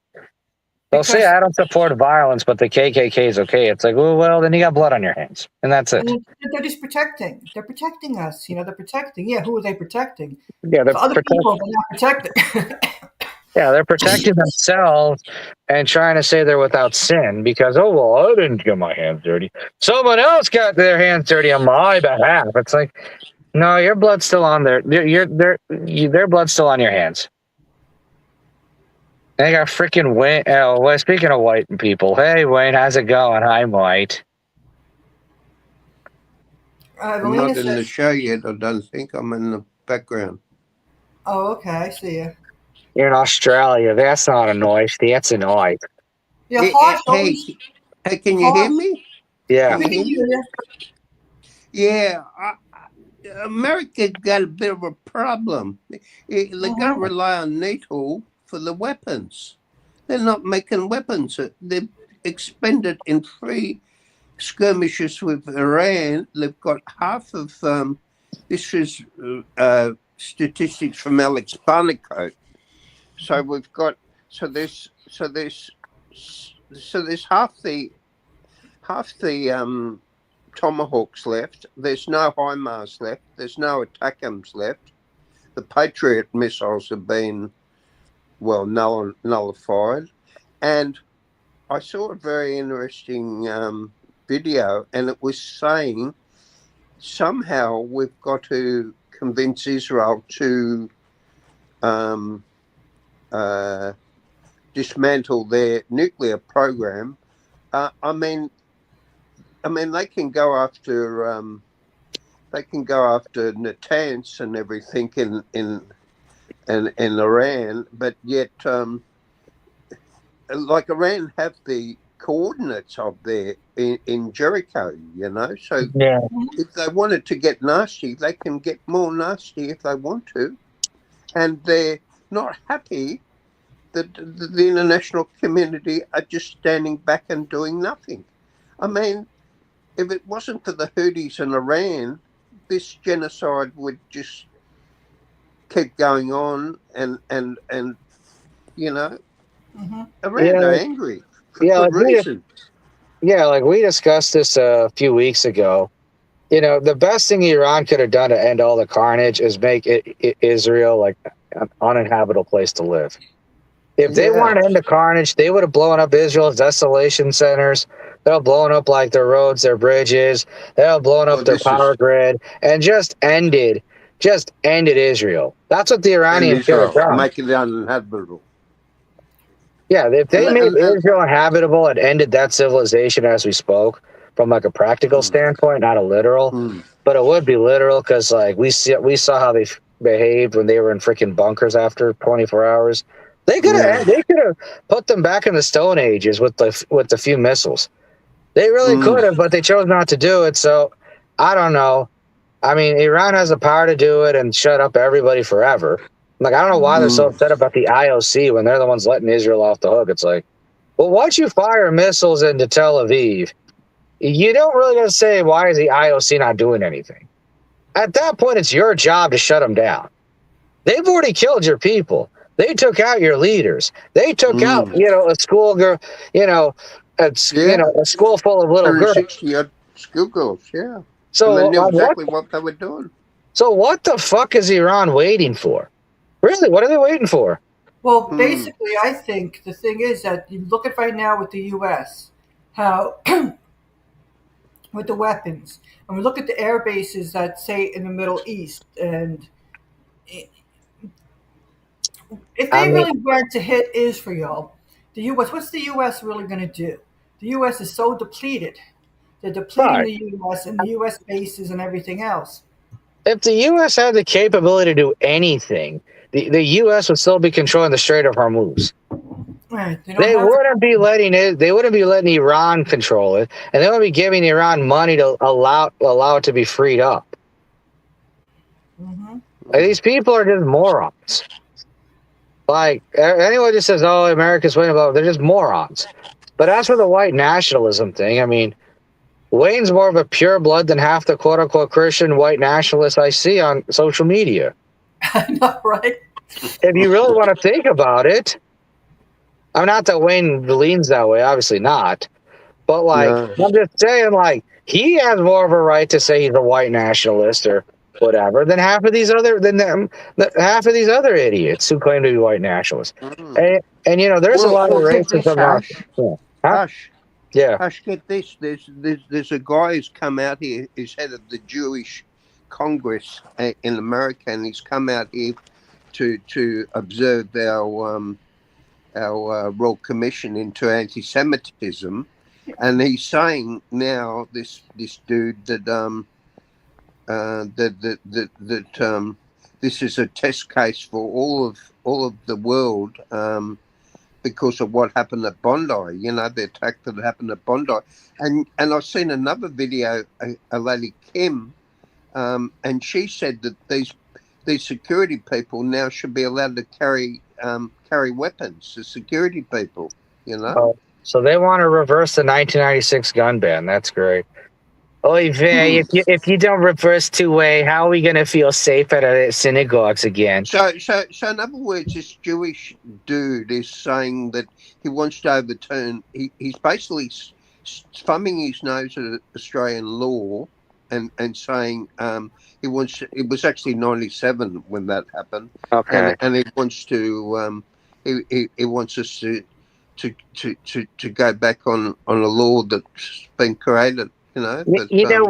They'll say Because I don't support violence, but the KKK is okay. It's like, well, then you got blood on your hands, and that's it. they're just protecting. They're protecting us. They're protecting. Yeah, who are they protecting? Yeah, So other people, they're not protecting. they're protecting themselves and trying to say they're without sin because I didn't get my hands dirty. Someone else got their hands dirty on my behalf. It's like, no, your blood's still on their their blood's still on your hands. They got freaking Wayne. Oh, well, speaking of white people, hey Wayne, how's it going? I'm white. I'm Melina not in the says, show yet. I don't think I'm in the background. "Oh, okay, I see you." You're in Australia. That's not a noise. That's a noise. Yeah, Hey, Harsh hey, always hey, can you hear Harsh. me? Yeah. Can We you can hear hear me? you. Yeah, America got a bit of a problem. They're going to Mhm. rely on NATO for the weapons. They're not making weapons. They've expended in 3 skirmishes with Iran. They've got half of this is statistics from Alex Barnicoat. So we've got there's half the Tomahawks left. There's no HIMARS left. There's no ATACMS left. The Patriot missiles have been nullified. And I saw a very interesting video, and it was saying somehow we've got to convince Israel to dismantle their nuclear program. I mean, they can go after Natanz and everything in Iran, but yet like Iran have the coordinates of there in Jericho, So Yeah. if they wanted to get nasty, they can get more nasty if they want to, and they're not happy that the international community are just standing back and doing nothing. I mean, if it wasn't for the Houthis in Iran, this genocide would just keep going on, and Mhm. Iran are Yeah. angry for Yeah. good reason. Like we discussed this a few weeks ago. The best thing Iran could have done to end all the carnage is make Israel like an uninhabitable place to live. If they Yeah, wanted to end the carnage, they would have blown up Israel's desolation centers. They'll have blown up like their roads, their bridges. They'll have blown up well, their this is power grid and just ended Israel. That's what the in Iranians should have Israel, done. make it uninhabitable. Yeah, if And, they made Israel inhabitable and ended that civilization as we spoke, from like a practical mm, standpoint, not a literal, mm, but it would be literal because like we saw how they behaved when they were in freaking bunkers after 24 hours. They could have yeah, they could have put them back in the Stone Ages with the few missiles. They really mm, could have, but they chose not to do it. So I don't know. I mean, Iran has the power to do it and shut up everybody forever. Like, I don't know why they're so mm, upset about the IOC when they're the ones letting Israel off the hook. It's like, well, once you fire missiles into Tel Aviv, you don't really got to say, why is the IOC not doing anything? At that point, it's your job to shut them down. They've already killed your people. They took out your leaders. They took out, mm, a schoolgirl, you know, Yeah. a school full of little girls. 160 odd schoolgirls, yeah. And So they knew exactly what they were doing. So what the fuck is Iran waiting for? Really, what are they waiting for? Well, Hmm. basically, I think the thing is that you look at right now with the U.S., how with the weapons, and we look at the air bases that say in the Middle East, and if I they mean, really went to hit Israel, the U.S. What's the U.S. really going to do? The U.S. is so depleted. They're depleting right. the U.S. and the U.S. bases and everything else. If the U.S. had the capability to do anything, the U.S. would still be controlling the Strait of Hormuz. Right? They don't They have the. wouldn't be letting it. They wouldn't be letting Iran control it, and they wouldn't be giving Iran money to allow it to be freed up. Mhm. Like, these people are just morons. Like anyone just says, "Oh, America's winning," blah, blah, they're just morons. But as for the white nationalism thing, I mean, Wayne's more of a pure blood than half the quote unquote Christian white nationalists I see on social media. I know, right? If you really want to think about it, I'm not that Wayne leans that way, obviously not. But like, No. I'm just saying, like, he has more of a right to say he's a white nationalist or whatever than half of these other idiots who claim to be white nationalists. Mm. And there's a lot of Well, get this, racism out Hush. there. Huh? Hush. Yeah. Hush, get this. There's a guy who's come out here, he's head of the Jewish Congress in America, and he's come out here to observe our Royal Commission into anti-Semitism, and he's saying now this dude that this is a test case for all of the world, because of what happened at Bondi. The attack that happened at Bondi, and I've seen another video, a lady Kim, and she said that these security people now should be allowed to carry weapons. The security people, Oh, so they want to reverse the 1996 gun ban. That's great. Oy vey, Hmm. if you don't reverse two-way, how are we going to feel safe at synagogues again? So in other words, this Jewish dude is saying that he wants to overturn. He's basically thumbing his nose at Australian law, and saying, he wants. It was actually 97 when that happened, Okay. and he wants to. He wants us to go back on a law that's been created. But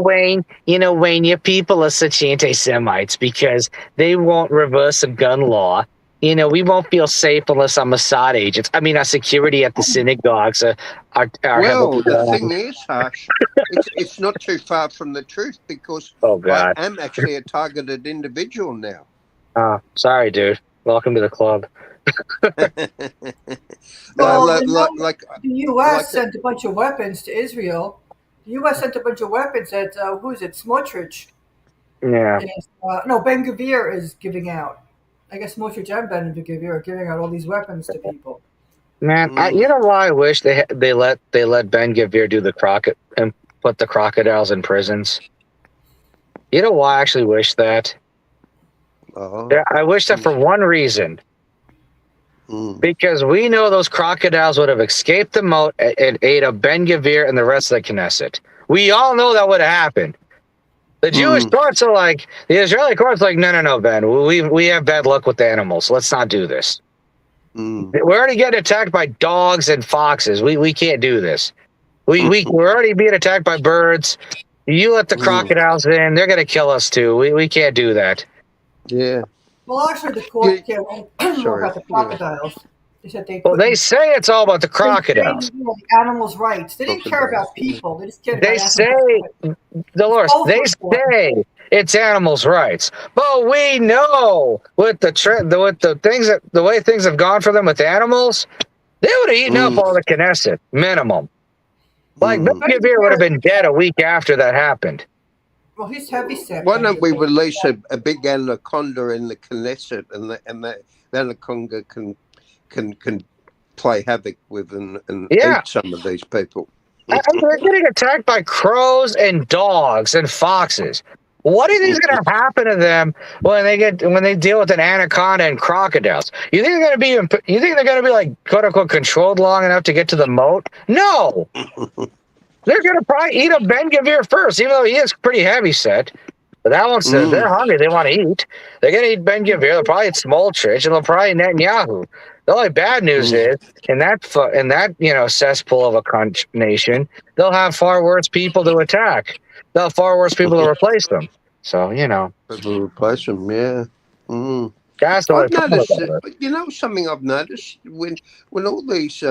Wayne, your people are such anti-Semites because they won't reverse a gun law. We won't feel safe unless our Mossad agents, our security at the synagogues are well, heavily the armed. thing is, Harsh, it's not too far from the truth, because Oh, I God. am actually a targeted individual now. Sorry, dude. Welcome to the club. Well, Like the U.S. sent a bunch of weapons to Israel. The U.S. sent a bunch of weapons that who is it? Smotrich Yeah. is no Ben Gvir is giving out. I guess Smotrich and Ben Gvir are giving out all these weapons to people. Man, you know why I wish they let Ben Gvir do the crocodile and put the crocodiles in prisons? You know why I actually wish that? oh, Yeah, I wish that for one reason. Because we know those crocodiles would have escaped the moat and ate up Ben Gvir and the rest of the Knesset. We all know that would have happened. The Jewish courts are like, the Israeli courts are like, no, Ben, we have bad luck with animals. Let's not do this. We're already getting attacked by dogs and foxes. We can't do this. We're already being attacked by birds. You let the crocodiles in, they're going to kill us too. We can't do that. Yeah. Well, actually, the court cared more Sorry. about the crocodiles. They said they Well, they couldn't. say it's all about the They say, crocodiles. the animals' rights. They didn't care Crocodiles, about people. They just cared They about say, animals' rights. Dolores, Both they were important. say it's animals' rights, but we know with the way things have gone for them with animals, they would have eaten up all the Knesset minimum. Like Ben Ben Gvir would have Gvir been dead a week after that happened. Well, he's heavy set. Why Ben don't we Gvir. release a big anaconda in the Knesset, and the anaconda can play havoc with and Yeah, eat some of these people? they're getting attacked by crows and dogs and foxes. What do you think is going to happen to them when they deal with an anaconda and crocodiles? You think they're going to be? You think they're going to be like quote unquote controlled long enough to get to the moat? No, they're going to probably eat a Ben Gavir first, even though he is pretty heavy set. But that one says they're hungry. They want to eat. They're going to eat Ben Gavir. They'll probably eat Smoltrich, and they'll probably eat Netanyahu. The only bad news is in that cesspool of a nation, they'll have far worse people to attack. They'll have far worse people to replace them. So People replace them, yeah. That's the way I've noticed that, something I've noticed when all these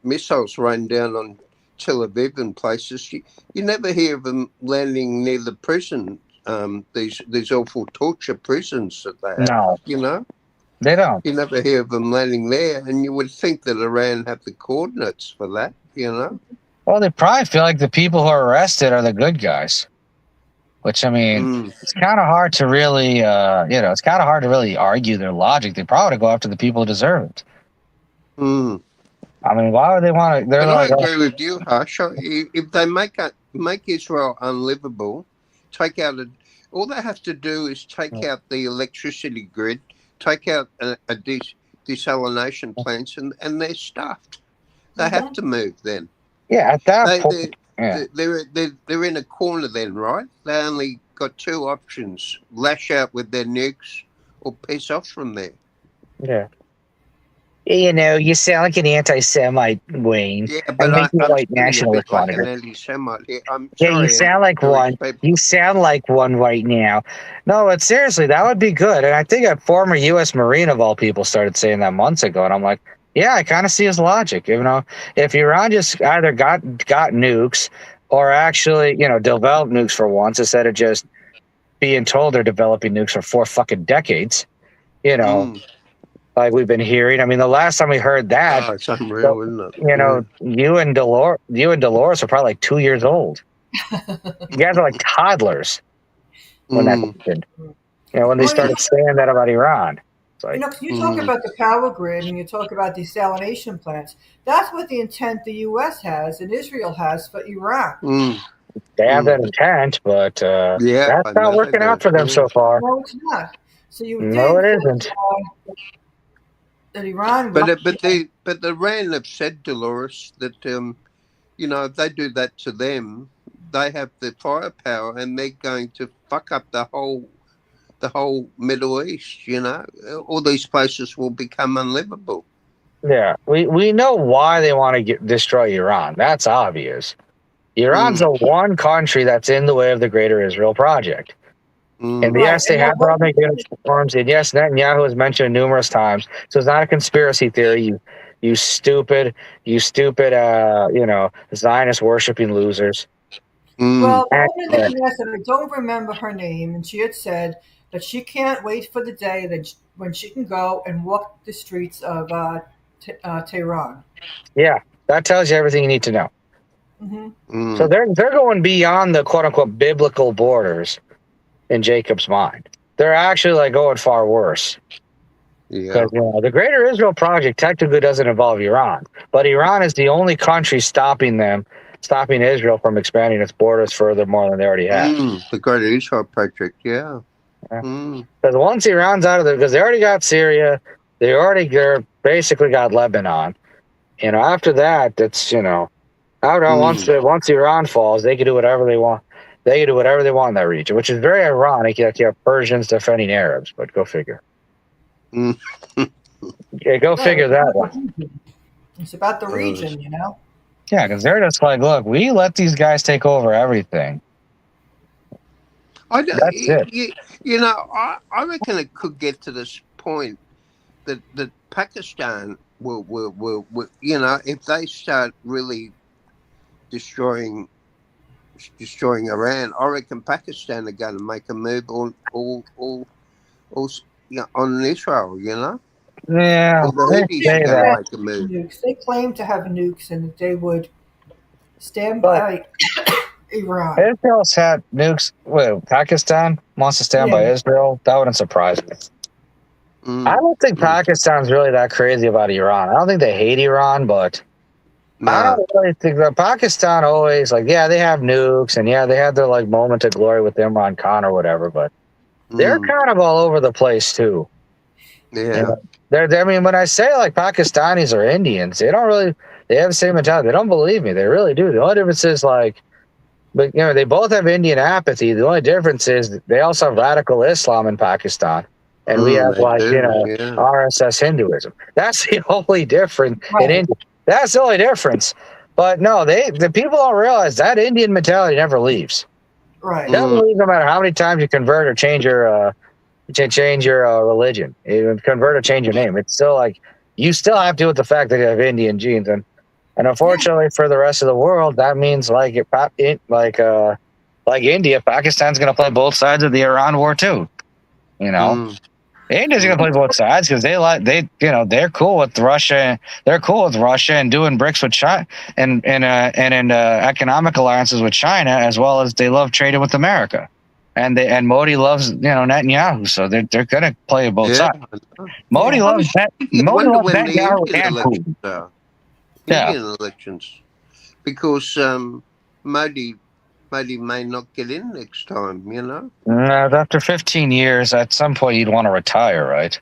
missiles rain down on Tel Aviv and places, you never hear of them landing near the prison. These awful torture prisons that they have. No, they don't. You never hear of them landing there, and you would think that Iran have the coordinates for that. Well, they probably feel like the people who are arrested are the good guys. Which it's kind of hard to really, it's kind of hard to really argue their logic. They probably go after the people who deserve it. I mean, why would they want to? I agree with you, Harsh. If they make Israel unlivable, take out all they have to do is take out the electricity grid, take out a desalination plants, and they're stuffed. They have to move then. Yeah, at that point. They're in a corner then, right? They only got two options: lash out with their nukes or piss off from there. Yeah. You sound like an anti-Semite, Wayne. Yeah, but I'm white nationalist like an anti-Semite here. You sound like one. You sound like one right now. No, but seriously, that would be good. And I think a former U.S. Marine of all people started saying that months ago, and I'm like, yeah, I kind of see his logic. If Iran just either got nukes or actually, developed nukes for once instead of just being told they're developing nukes for 4 fucking decades, like we've been hearing. I mean, the last time we heard that, it's unreal, isn't it? You and Dolores are probably like 2 years old. You guys are like toddlers when that happened. When they started saying that about Iran. Like, you talk about the power grid and you talk about desalination plants. That's what the intent the U.S. has and Israel has for Iran. They have that intent, but that's not working out for them so far. No, it's not. So you no, it isn't. That Iran, but Iran have said, Dolores, that if they do that to them, they have the firepower and they're going to fuck up the whole Middle East. All these places will become unlivable. Yeah, we know why they want to destroy Iran. That's obvious. Iran's the one country that's in the way of the Greater Israel Project. And yes, they have ethnic uniforms, and yes, Netanyahu has mentioned numerous times. So it's not a conspiracy theory. You stupid, Zionist worshipping losers. Well, the woman that I don't remember her name, and she had said that she can't wait for the day when she can go and walk the streets of Tehran. Yeah, that tells you everything you need to know. So they're going beyond the quote unquote biblical borders in Jacob's mind. They're actually going far worse. Because the Greater Israel Project technically doesn't involve Iran, but Iran is the only country stopping Israel from expanding its borders further more than they already have. The Greater Israel Project, Because once Iran's out of there, because they already got Syria, they're basically got Lebanon. After that, that's once Iran falls, they can do whatever they want. They can do whatever they want in that region, which is very ironic. You have Persians defending Arabs, but go figure. Go figure that one. It's about the region, Yeah, because they're just like, look, we let these guys take over everything. That's it. I reckon it could get to this point that Pakistan will if they start really destroying Iran, I reckon Pakistan are going to make a move on Israel. Yeah, they claim to have nukes and that they would stand by Iran. Israel's had nukes. Well, Pakistan wants to stand by Israel. That wouldn't surprise me. I don't think Pakistan's really that crazy about Iran. I don't think they hate Iran, but I No. don't really think that Pakistan always like, yeah, they have nukes and yeah, they had their like moment of glory with Imran Khan or whatever, but they're Mm, kind of all over the place too. You yeah. know, I mean, when I say like Pakistanis or Indians, they don't really, they have the same mentality. They don't believe me. They really do. The only difference is like, but you know, they both have Indian apathy. The only difference is they also have radical Islam in Pakistan, and we have They like do. Yeah. RSS Hinduism. That's the only difference in Right. India. That's the only difference. But no, the people don't realize that Indian mentality never leaves. Right. Never Mm, leaves, no matter how many times you convert or change your religion, even convert or change your name. It's still like you still have to deal with the fact that you have Indian genes, and Yeah. unfortunately for the rest of the world, that means like India, Pakistan's going to play both sides of the Iran war too. You know, mm, India's going to mm. play both sides because they're cool with Russia. They're cool with Russia and doing BRICS with China and in economic alliances with China, as well as they love trading with America. And Modi loves Netanyahu, so they're going to play both Yeah. sides. I know. I was thinking, I Modi wonder loves when the Netanyahu Indian and elections Putin. are. Yeah. Indian elections. Because Modi may not get in next time, you know? After 15 years, at some point you'd want to retire, right?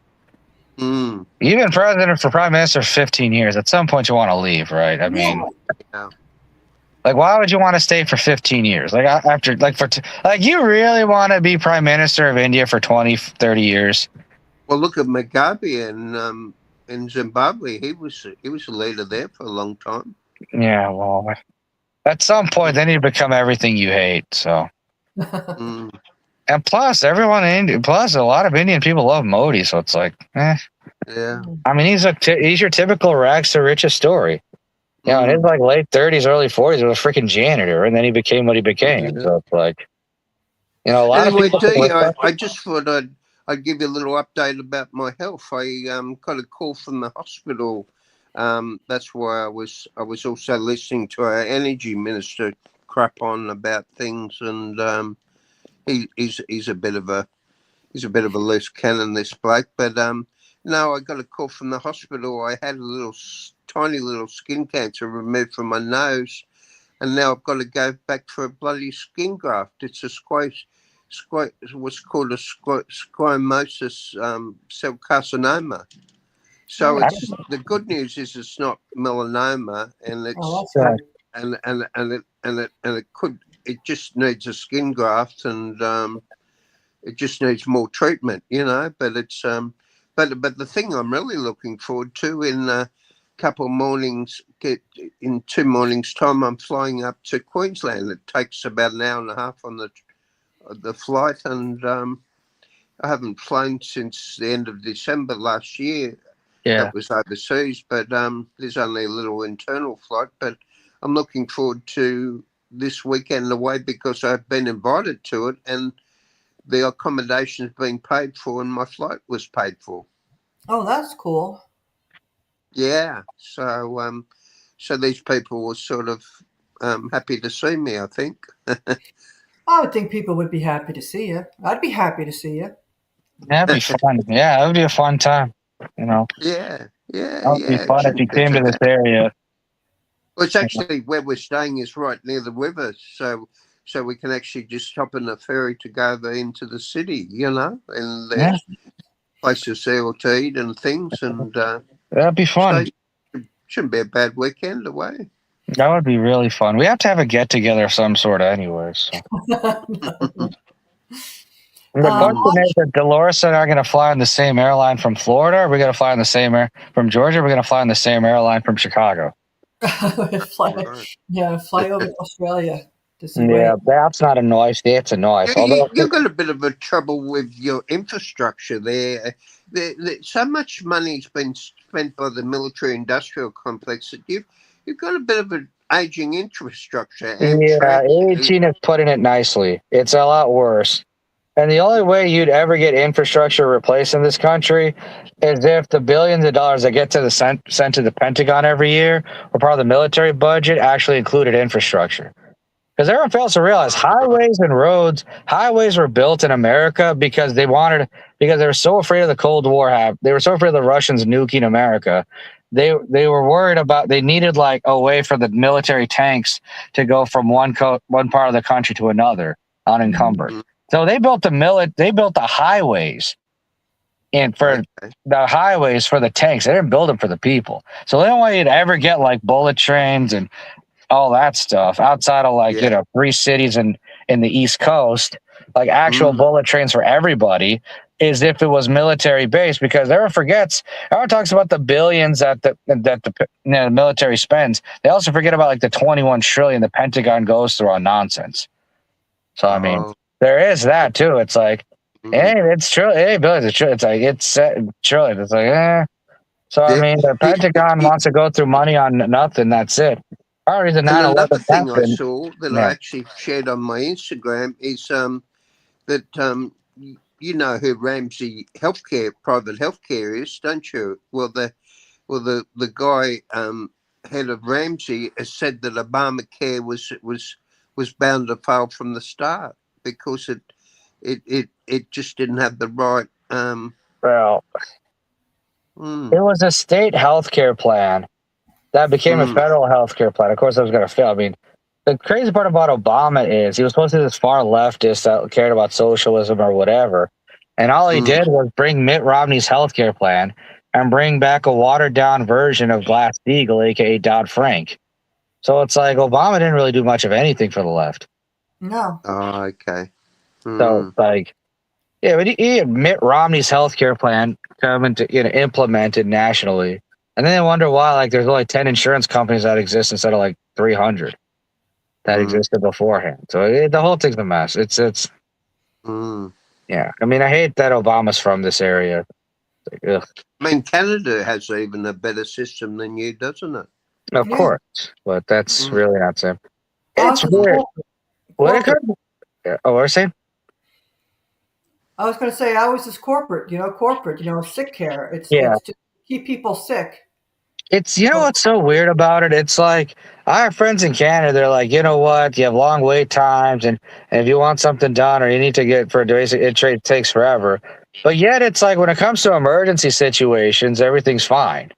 Mm, You've been president for prime minister for 15 years. At some point, you want to leave, right? I Yeah. mean, yeah. like, why would you want to stay for 15 years? Like, after, like, like, you really want to be prime minister of India for 20, 30 years? Well, look at Mugabe in Zimbabwe. He was a leader there for a long time. Yeah, well, at some point, then you become everything you hate. So, Mm, and plus, everyone in India, plus, a lot of Indian people love Modi. So it's like, yeah. I mean, he's your typical rags to riches story. You know, in his Mm, like late 30s, early 40s, he was a freaking janitor, and then he became what he became. yeah. So it's like, you know, a lot of Anyway, people can Dee, respect I just thought I'd give you a little update about my health. I got a call from the hospital. That's why I was also listening to our energy minister crap on about things, and he's a bit of a loose cannon, this bloke. But no, I got a call from the hospital. I had a tiny little skin cancer removed from my nose, and now I've got to go back for a bloody skin graft. It's a what's called a squamous cell carcinoma. So Oh, it's the good news is it's not melanoma, and oh, it's that's good. and it just needs a skin graft, and it just needs more treatment, you know. But it's but the thing I'm really looking forward to in a couple of mornings, in 2 mornings' time, I'm flying up to Queensland. It takes about an hour and a half on the flight, and I haven't flown since the end of December last year. Yeah. That was overseas, but there's only a little internal flight. But I'm looking forward to this weekend away because I've been invited to it, and the accommodation's been paid for and my flight was paid for. Oh, that's cool. Yeah. So these people were sort of happy to see me, I think. I would think people would be happy to see you. I'd be happy to see you. That'd be fun. Yeah, that would be a fun time. You know, Yeah, yeah, that would be yeah. It fun if shouldn't you be came too to this bad. area. Well, it's actually where we're staying is right near the river, so we can actually just hop in a ferry to go over into the city, you know, and Yeah, there's places there to eat and things, and that'd be so fun. it shouldn't be a bad weekend away. That would be really fun. We have to have a get together of some sort, anyways. So. The um, Mm. question is: That Dolores and I are going to fly on the same airline from Florida? Or are we going to fly on the same air from Georgia? Or are we going to fly on the same airline from Chicago? fly, Right. yeah, fly over to Australia to see Wayne. Yeah, that's not a noise. It's a noise. Although, You've got a bit of a trouble with your infrastructure there. So much money's been spent by the military-industrial complex that you've got a bit of an aging infrastructure. yeah, Amtrak. 18 is putting it nicely. It's a lot worse. And the only way you'd ever get infrastructure replaced in this country is if the billions of dollars that get to sent to the Pentagon every year or part of the military budget actually included infrastructure. Because everyone fails to realize highways were built in America because because they were so afraid of the Cold War. They were so afraid of the Russians nuking America they were worried about, they needed like a way for the military tanks to go from one part of the country to another unencumbered. Mhm. So they built the highways and for Okay. the highways for the tanks. They didn't build them for the people. So they don't want you to ever get like bullet trains and all that stuff outside of like, Yeah. 3 cities in the East Coast, like actual Mm. bullet trains for everybody, is if it was military based, because everyone talks about the billions that the military spends. They also forget about like the 21 trillion the Pentagon goes through on nonsense. So I mean, Oh. there is that too. It's like, hey, Mm. it's true. Hey, billions. It's like it's trillion. It's like, So I Yeah. mean, the Pentagon wants to go through money on nothing. That's it. Part of the reason And 9/11 another thing I happened. saw that I Yeah, actually shared on my Instagram is that you know who Ramsey Healthcare, private healthcare is, don't you? The guy head of Ramsey has said that Obamacare was bound to fail from the start because it just didn't have the right well, mm, it was a state health care plan that became a mm, federal health care plan. Of course, that was going to fail. I mean, the crazy part about Obama is he was supposed to be this far leftist that cared about socialism or whatever, and all he mm, did was bring Mitt Romney's health care plan and bring back a watered down version of Glass Steagall, aka Dodd Frank. So it's like Obama didn't really do much of anything for the left. No. oh, okay. So Mm, like, yeah, but he had Mitt Romney's healthcare plan come into implemented nationally, and then they wonder why like there's only 10 insurance companies that exist instead of like 300 that mm, existed beforehand. So the whole thing's a mess. It's mm. yeah. I mean, I hate that Obama's from this area. It's like, ugh. I mean, Canada has even a better system than you, doesn't it? Of Yeah. course, but that's Mm, really not simple. It's Us is weird when it corporate. comes. Oh, what are you saying? I was going to say ours is corporate. Corporate. Sick care. Yeah. It's to keep people sick. It's So, what's so weird about it. It's like I have friends in Canada. They're like, you know what? You have long wait times, and if you want something done or you need to get for a basic, it takes forever. But yet, it's like when it comes to emergency situations, everything's fine.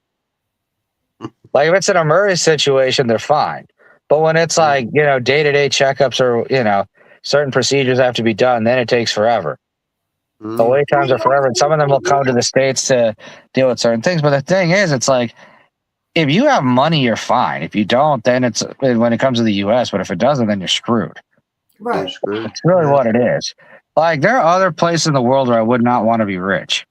Like if it's an emergency situation, they're fine. But when it's mm, like day to day checkups or certain procedures have to be done, then it takes forever. The mm, wait times are forever, and some of them will come to the states to deal with certain things. But the thing is, it's like, if you have money, you're fine. If you don't, then it's when it comes to the U.S. But if it doesn't, then you're screwed. right. that's good. It's really Yeah. what it is. Like there are other places in the world where I would not want to be rich.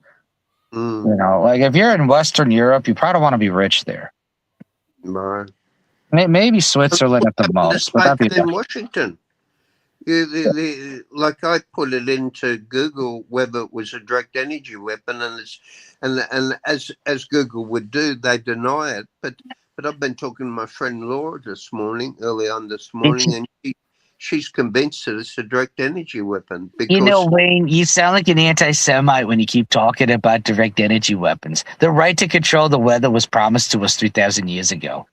Mm, Like if you're in Western Europe, you probably want to be rich there. right. Maybe Switzerland at the The most, but that'd be smoking in Washington. Yeah, like I put it into Google whether it was a direct energy weapon, and as Google would do, they deny it. But I've been talking to my friend Laura early on this morning, and she's convinced that it's a direct energy weapon because Wayne, you sound like an anti-Semite when you keep talking about direct energy weapons. The right to control the weather was promised to us 3,000 years ago.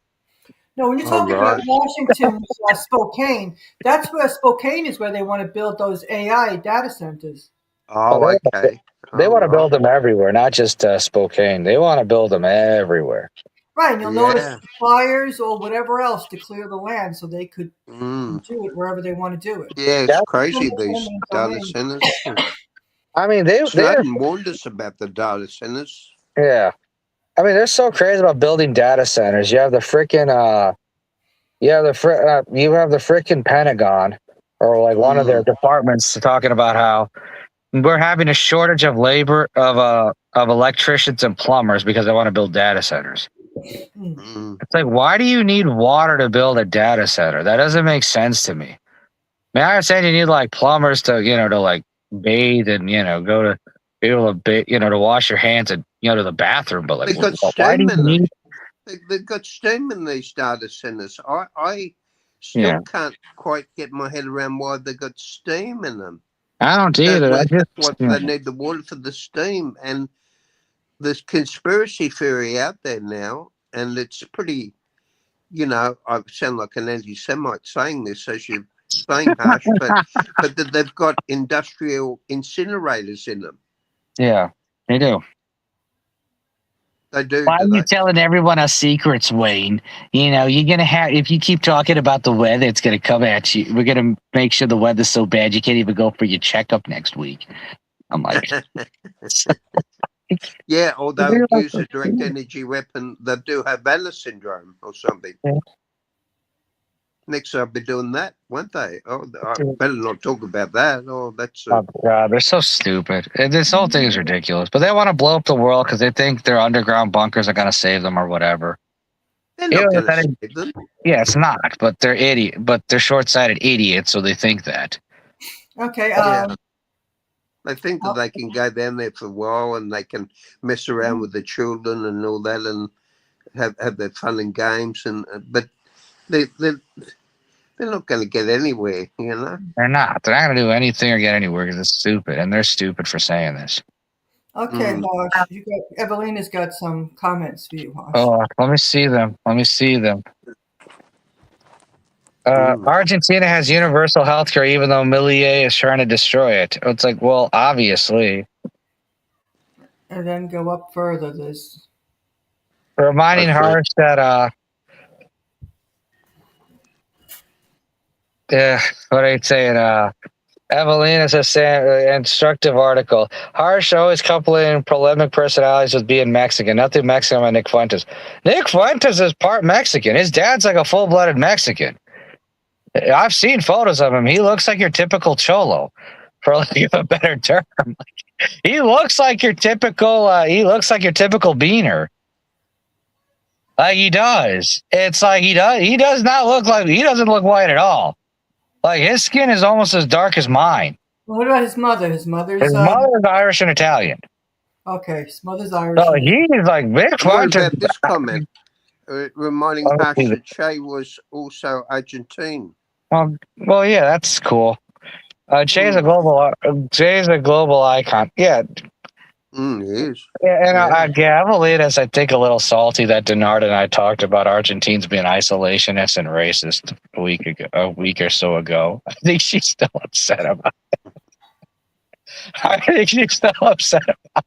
No, when you're all talking about right, Washington, Spokane, that's where Spokane is where they want to build those AI data centers. Oh, oh okay, they all want to build right, them everywhere, not just Spokane. They want to build them everywhere. Right, and you'll notice yeah, fires or whatever else to clear the land so they could mm. do it wherever they want to do it. Yeah, it's Yeah, crazy these Eminent data domain. centers. I mean they're Snowden warned us about the data centers. yeah. I mean they're so crazy about building data centers. You have the freaking you have the freaking Pentagon or like one of their Mm, departments talking about how we're having a shortage of labor of electricians and plumbers because they want to build data centers. Mm. mm. It's like, why do you need water to build a data center? That doesn't make sense to me. I mean, I understand you need like plumbers to to like bathe and go to be able to to wash your hands and to the bathroom, but like, They got why do steam you in them. need? They've got steam in these data centers. I still Yeah, can't quite get my head around why they got steam in them. I don't either. I Like just that's what they need the water for the steam. And there's conspiracy theory out there now, and it's pretty. I sound like an anti-Semite saying this, as you're saying, Harsh, but that they've got industrial incinerators in them. yeah, they do. They do, Why are do you they? telling everyone our secrets, Wayne? You know, you're gonna have if you keep talking about the weather, it's gonna come at you. We're gonna make sure the weather's so bad you can't even go for your checkup next week. I'm like, Yeah, or they'll use a direct energy weapon. They do have Bella syndrome or something. Next, I'll be doing that, won't they? Oh, I better not talk about that. Oh, that's oh god, they're so stupid. This whole thing is ridiculous. But they want to blow up the world because they think their underground bunkers are gonna save them or whatever. they're You not know, going to save them. yeah, it's not. But they're idiot. But they're short-sighted idiots, so they think that. Okay. Yeah, they think that I'll- they can go down there for a while and they can mess around with the children and all that and have their fun and games. And but they're not going to get anywhere, you know. They're not. They're not gonna do anything or get anywhere because it's stupid, and they're stupid for saying this. okay, Harsh. Evelina's got some comments for you, Harsh. Oh, let me see them. Let me see them. Mm. Argentina has universal health care, even though Milei is trying to destroy it. It's like, well, obviously. And then go up further. There's Reminding I see. Harsh that, what I saying? Evelina says, instructive article. Harsh always coupling polemic personalities with being Mexican. Nothing Mexican about Nick Fuentes. Nick Fuentes is part Mexican. His dad's like a full-blooded Mexican. I've seen photos of him. He looks like your typical cholo, for lack of a better term. He looks like your typical. He looks like your typical beaner. He does. It's like he does. He does not look like. He doesn't look white at all. Like his skin is almost as dark as mine. what about his mother? His mother's His mother is Irish and Italian. okay. His mother's Irish. So he's like big. What about this comment? Reminding Oh, us that Che was also Argentine. Well, yeah, that's cool. Jay's a global. Jay's a global icon. Yeah, He is. yeah, and Evelina's, I think, a little salty that Denard and I talked about Argentines being isolationist and racist a week or so ago. I think she's still upset about it. I think she's still upset about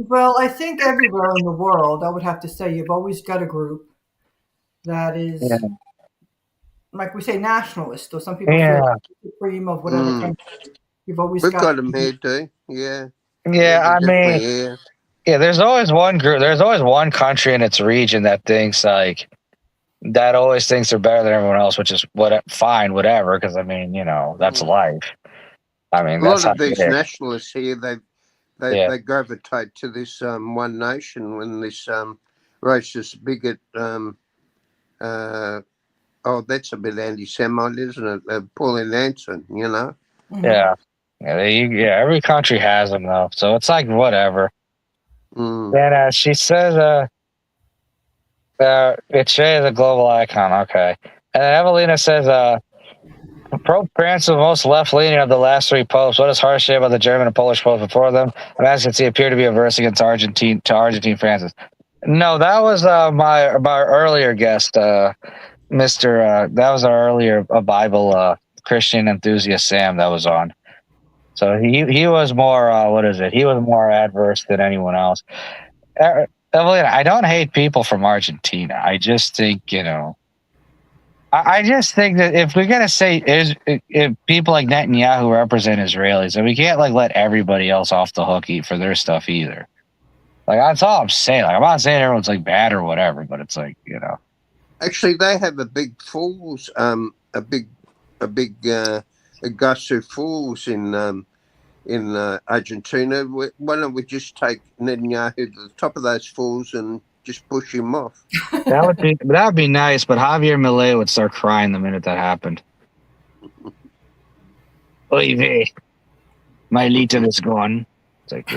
Well, I think everywhere in the world, I would have to say, you've always got a group that is, Yeah. like we say, nationalist, or some people Yeah. feel supreme of whatever country. You've always We've got got them here, too. Yeah. Yeah, I mean, here. yeah, there's always one group, there's always one country in its region that thinks that always thinks they're better than everyone else, which is fine, whatever, because I mean, you know, that's life. I mean, A that's lot of not these fair. nationalists here, they gravitate to this one nation when this racist bigot. That's a bit anti-Semite, isn't it? Pauline Hanson, you know. Yeah. Every country has them though, so it's like whatever. And she says, it's Shay is a global icon. Okay, and then Evelina says, Pope France was the most left-leaning of the last three popes. What does Harsh say about the German and Polish popes before them? And as you can see, appear to be averse against Argentine Francis. No, that was my earlier guest, Mister. That was our earlier Bible Christian enthusiast Sam that was on. So he was more He was more adverse than anyone else. Evelina, I don't hate people from Argentina. I just think I just think that if we're gonna say if people like Netanyahu represent Israelis, then we can't let everybody else off the hook for their stuff either. Like that's all I'm saying. Like I'm not saying everyone's bad or whatever, but it's Actually, they have a big falls, a big Iguazu Falls in Argentina. Why don't we just take Netanyahu to the top of those falls and just push him off? that would be nice, but Javier Milei would start crying the minute that happened. Oy vey, my leader is gone. It's like,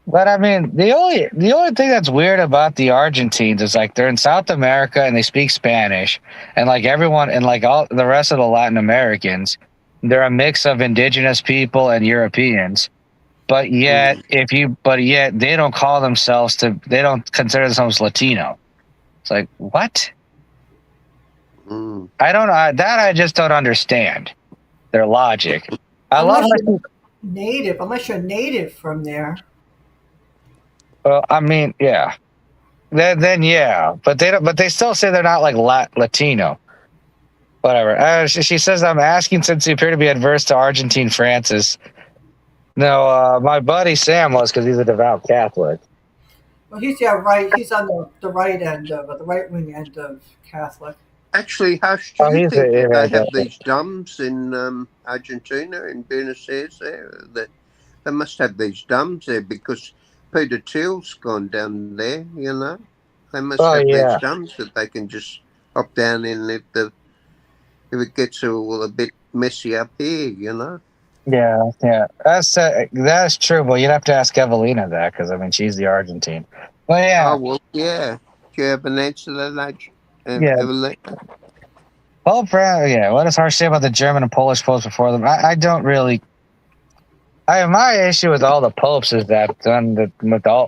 but I mean, the only thing that's weird about the Argentines is they're in South America and they speak Spanish, and everyone and all the rest of the Latin Americans, they're a mix of indigenous people and Europeans. But yet, they don't call themselves they don't consider themselves Latino. It's like, what? I don't know. That I just don't understand their logic. I love native, unless you're native from there. Well, I mean, yeah. Then yeah, but they don't. But they still say they're not like Latino. Whatever. She says I'm asking since you appear to be adverse to Argentine Francis. No, my buddy Sam was because he's a devout Catholic. Well, he's right. He's on the right end of the right wing end of Catholic. Actually, Hush, do Oh, you he's think that they have a these dams in Argentina, in Buenos Aires there? That they must have these dams there because Peter Thiel's gone down there, you know? They must Oh have these yeah, dams that they can just hop down in if it gets all a bit messy up here, you know? yeah. That's true. But you'd have to ask Evelina that because I mean she's the Argentine. Well, yeah, Oh, well, yeah. Do you have an answer to that, yeah. Evelyn? Pope, yeah. What does Harsh say about the German and Polish popes before them? I don't really. My issue with all the popes is that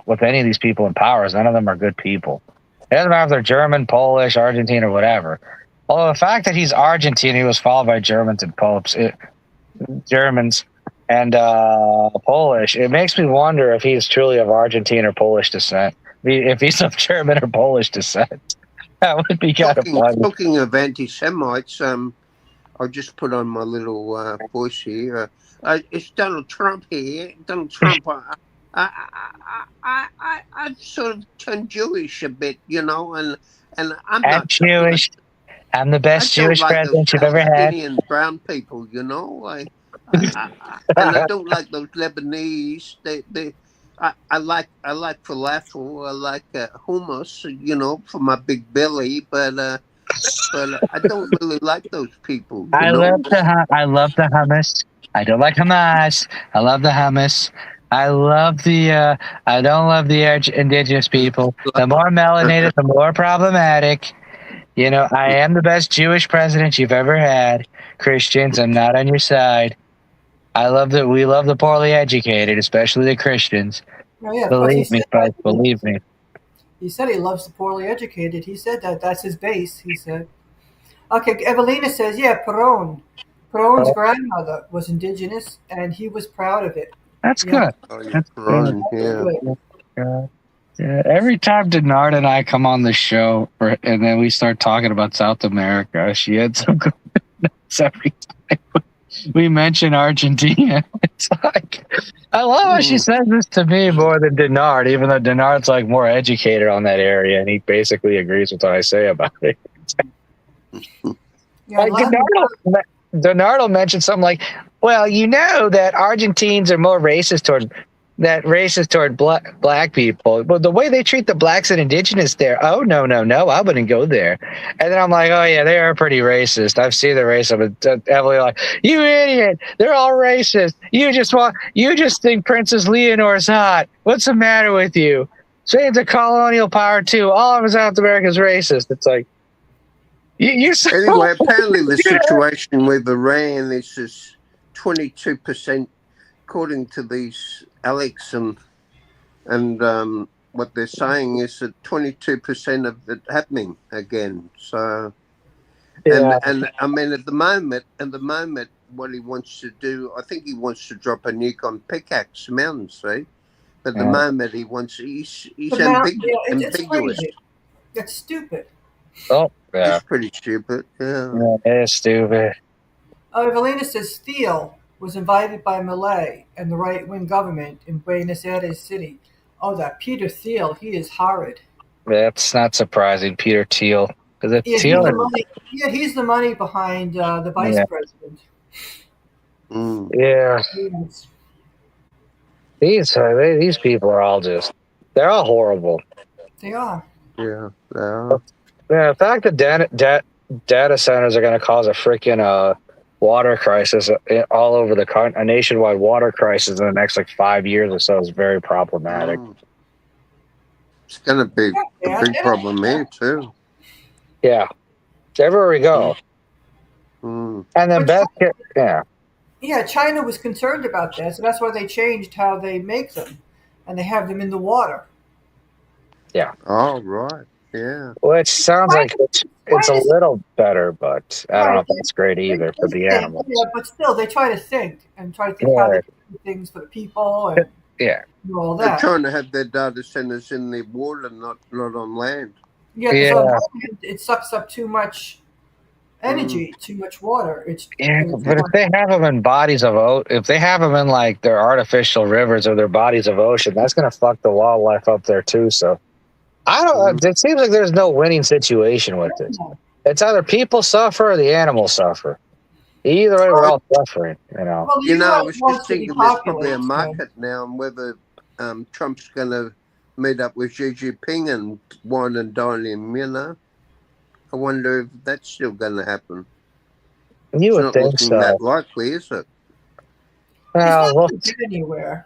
with any of these people in power, none of them are good people. It doesn't matter if they're German, Polish, Argentine, or whatever. Although the fact that he's Argentine, he was followed by Germans and popes, Germans and Polish. It makes me wonder if he's truly of Argentine or Polish descent. If he's of German or Polish descent, that would be kind of funny. Talking of anti-Semites, I'll just put on my little voice here. It's Donald Trump here. Donald Trump. I've sort of turned Jewish a bit, you know, and I'm not Jewish. I'm the best Jewish like president you've ever had. Palestinian brown people, you know. And I don't like those Lebanese. I like falafel. I like hummus, you know, for my big belly. But I don't really like those people. I love the hummus. I don't like Hamas. I love the hummus. I love the. I don't love the indigenous people. The more melanated, the more problematic. You know, I am the best Jewish president you've ever had. Christians, I'm not on your side. We love the poorly educated, especially the Christians. Oh, yeah, believe me, folks, believe me. He said he loves the poorly educated. He said that's his base, he said. Okay, Evelina says, yeah, Perón's grandmother was indigenous, and he was proud of it. That's yeah. good. Oh, yeah, That's Perón, yeah. Yeah, every time Denard and I come on the show, and then we start talking about South America, she had some good notes every time we mention Argentina. It's like, I love how she says this to me more than Denard, even though Denard's like more educated on that area, and he basically agrees with what I say about it. Yeah, like Denard will mention something like, well, you know that Argentines are more racist toward black people, but the way they treat the blacks and indigenous there, oh no, I wouldn't go there. And then I'm like, oh yeah, they are pretty racist. I've seen the racism. Emily like, you idiot, they're all racist. You just think Princess Leonore's hot. What's the matter with you? Spain's a colonial power too. All of South America is racist. It's like, you're so anyway, apparently the situation with Iran is just 22%, according to these Alex and what they're saying is that 22% of it happening again. So, and I mean, at the moment, what he wants to do, I think he wants to drop a nuke on Pickaxe Mountain, see? But at the moment, he's ambiguous. It's stupid. Oh, yeah. It's pretty stupid. Yeah, it's stupid. Oh, Evelina says Steele was invited by Milei and the right-wing government in Buenos Aires city. Oh, that Peter Thiel, he is horrid. That's not surprising, Peter Thiel. He's the money behind the vice president. Yeah. These people are all they're all horrible. They are. Yeah, they are. Yeah, the fact that data centers are going to cause a freaking water crisis all over the country, a nationwide water crisis in the next 5 years or so is very problematic. It's going to be a big problem here too. Yeah, everywhere we go. And then Yeah, China was concerned about that, so that's why they changed how they make them, and they have them in the water. Yeah. Oh, right. Yeah. Which sounds like it's a little better, but I don't know if that's great either for the animals. Yeah, but still, they try to think how they do things for the people. Yeah. do all They're that. trying to have their data centers in the water, not on land. Yeah, because on Yeah. one hand, it sucks up too much energy, too much water. Yeah, It's but if they have them in bodies of if they have them in like their artificial rivers or their bodies of ocean, that's gonna fuck the wildlife up there too. So I don't. It seems like there's no winning situation with this. It's either people suffer or the animals suffer. Either way, we're all suffering. You know. well, the You know, I U.S. was just wants to thinking there's probably a depopulate, so market now on whether Trump's going to meet up with Xi Jinping and wine and dine him, you know. I wonder if that's still going to happen. You It's would not think looking that so. likely, is it? it's Well, not well, going to get anywhere.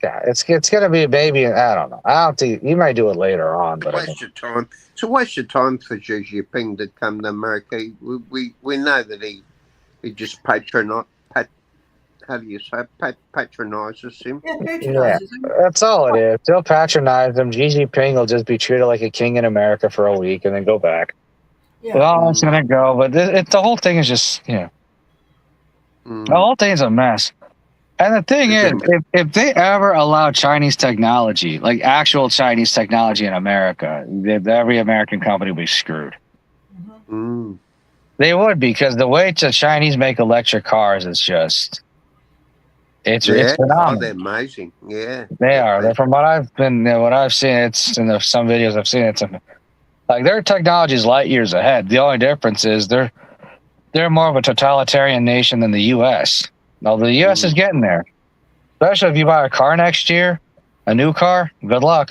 yeah, it's gonna be a baby. I don't know. I don't think you might do it later on, but I mean, Waste of time. It's a waste of time for Xi Jinping to come to America. We know that he just how do you say, patronizes him. It yeah, patronizes him. that's all it is. They'll patronize them. Xi Jinping will just be treated like a king in America for a week and then go back. Yeah. Well, it's gonna go, but the whole thing is just the whole thing's a mess. And the thing is, if they ever allow Chinese technology, like actual Chinese technology in America, every American company would be screwed. They would, because the way the Chinese make electric cars is just it's phenomenal. They're amazing. Yeah, They are. They're, from what I've seen, it's in some videos I've seen. It's like their technology is light years ahead. The only difference is they're more of a totalitarian nation than the U.S. Now the U.S. is getting there, especially if you buy a car next year, a new car. Good luck.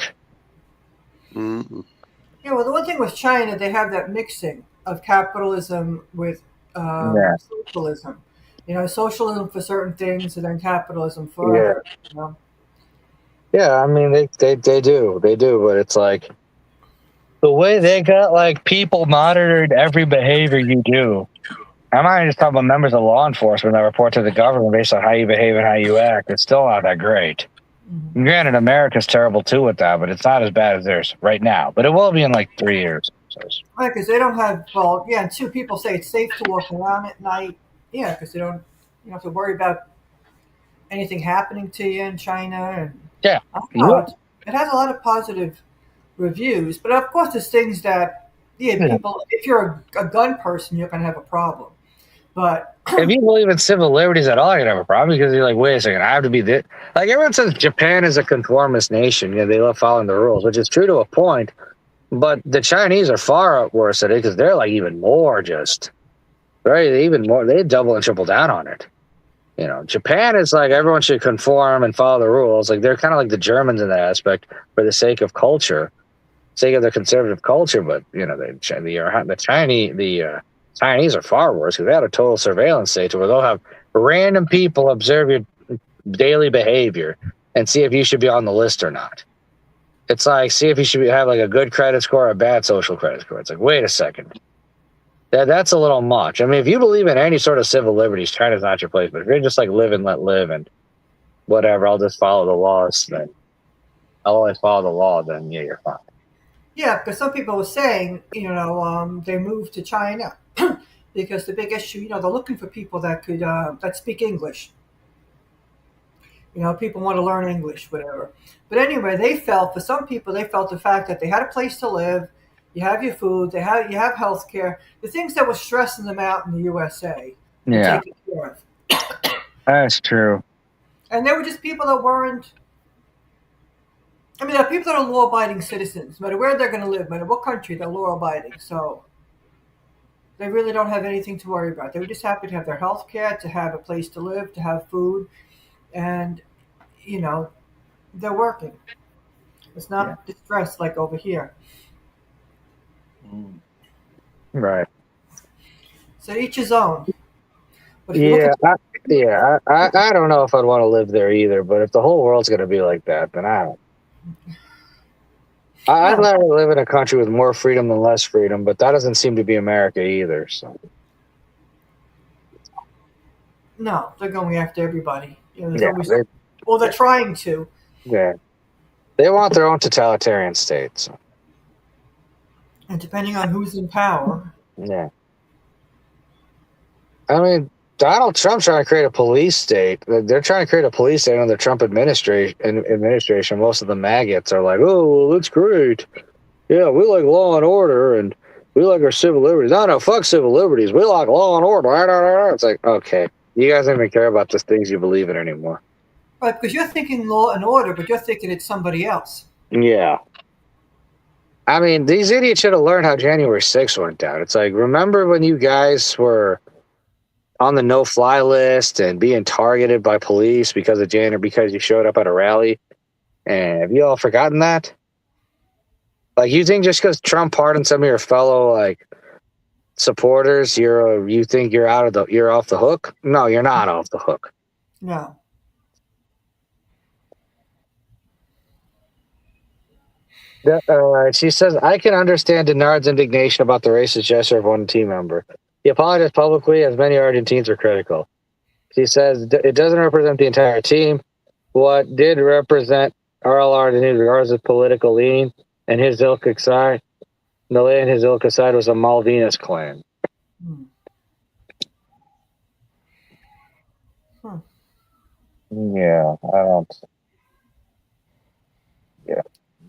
Yeah, well, the one thing with China, they have that mixing of capitalism with socialism. You know, socialism for certain things, and then capitalism for others. You know? Yeah, I mean they do, but it's like the way they got like people monitored every behavior you do. I'm not just talking about members of law enforcement that report to the government based on how you behave and how you act. It's still not that great. Granted, America's terrible too with that, but it's not as bad as theirs right now. But it will be in like 3 years. So Right, because they don't have, well, yeah, and two, people say it's safe to walk around at night. Yeah, because you don't have to worry about anything happening to you in China. And yeah, I don't know, it has a lot of positive reviews, but of course, there's things that, people, if you're a gun person, you're going to have a problem. But if you believe in civil liberties at all, you're gonna have a problem because you're like, wait a second, I have to be this. Like everyone says, Japan is a conformist nation. They love following the rules, which is true to a point. But the Chinese are far worse at it because they're like even more just right. Even more, they double and triple down on it. You know, Japan is like everyone should conform and follow the rules. Like they're kind of like the Germans in that aspect for the sake of culture, sake of their conservative culture. But the Chinese are far worse because they had a total surveillance state where they'll have random people observe your daily behavior and see if you should be on the list or not. It's like, see if you should have like a good credit score or a bad social credit score. It's like, wait a second. That's a little much. I mean, if you believe in any sort of civil liberties, China's not your place. But if you're just like live and let live and whatever, I'll just follow the laws, then I'll always follow the law, then yeah, you're fine. yeah, because some people were saying, they moved to China because the big issue, they're looking for people that could that speak English. People want to learn English, whatever. But anyway, for some people, they felt the fact that they had a place to live, you have your food, you have health care, the things that were stressing them out in the USA were taken care of. That's true. And they were just people that weren't, there are people that are law-abiding citizens, no matter where they're going to live, no matter what country, they're law-abiding. So they really don't have anything to worry about. They were just happy to have their health care, to have a place to live, to have food, and, they're working. It's not distress like over here. Right. So each his own. But I don't know if I'd want to live there either. But if the whole world's going to be like that, then I don't. I'd rather live in a country with more freedom than less freedom, but that doesn't seem to be America either. So. No, they're going after everybody. They're trying to. Yeah. They want their own totalitarian state. So. And depending on who's in power. Yeah. I mean, Donald Trump's trying to create a police state. They're trying to create a police state under the Trump administration. Most of the maggots are like, oh, well, that's great. Yeah, we like law and order, and we like our civil liberties. No, fuck civil liberties. We like law and order. It's like, okay, you guys don't even care about the things you believe in anymore. Right, because you're thinking law and order, but you're thinking it's somebody else. Yeah. I mean, these idiots should have learned how January 6th went down. It's like, remember when you guys were on the no-fly list and being targeted by police because of because you showed up at a rally? And have you all forgotten that? Like, you think just because Trump pardoned some of your fellow like supporters, you think you're off the hook? No, you're not off the hook. No. She says, I can understand Denard's indignation about the racist gesture of one team member. He apologized publicly, as many Argentines are critical. She says it doesn't represent the entire team. What did represent RL Argentines, regardless of political leaning, and his Ilka side, the land his Ilka side was a Malvinas clan. Hmm. Yeah, I don't. Yeah,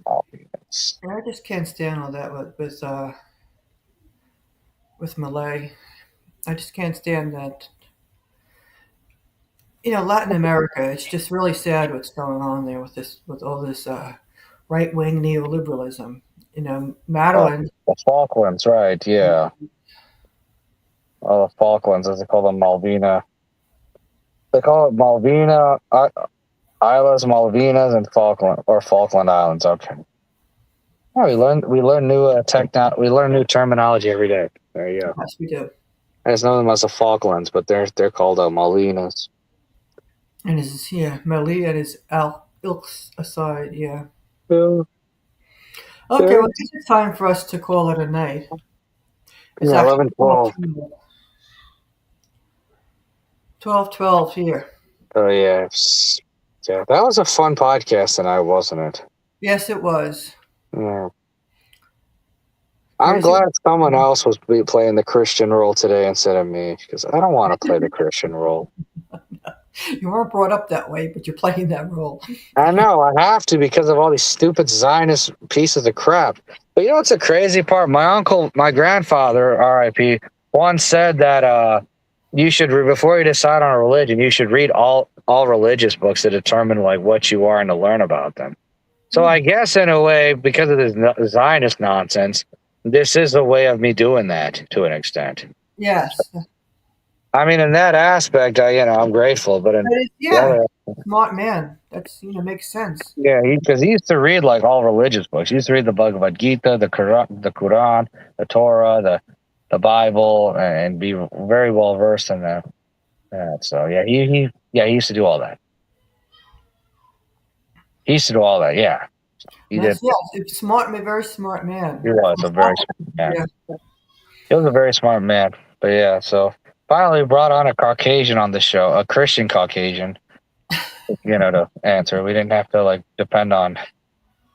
Malvinas. I just can't stand all that with Malay. I just can't stand that. Latin America. It's just really sad what's going on there with all this right wing neoliberalism. Madeline. The Falklands, right? Yeah. Oh, the Falklands, as they call them, Malvina. They call it Malvina, Islas Malvinas, and Falkland Islands. Okay. Oh, we learn new we learn new terminology every day. There you go. Yes, we do. I just know them as the Falklands, but they're called Malvinas. And is Mali and his ilks aside, yeah. Yeah. Okay, well, it's time for us to call it a night. It's Yeah, 11:12. 12:12 here. Oh yeah, yeah. That was a fun podcast tonight, wasn't it? Yes, it was. Yeah. I'm glad someone else was playing the Christian role today instead of me, because I don't want to play the Christian role. You weren't brought up that way, but you're playing that role. I know, I have to because of all these stupid Zionist pieces of crap. But you know what's the crazy part? My grandfather, R.I.P., once said that you should, before you decide on a religion, you should read all religious books to determine like what you are and to learn about them. So I guess in a way, because of this Zionist nonsense, this is a way of me doing that to an extent. Yes. I mean, in that aspect, I'm grateful. But smart man. That's makes sense. Yeah, because he used to read like all religious books. He used to read the Bhagavad Gita, the Quran, the Torah, the Bible, and be very well versed in that. So yeah, he used to do all that. He used to do all that. Yeah, he did. Yes, very smart man. He was a very smart man. Yeah. He was a very smart man. But yeah, so finally brought on a Caucasian on the show, a Christian Caucasian, to answer. We didn't have to like depend on,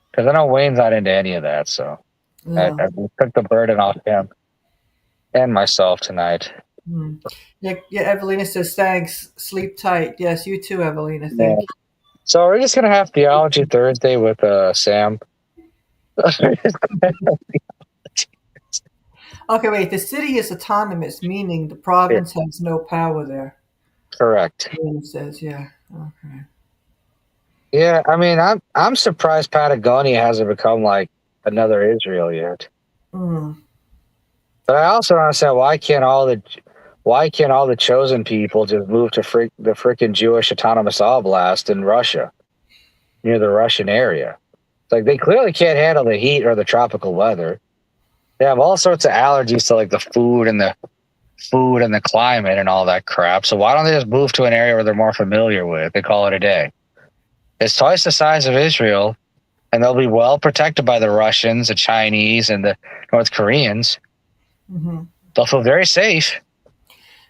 because I know Wayne's not into any of that. So I took the burden off him and myself tonight. Yeah, Evelina says thanks. Sleep tight. Yes, you too, Evelina. Thank you. So we're just gonna have Theology Thursday with Sam. Okay, wait. The city is autonomous, meaning the province has no power there. Correct. It says, yeah. Okay. Yeah, I mean, I'm surprised Patagonia hasn't become like another Israel yet. But I also don't understand why can't all the chosen people just move to the freaking Jewish Autonomous Oblast in Russia, near the Russian area? It's like they clearly can't handle the heat or the tropical weather. They have all sorts of allergies to like the food and the climate and all that crap. So why don't they just move to an area where they're more familiar with? They call it a day. It's twice the size of Israel, and they'll be well protected by the Russians, the Chinese, and the North Koreans. Mm-hmm. They'll feel very safe.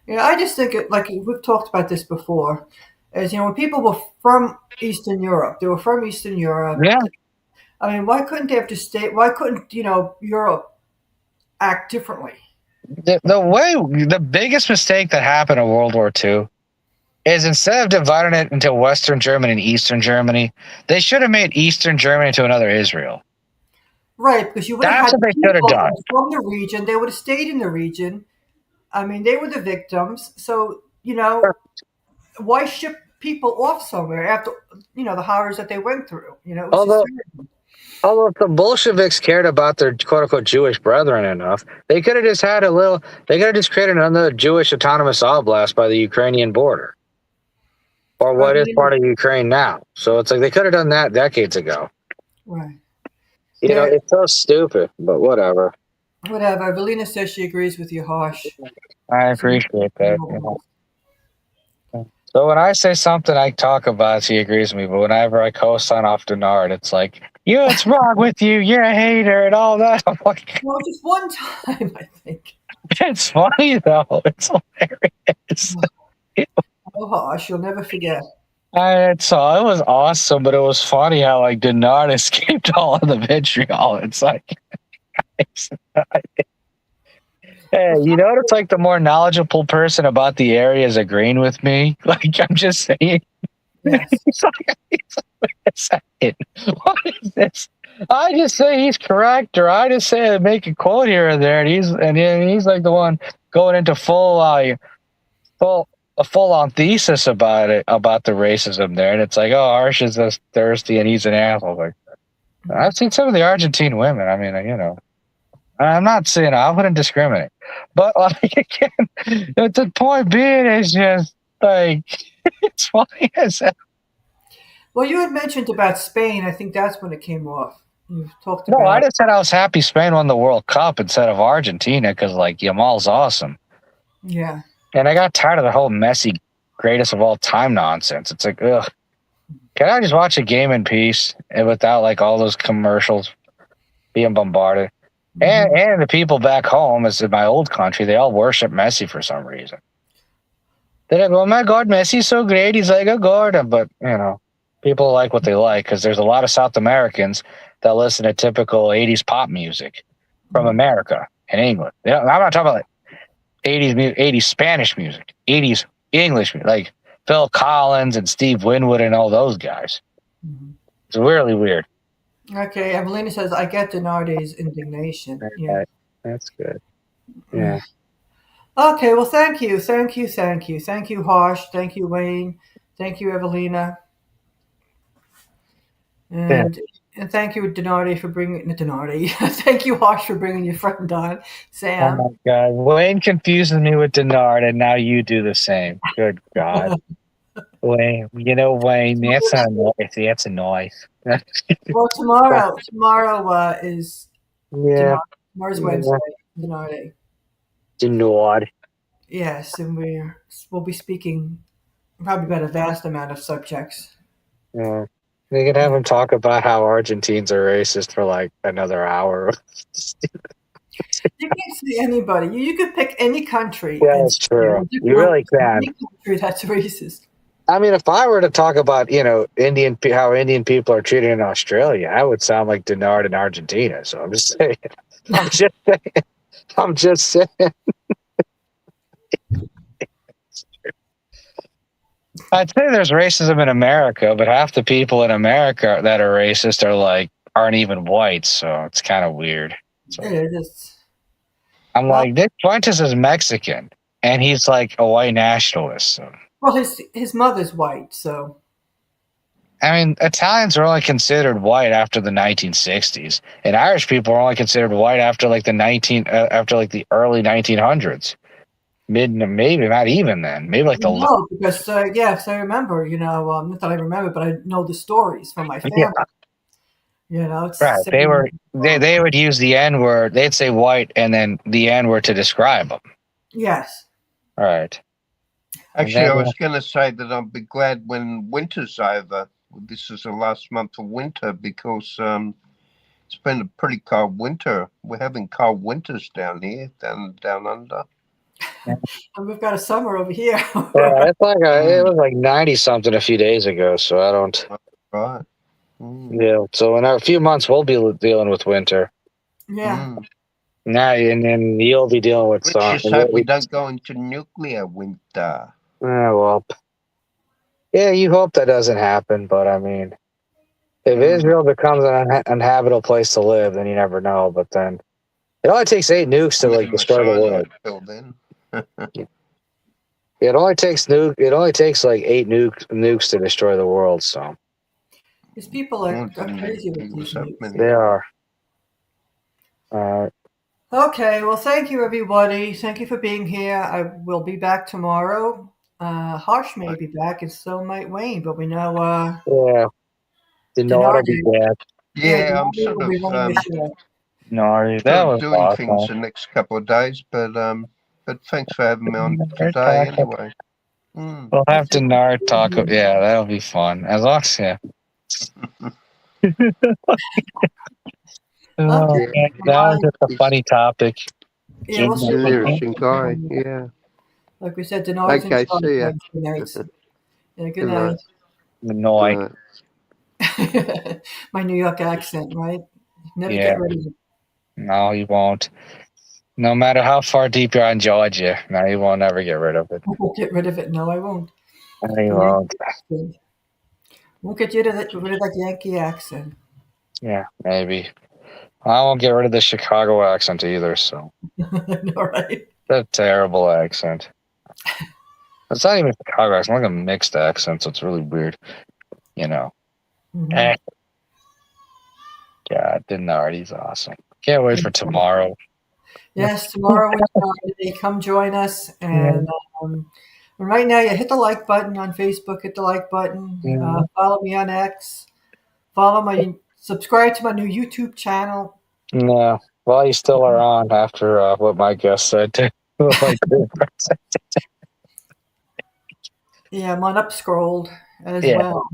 Yeah, I just think like we've talked about this before. As when people were from Eastern Europe, they were from Eastern Europe. Yeah. I mean, why couldn't they have to stay? Why couldn't Europe act differently? The biggest mistake that happened in World War II is instead of dividing it into Western Germany and Eastern Germany, they should have made Eastern Germany into another Israel. Right, because you would have That's had what they should have done. people from the region. They would have stayed in the region. I mean, they were the victims. So, why ship people off somewhere after, the horrors that they went through? It was just Although, terrible. although if the Bolsheviks cared about their quote unquote Jewish brethren enough, they could have just had they could have just created another Jewish autonomous oblast by the Ukrainian border. Or what is part of Ukraine now. So it's like they could have done that decades ago. Right. It's so stupid, but whatever. Whatever. Evelina says she agrees with you, Harsh. I appreciate that. So when I say something I talk about, she agrees with me. But whenever I co-sign off Denard, it's like, what's wrong with you? You're a hater and all that. I'm like, Well, just one time, I think. It's funny, though. It's hilarious. Oh, Harsh, you'll never forget. It was awesome, but it was funny how like Denard escaped all of the vitriol. It's like, hey, it's like the more knowledgeable person about the area is agreeing with me. Like I'm just saying. Yes. Wait a second. What is this? I just say he's correct, or I just say I make a quote here or there, and he's like the one going into a full on thesis about the racism there, and it's like, oh, Harsh is just thirsty and he's an asshole. Like, I've seen some of the Argentine women. I mean, I'm not saying I wouldn't discriminate, but like again, the point being is just like it's funny as hell. Well, you had mentioned about Spain. I think that's when it came off. You talked No, about. I just said I was happy Spain won the World Cup instead of Argentina because like Yamal's awesome. Yeah. And I got tired of the whole Messi greatest of all time nonsense. It's like, ugh. Can I just watch a game in peace and without like all those commercials being bombarded? Mm-hmm. And the people back home, as in my old country, they all worship Messi for some reason. They're like, oh my God, Messi's so great. He's like a god. But, people like what they like because there's a lot of South Americans that listen to typical 80s pop music from America and England. I'm not talking about like 80s Spanish music, 80s English music, like Phil Collins and Steve Winwood and all those guys. Mm-hmm. It's really weird. Okay, Evelina says, I get Denardi's indignation. Okay. Yeah. That's good. Yeah. Okay, well, thank you. Thank you, Harsh. Thank you, Wayne. Thank you, Evelina. And thank you, Denardi, for bringing Denardi. Thank you, Harsh, for bringing your friend on, Sam. Oh my God, Wayne confuses me with Denard, and now you do the same. Good God, Wayne. Wayne. That's not noise. That's a noise. Well, tomorrow is tomorrow's Wednesday, Denardi. Denard. Yes, and we'll be speaking probably about a vast amount of subjects. Yeah. They could have him talk about how Argentines are racist for like another hour. You can't say anybody. You could pick any country. Yeah, that's true. You really can. Any country that's racist. I mean, if I were to talk about, how Indian people are treated in Australia, I would sound like Denard in Argentina. So I'm just saying. I'm just saying. I'd say there's racism in America, but half the people in America that are racist aren't even white, so it's kind of weird. So, it is. I'm like, Nick Fuentes is Mexican, and he's like a white nationalist. So. Well, his mother's white, so. I mean, Italians are only considered white after the 1960s, and Irish people are only considered white after like the early 1900s. Maybe not even then. Maybe like no, because yes, I remember. Not that I remember, but I know the stories from my family. Yeah. It's right. They would use the N word. They'd say white and then the N word to describe them. Yes. All right. Actually, I was going to say that I'll be glad when winter's over. This is the last month of winter because it's been a pretty cold winter. We're having cold winters down here, down under. And we've got a summer over here. Yeah, it's like it was like 90 something a few days ago, so I don't. Right. Yeah, so in a few months we'll be dealing with winter. Yeah. Now, and then you'll be dealing with Let's some. just hope we don't go into nuclear winter. Well, yeah, you hope that doesn't happen, but I mean, if Mm. Israel becomes an uninhabitable place to live, then you never know. But then it only takes 8 nukes to like Committing destroy the world. cyanide till then. It only takes like 8 nukes to destroy the world. So These people are crazy with these So nukes. many. they are. Okay, well, thank you, everybody. Thank you for being here. I will be back tomorrow. Harsh may be back, and so might Wayne, but we know Yeah, Denard be Denardi. dead. Yeah, Yeah, I'm Denardi sort will of be running the show. Denardi, sort that of was doing things awesome. the next couple of days, but thanks for having me on today anyway. Mm. We'll have That's it. Denard talk. Yeah, that'll be fun. As long as Oh, Okay, Yeah, man, that was bye. just a he's funny topic. Yeah, we'll see an you tomorrow. interesting guy. Yeah. Like we said, Denard's in Okay, charge see ya. Wednesday nights. Yeah, good Good night. Annoying. Good night. My New York accent, right? Never Yeah, get rid of it. no, you won't. No matter how far deep you're on Georgia, no, you won't ever get rid of it. I won't get rid of it. No, I won't. No, you The won't. Yankee accent. Won't get rid of that Yankee accent. Yeah, maybe. I won't get rid of the Chicago accent either, so All right. that's a terrible accent. It's not even Chicago accent, it's like a mixed accent, so it's really weird. You know. Mhm. Eh, God, Denardi's awesome. Can't wait for tomorrow. Yes, tomorrow with Friday. Come join us. And right now, yeah, hit the like button on Facebook. Hit the like button. Yeah. Follow me on X. Subscribe to my new YouTube channel. No. Well, you still are on after what my guest said. What my grandpa said. Yeah, I'm on Upscrolled as Yeah. well.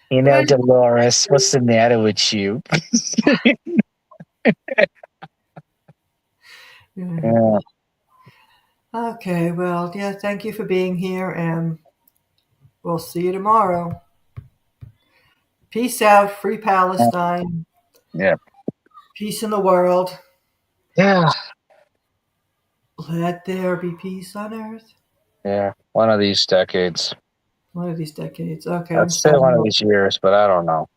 You But know, anyway, Dolores, what's the matter with you? Yeah. okay, well, yeah, thank you for being here, and we'll see you tomorrow. Peace out, free Palestine, Yeah. peace in the world. Yeah. Let there be peace on earth. Yeah. One of these decades. One of these decades. Okay, I'd I'm say one signing of off. these years, but I don't know.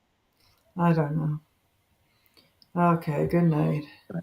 I don't know. Okay, good night.